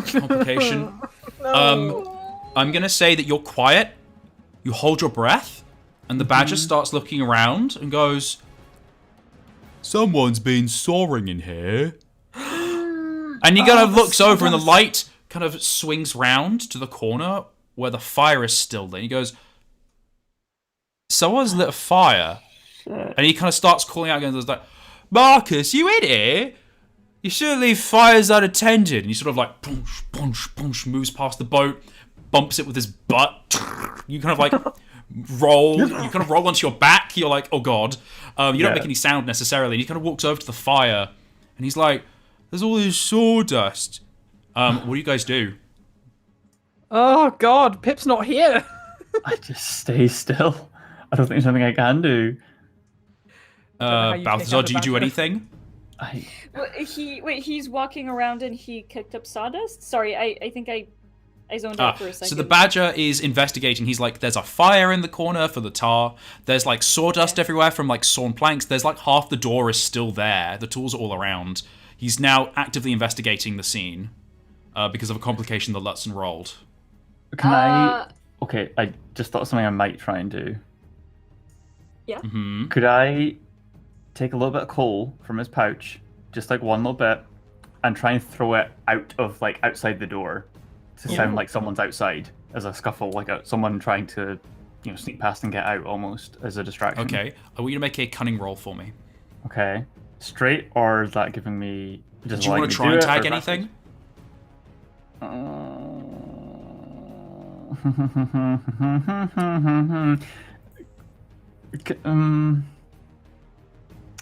Complication. I'm gonna say that you're quiet. You hold your breath, and the badger starts looking around and goes, "Someone's been soaring in here." And he kind of looks over, and the light kind of swings round to the corner where the fire is still lit. He goes, "Someone's lit a fire." And he kind of starts calling out again. There's like, "Marcus, you in here? You shouldn't leave fires unattended." And he sort of like, punch, punch, punch, moves past the boat, bumps it with his butt. You kind of like roll. You kind of roll onto your back. You're like, oh god. You don't make any sound necessarily. And he kind of walks over to the fire, and he's like, "There's all this sawdust. What do you guys do?" Oh God, Pip's not here. I just stay still. I don't think there's anything I can do. don't know how you take Balthazar, out a do you do badger. anything? He's walking around and he kicked up sawdust. Sorry, I think I zoned out for a second. So the badger is investigating. He's like, there's a fire in the corner for the tar. There's like sawdust everywhere from like sawn planks. There's like half the door is still there. The tools are all around. He's now actively investigating the scene because of a complication that Lutzen rolled. Can I? Okay, I just thought of something I might try and do. Yeah. Mm-hmm. Could I take a little bit of coal from his pouch, just like one little bit, and try and throw it out of like outside the door to sound like someone's outside as a scuffle, like someone trying to, sneak past and get out almost as a distraction. Okay, I want you to make a cunning roll for me. Okay. Straight, or is that giving me? Just Do you want to try and tag anything?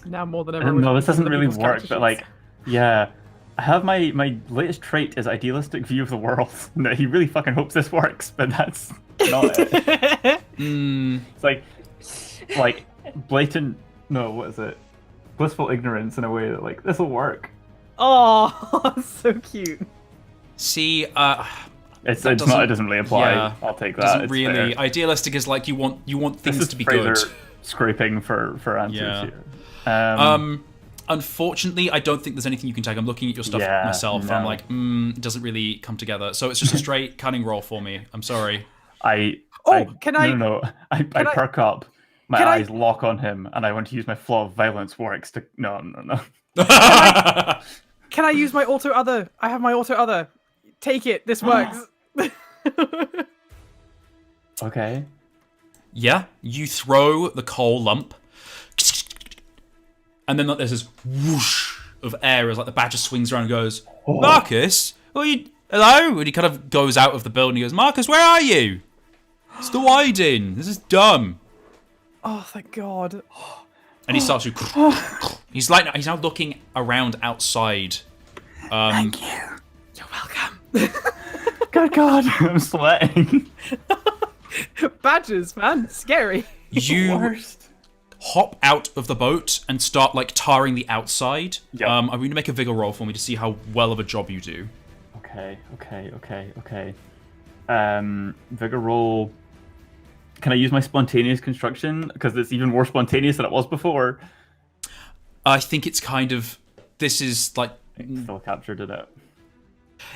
Now more than ever. No, this doesn't other really people's work. But character yeah, I have my latest trait is idealistic view of the world. No, he really fucking hopes this works, but that's not it. It's like blatant. No, what is it? Blissful ignorance in a way that like this will work. Oh, so cute. See, It doesn't really apply. Yeah, I'll take that. doesn't It's really. fair. Idealistic is like you want This things is to be Fraser good. scraping for answers Yeah. here. Unfortunately, I don't think there's anything you can tag. I'm looking at your stuff Yeah, myself. no. I'm like, it doesn't really come together. So it's just a straight cunning roll for me. I'm sorry. I perk up. My can I- eyes lock on him, and I want to use my flaw of violence works to. No. Can I use my auto other? I have my auto other. Take it. This works. Okay. Yeah, you throw the coal lump, and then like, there's this whoosh of air as like the badger swings around and goes, Marcus, hello? And he kind of goes out of the building. He goes, Marcus, where are you? Still hiding. This is dumb. Oh, thank God. And he starts to. He's now looking around outside. Thank you. You're welcome. Good God, I'm sweating. Badgers, man, scary. You Worst. hop out of the boat and start like tarring the outside. Yep. I'm going to make a vigor roll for me to see how well of a job you do. Okay. Vigor roll. Can I use my spontaneous construction? Because it's even more spontaneous than it was before. I think it's kind of. This is like. It still captured it.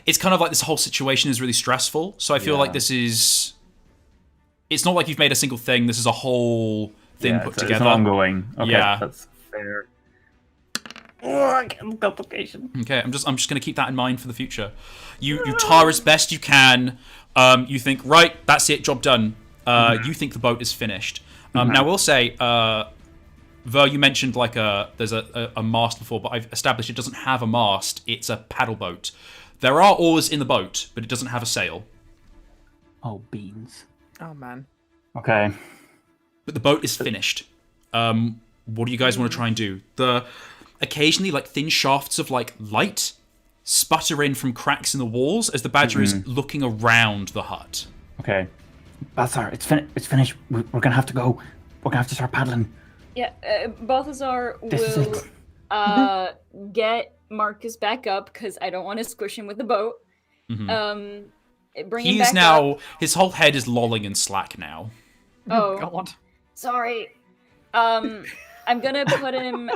It's kind of like this whole situation is really stressful. So I feel like this is. It's not like you've made a single thing. This is a whole thing put together. It's ongoing. Okay, Yeah. that's fair. Oh, I get complication. Okay, I'm just gonna keep that in mind for the future. You tar as best you can. You think, right, that's it, job done. You think the boat is finished. Now we'll say, Ver, you mentioned like there's a mast before, but I've established it doesn't have a mast. It's a paddle boat. There are oars in the boat, but it doesn't have a sail. Oh, beans. Oh, man. Okay. But the boat is finished. What do you guys want to try and do? Occasionally, like thin shafts of like light sputter in from cracks in the walls as the badger is looking around the hut. Okay. Balthazar, it's finished. We're gonna have to go. We're gonna have to start paddling. Yeah, Balthazar This is will get Marcus back up because I don't want to squish him with the boat. Bring him He's back now up. his whole head is lolling in slack now. Oh, God. sorry. I'm gonna put him.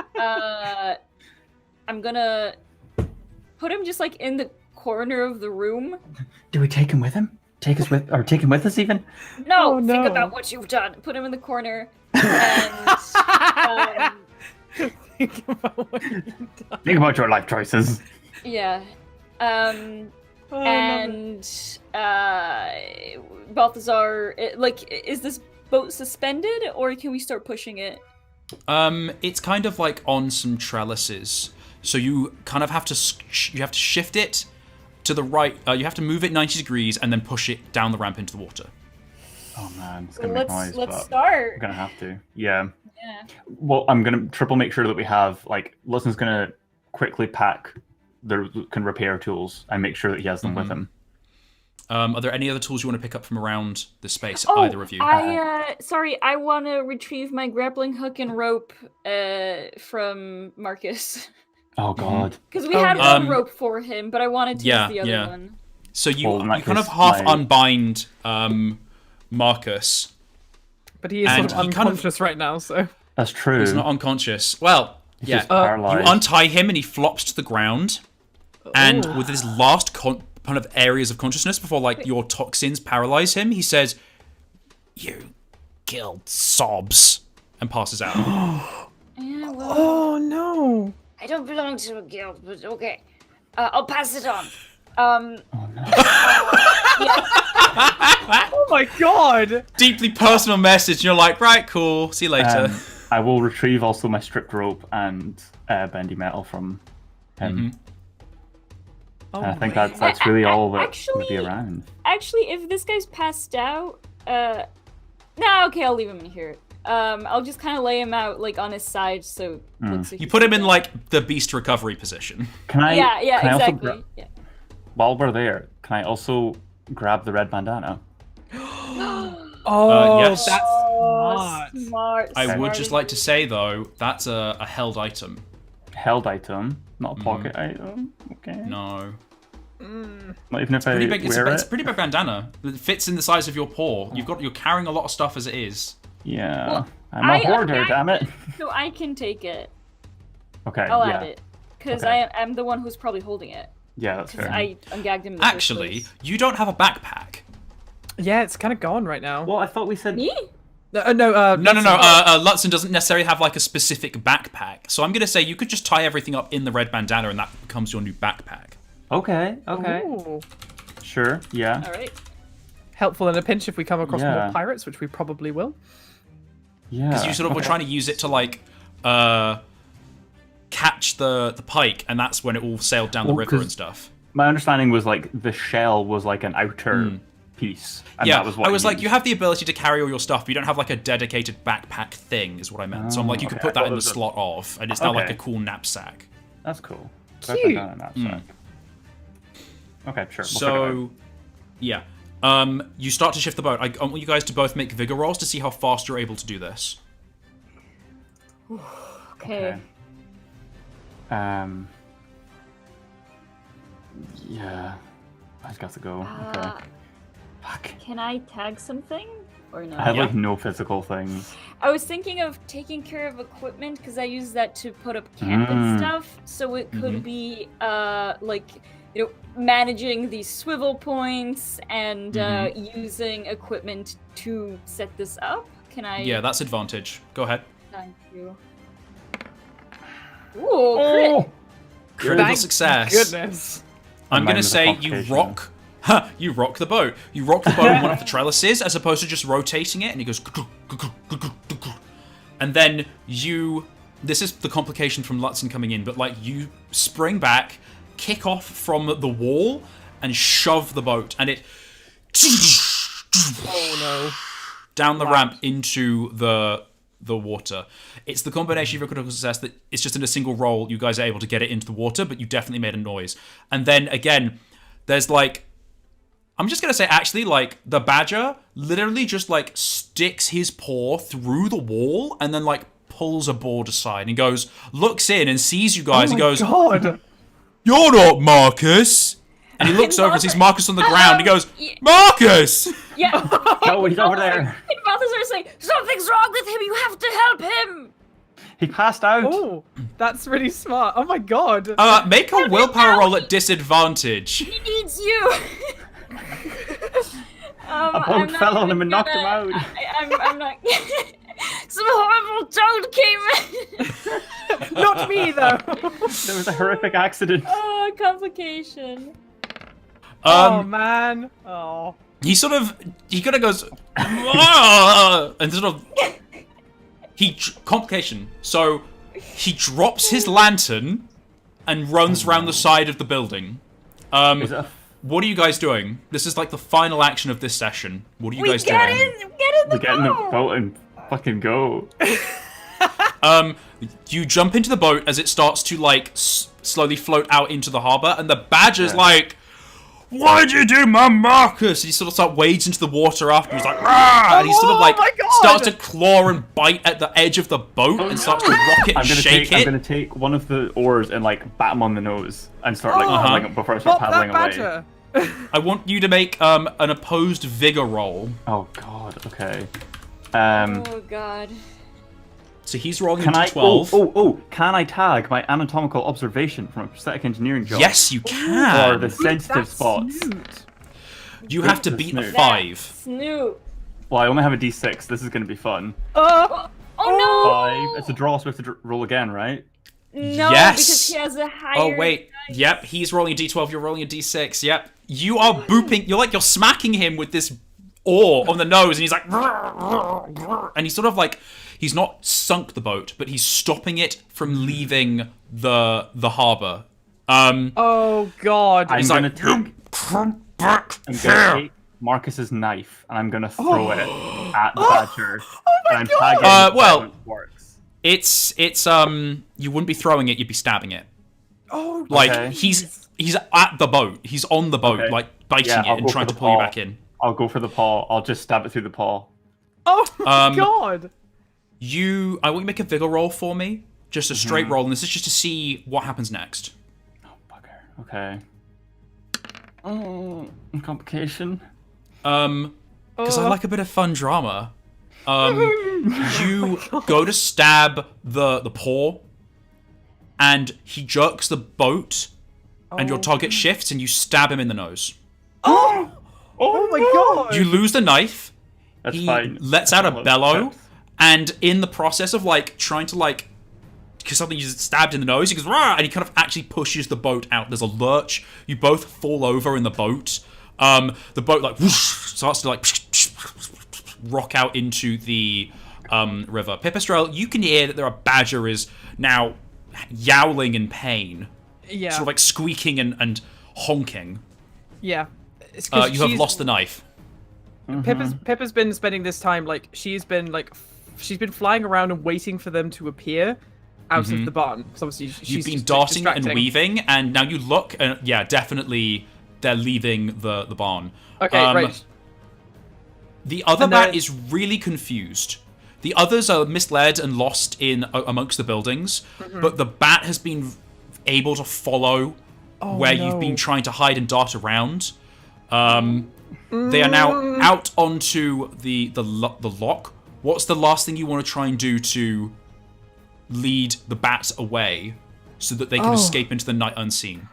I'm gonna put him just like in the corner of the room. Do we take him with him? Take him with us even? No, Oh, think no. about what you've done. Put him in the corner. And Think about what you've done. Think about your life choices. yeah. Oh, And Balthazar, is this boat suspended, or can we start pushing it? It's kind of like on some trellises, so you kind of have to shift it to the right. You have to move it 90 degrees and then push it down the ramp into the water. Oh man, it's gonna make noise. Let's but start. We're gonna have to. Yeah. Yeah. Well, I'm gonna triple make sure that we have Lusten's gonna quickly pack the repair tools and make sure that he has them with him. Are there any other tools you want to pick up from around the space, Oh, either of you? Sorry, I want to retrieve my grappling hook and rope from Marcus. Oh God. Because we had one rope for him, but I wanted to use the other one. So you kind of half unbind Marcus. But he is sort of unconscious right now, so... That's true. He's not unconscious. Well, He's yeah. just paralyzed. You untie him and he flops to the ground. And with his last kind of areas of consciousness before, like, your toxins paralyze him, he says, "You killed Sobs," and passes out. Yeah, well, Oh, no. I don't belong to a guild, but okay. I'll pass it on. Oh no. Oh, my God. Deeply personal message, and you're like, right, cool, see you later. I will retrieve also my stripped rope and bendy metal from him. I think that's really all that would be around. Actually, if this guy's passed out, okay, I'll leave him in here. I'll just kind of lay him out like on his side, so looks like You put him in like the beast recovery position. Can I? Yeah, can I also exactly. while we're there, can I also grab the red bandana? Yes. That's smart. I would just like to say though, that's a held item. Held item, not a pocket item. Okay. No. Not even if I Pretty big. wear It's a it. pretty big bandana. It fits in the size of your paw. You're carrying a lot of stuff as it is. Yeah. Well, I'm a hoarder, damn it. So I can take it. Okay. I'll add it. Because Okay. I'm the one who's probably holding it. Yeah, that's fair. I ungagged him in the first Actually, place. you don't have a backpack. Yeah, it's kind of gone right now. Well, I thought we said. Me? No. Lutsen- Lutzen doesn't necessarily have like a specific backpack. So I'm going to say you could just tie everything up in the red bandana and that becomes your new backpack. Okay. Ooh. Sure. Yeah. Alright. Helpful in a pinch if we come across Yeah. more pirates, which we probably will. Yeah. Because you sort of were trying to use it to like catch the pike, and that's when it all sailed down the Well, river 'cause and stuff. My understanding was like the shell was like an outer piece. And Yeah, that was what I was like, used. you have the ability to carry all your stuff, but you don't have like a dedicated backpack thing, is what I meant. So I'm like, you could okay. put I that thought in it the was a- slot of, and it's now like a Okay. cool knapsack. That's cool. Cute. Okay, sure. We'll figure it out. So, yeah. You start to shift the boat. I want you guys to both make vigor rolls to see how fast you're able to do this. Okay. Yeah. I've got to go. Okay. Fuck. Can I tag something? Or no? I have Yeah. like no physical things. I was thinking of taking care of equipment because I use that to put up camp and stuff. So it could be like, you know, managing these swivel points and using equipment to set this up. Can I? Yeah, that's advantage. Go ahead. Thank you. Ooh, crit. Critical Thank success. Goodness. I'm Mine gonna was a say you complication. rock. You rock the boat. You rock the boat in one of the trellises as opposed to just rotating it, and it goes. And then you. This is the complication from Lutzen coming in, but like you spring back, kick off from the wall, and shove the boat, and it. Oh no. Down the ramp into the water. It's the combination of your critical success that it's just in a single roll you guys are able to get it into the water, but you definitely made a noise. And then again, there's like, I'm just gonna say actually, like the badger literally just like sticks his paw through the wall and then like pulls a board aside and goes, looks in and sees you guys and goes, God. "You're not Marcus." And he looks over and sees Marcus on the ground. He goes, "Marcus!" Yeah. No, he's over there. And Balthazar's like, something's wrong with him. You have to help him. He passed out. Oh, that's really smart. Oh my God. Make a willpower roll at disadvantage. He needs you. A boat fell on him and knocked him out. I'm not. Some horrible toad came in. Not me though. There was a horrific accident. Oh, complication. Oh man. Oh. He kind of goes, "Ah," and sort of, complication. So he drops his lantern and runs round the side of the building. Is it a What are you guys doing? This is like the final action of this session. What are you guys doing? Get in the We get in the boat. boat and fucking go. You jump into the boat as it starts to like slowly float out into the harbor, and the badger's like, why'd you do my Marcus? And he sort of wades into the water after. He's like, rah! And he sort of Oh my God! starts to claw and bite at the edge of the boat and starts to rock it and shake it. I'm gonna take one of the oars and bat him on the nose and start paddling before I start Stop paddling that away. badger! I want you to make an opposed vigor roll. Oh god. Okay. Oh god. So he's rolling Can I? 12. Can I tag my anatomical observation from a prosthetic engineering job? Yes, you Or can. the sensitive That's spots. cute. You have to That's beat a smooth. 5. Snoop. Well, I only have a d6. This is gonna be fun. Oh no! 5. It's a draw, so we have to roll again, right? No, Yes. because he has a higher. Oh wait, yep. He's rolling a d12. You're rolling a d6. Yep. You are booping. You're smacking him with this oar on the nose, and he's like, and he's sort of he's not sunk the boat, but he's stopping it from leaving the harbor. Oh god. I'm He's gonna like, take. come back I'm gonna take Marcus's knife and I'm gonna throw it at the badger. And I'm tagging well- how it works. It's you wouldn't be throwing it, you'd be stabbing it. Oh, Okay. He's at the boat. He's on the boat, Okay. biting Yeah, it I'll and go trying for to the pull you paw. back in. I'll go for the paw. I'll just stab it through the paw. oh my god. I want you to make a vigor roll for me. Just a straight roll, and this is just to see what happens next. Oh bugger. Okay. Oh, complication. Because I like a bit of fun drama. You go to stab the paw, and he jerks the boat, and your target shifts, and you stab him in the nose. Oh my god. You lose the knife. That's He fine. lets out a Well, bellow, that's- and in the process of trying to because something you stabbed in the nose, he goes rah, and he kind of actually pushes the boat out. There's a lurch. You both fall over in the boat. The boat whoosh, starts to rock out into the river. Pipistrel, you can hear that their badger is now yowling in pain, Yeah. sort of squeaking and honking. Yeah. It's 'cause You have she's- lost the knife. Pippa's been spending this time she's been flying around and waiting for them to appear out of the barn. Because obviously she's You've been just darting and distracting. weaving, and now you look, and yeah, definitely they're leaving the barn. Okay, right. The other And bat then- is really confused. The others are misled and lost in amongst the buildings, but the bat has been able to follow where you've been trying to hide and dart around. They are now out onto the lock. What's the last thing you want to try and do to lead the bats away so that they can escape into the night unseen?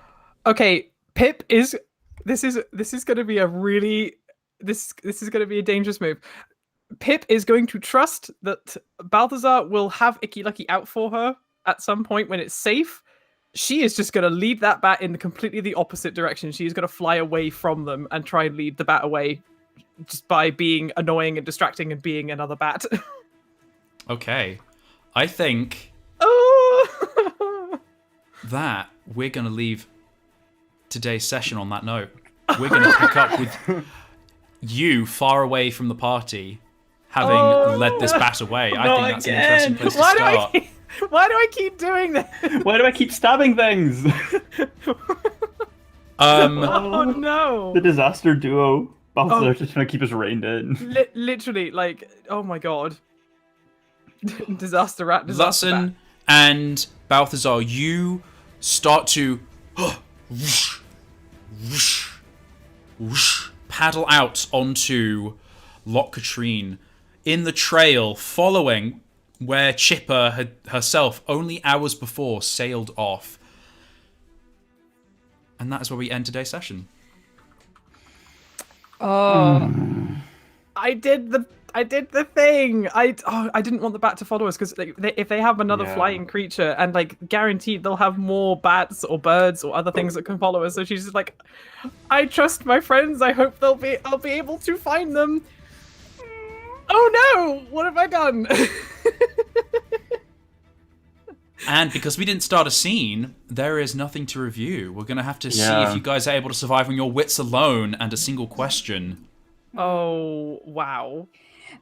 Okay, Pip is. This is going to be a really. This is going to be a dangerous move. Pip is going to trust that Balthazar will have Icky Lucky out for her at some point when it's safe. She is just going to lead that bat in completely the opposite direction. She's going to fly away from them and try and lead the bat away just by being annoying and distracting and being another bat. Okay. I think Oh! that we're going to leave today's session on that note. We're going to pick up with you far away from the party, having led this bat away. I think that's an interesting place to start. Why do I keep doing this? Why do I keep stabbing things? Oh no! The disaster duo. Balthazar just trying to keep us reined in. Literally, oh my god. Disaster rat, disaster Lutsen bat. and Balthazar, you start to whoosh, whoosh, whoosh, paddle out onto Loch Katrine in the trail following where Chipper had herself only hours before sailed off. And that is where we end today's session. I did the thing. I didn't want the bat to follow us because if they have another Yeah. flying creature and guaranteed they'll have more bats or birds or other things that can follow us. So she's just like, I trust my friends. I hope I'll be able to find them. Oh no! What have I done? And because we didn't start a scene, there is nothing to review. We're going to have to see Yeah. if you guys are able to survive on your wits alone and a single question. Oh wow.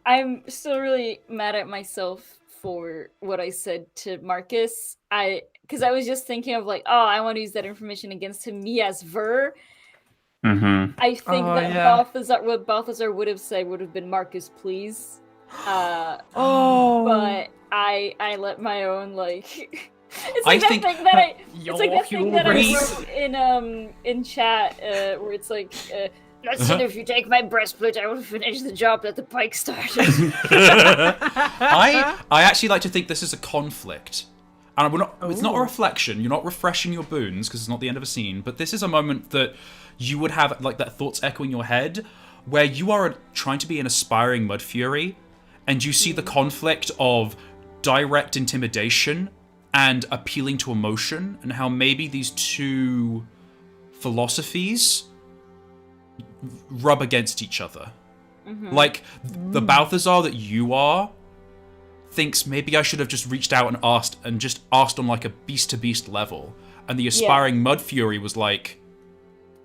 I'm still really mad at myself for what I said to Marcus. Because I was just thinking of I want to use that information against him, me as Ver. I think that yeah. what Balthazar would have said would have been Marcus, please. Oh. But I let my own like. It's I like that think- thing that I. Your It's like that thing that I hubris. wrote in chat where it's like. Listen, if you take my breastplate, I will finish the job that the pike started. I actually like to think this is a conflict. And we're not, it's not a reflection. You're not refreshing your boons because it's not the end of a scene. But this is a moment that you would have like that thoughts echo in your head, where you are trying to be an aspiring mud fury, and you see the conflict of direct intimidation and appealing to emotion, and how maybe these two philosophies rub against each other. Like the Balthazar that you are thinks maybe I should have just reached out and asked on like a beast to beast level, and the aspiring mud fury was like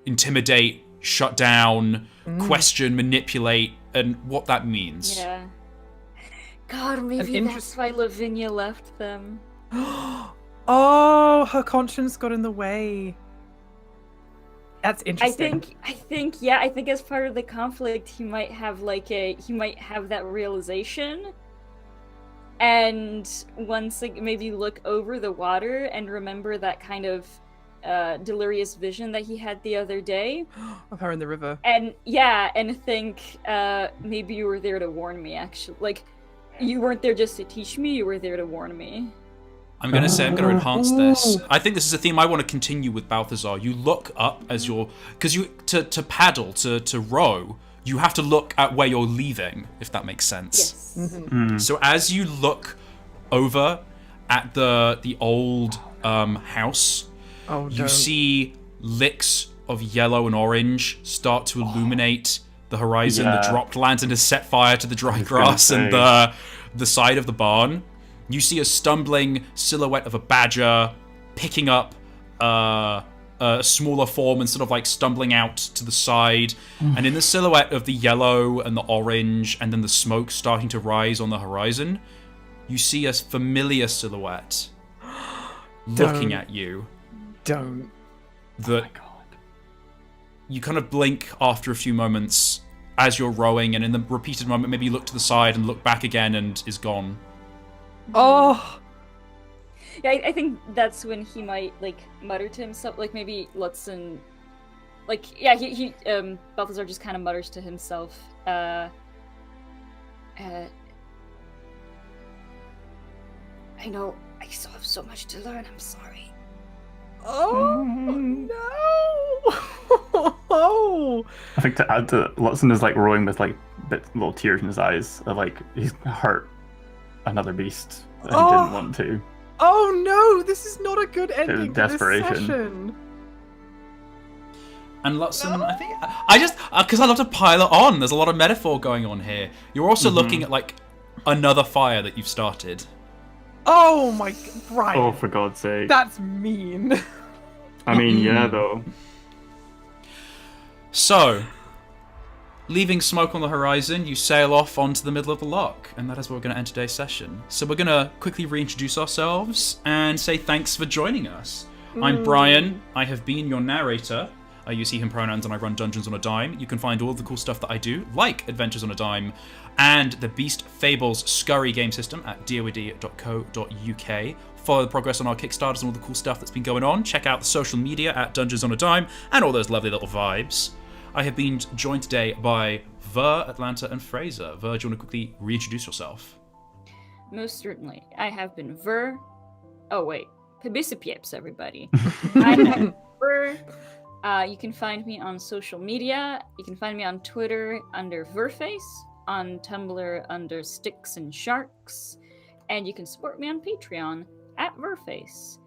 intimidate, shut down, question, manipulate, and what that means. Yeah. God, maybe that's why Lavinia left them. Oh, her conscience got in the way. That's interesting. I think as part of the conflict, he might have that realization, and once maybe look over the water and remember that kind of delirious vision that he had the other day Of her in the river. and think maybe you were there to warn me. Actually, like you weren't there just to teach me; you were there to warn me. I'm going to enhance this. I think this is a theme I want to continue with Balthazar. You look up as you're... Because to paddle, to row, you have to look at where you're leaving, if that makes sense. Yes. So as you look over at the old house, you see licks of yellow and orange start to illuminate the horizon. The dropped lantern has set fire to the dry grass and the side of the barn. You see a stumbling silhouette of a badger picking up a smaller form and sort of like stumbling out to the side. And in the silhouette of the yellow and the orange and then the smoke starting to rise on the horizon, you see a familiar silhouette looking at you. Don't. That Oh my god. you kind of blink after a few moments as you're rowing, and in the repeated moment, maybe you look to the side and look back again and is gone. Oh. Yeah, I think that's when he might like mutter to himself, like maybe Lutzen, like he Balthazar just kind of mutters to himself. I know I still have so much to learn. I'm sorry. Oh no! I think to add to Lutzen is like rowing with like little tears in his eyes, of like he's hurt another beast that he didn't want to. Oh no! This is not a good ending to this desperation. session. And Lutzen, I think, I just, because I love to pile it on, there's a lot of metaphor going on here. You're also looking at like another fire that you've started. Oh my, Brian. Oh, for God's sake. That's mean. I mean, yeah, though. So, leaving smoke on the horizon, you sail off onto the middle of the loch, and that is where we're going to end today's session. So we're going to quickly reintroduce ourselves and say thanks for joining us. I'm Brian. I have been your narrator. I use he, him pronouns, and I run Dungeons on a Dime. You can find all the cool stuff that I do, like Adventures on a Dime, and the Beast Fables Scurry game system at doad.co.uk. Follow the progress on our Kickstarters and all the cool stuff that's been going on. Check out the social media at Dungeons on a Dime, and all those lovely little vibes. I have been joined today by Ver, Atlanta, and Fraser. Ver, do you want to quickly reintroduce yourself? Most certainly, I have been Ver. Oh wait, Pibisipieps, everybody. I'm Ver. You can find me on social media. You can find me on Twitter under Verface, on Tumblr under Sticks and Sharks, and you can support me on Patreon at Verface.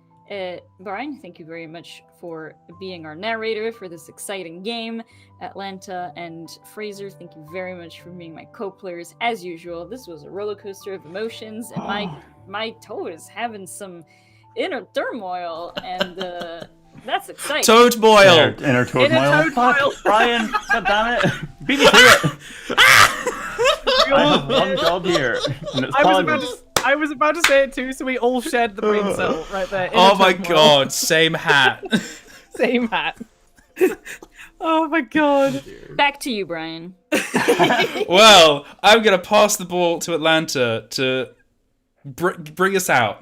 Brian, thank you very much for being our narrator for this exciting game. Atlanta and Fraser, thank you very much for being my co-players. As usual, this was a roller coaster of emotions, and my toe is having some inner turmoil, and that's exciting. Toad boil! Inner turmoil. turmoil. Fuck, Brian, god damn it. Beat me to it. I have one job here, and it's I was about to say it too, so we all shared the brain cell right there. Oh Inner my turmoil. god, same hat. Same hat. Oh my god. Back to you, Brian. Well, I'm gonna pass the ball to Atlanta to bring us out.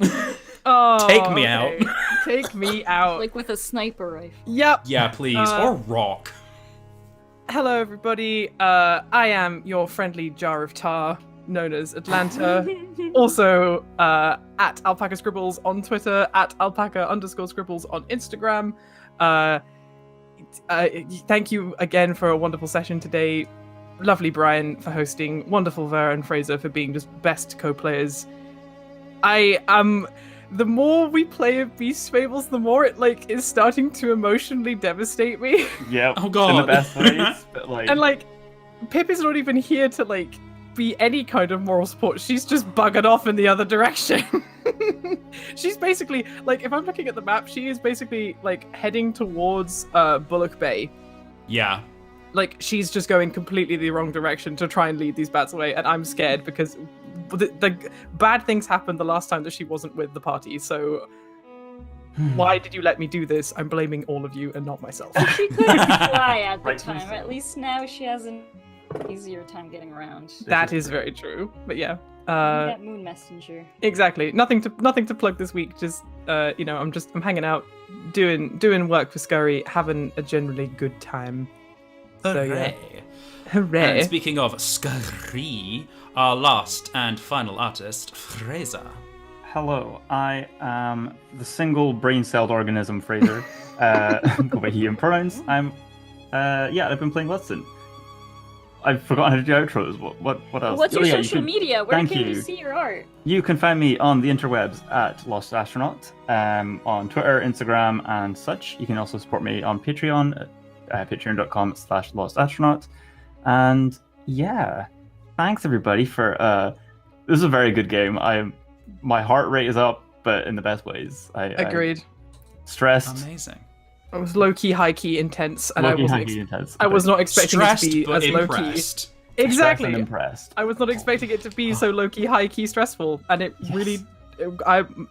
Oh, Take me okay. Take me out. Like with a sniper rifle. Yep. Yeah, please, or rock. Hello, everybody. I am your friendly jar of tar, known as Atlanta. Also, at Alpaca Scribbles on Twitter, at alpaca_scribbles on Instagram. Thank you again for a wonderful session today. Lovely Brian for hosting. Wonderful Ver and Fraser for being just best co-players. The more we play of Beast Fables, the more it is starting to emotionally devastate me. Yep. Oh, God. In the best ways. But And Pip is not even here to be any kind of moral support. She's just buggered off in the other direction. She's basically if I'm looking at the map, she is basically heading towards Bullock Bay. Yeah. She's just going completely the wrong direction to try and lead these bats away, and I'm scared because the bad things happened the last time that she wasn't with the party. So why did you let me do this? I'm blaming all of you and not myself. She couldn't fly at the Rightfully time. so. At least now she has an easier time getting around. That is very true. But yeah. That moon messenger. Exactly. Nothing to plug this week. Just I'm hanging out, doing work for Scurry, having a generally good time. So, yeah. Hooray. And speaking of Scurry, our last and final artist, Fraser. Hello, I am the single brain-celled organism, Fraser. Go by he and pronouns. I've been playing Lutsen. I've forgotten how to do outros. What else? What's your you social can- media? Where Thank can you you. see your art? You can find me on the interwebs at lostastronaut, on Twitter, Instagram, and such. You can also support me on Patreon, patreon.com/lostastronaut. And yeah, thanks everybody for this is a very good game. My heart rate is up, but in the best ways. Agreed. Stressed. Amazing. It was low-key, high-key intense, and I was not expecting Stressed, it to be but as low-key. impressed. Exactly. And impressed. I was not expecting it to be so low-key, high-key stressful, and it really,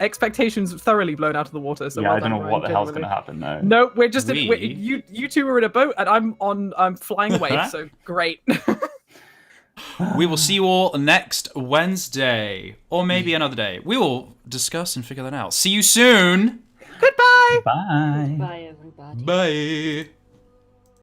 expectations thoroughly blown out of the water. So Yeah, well I don't done, know Ryan, what the hell's going genuinely. to happen now. No, we're just We- you two are in a boat, and I'm flying away. So great. We will see you all next Wednesday, or maybe another day. We will discuss and figure that out. See you soon. Goodbye. Bye. Bye, everybody. Bye.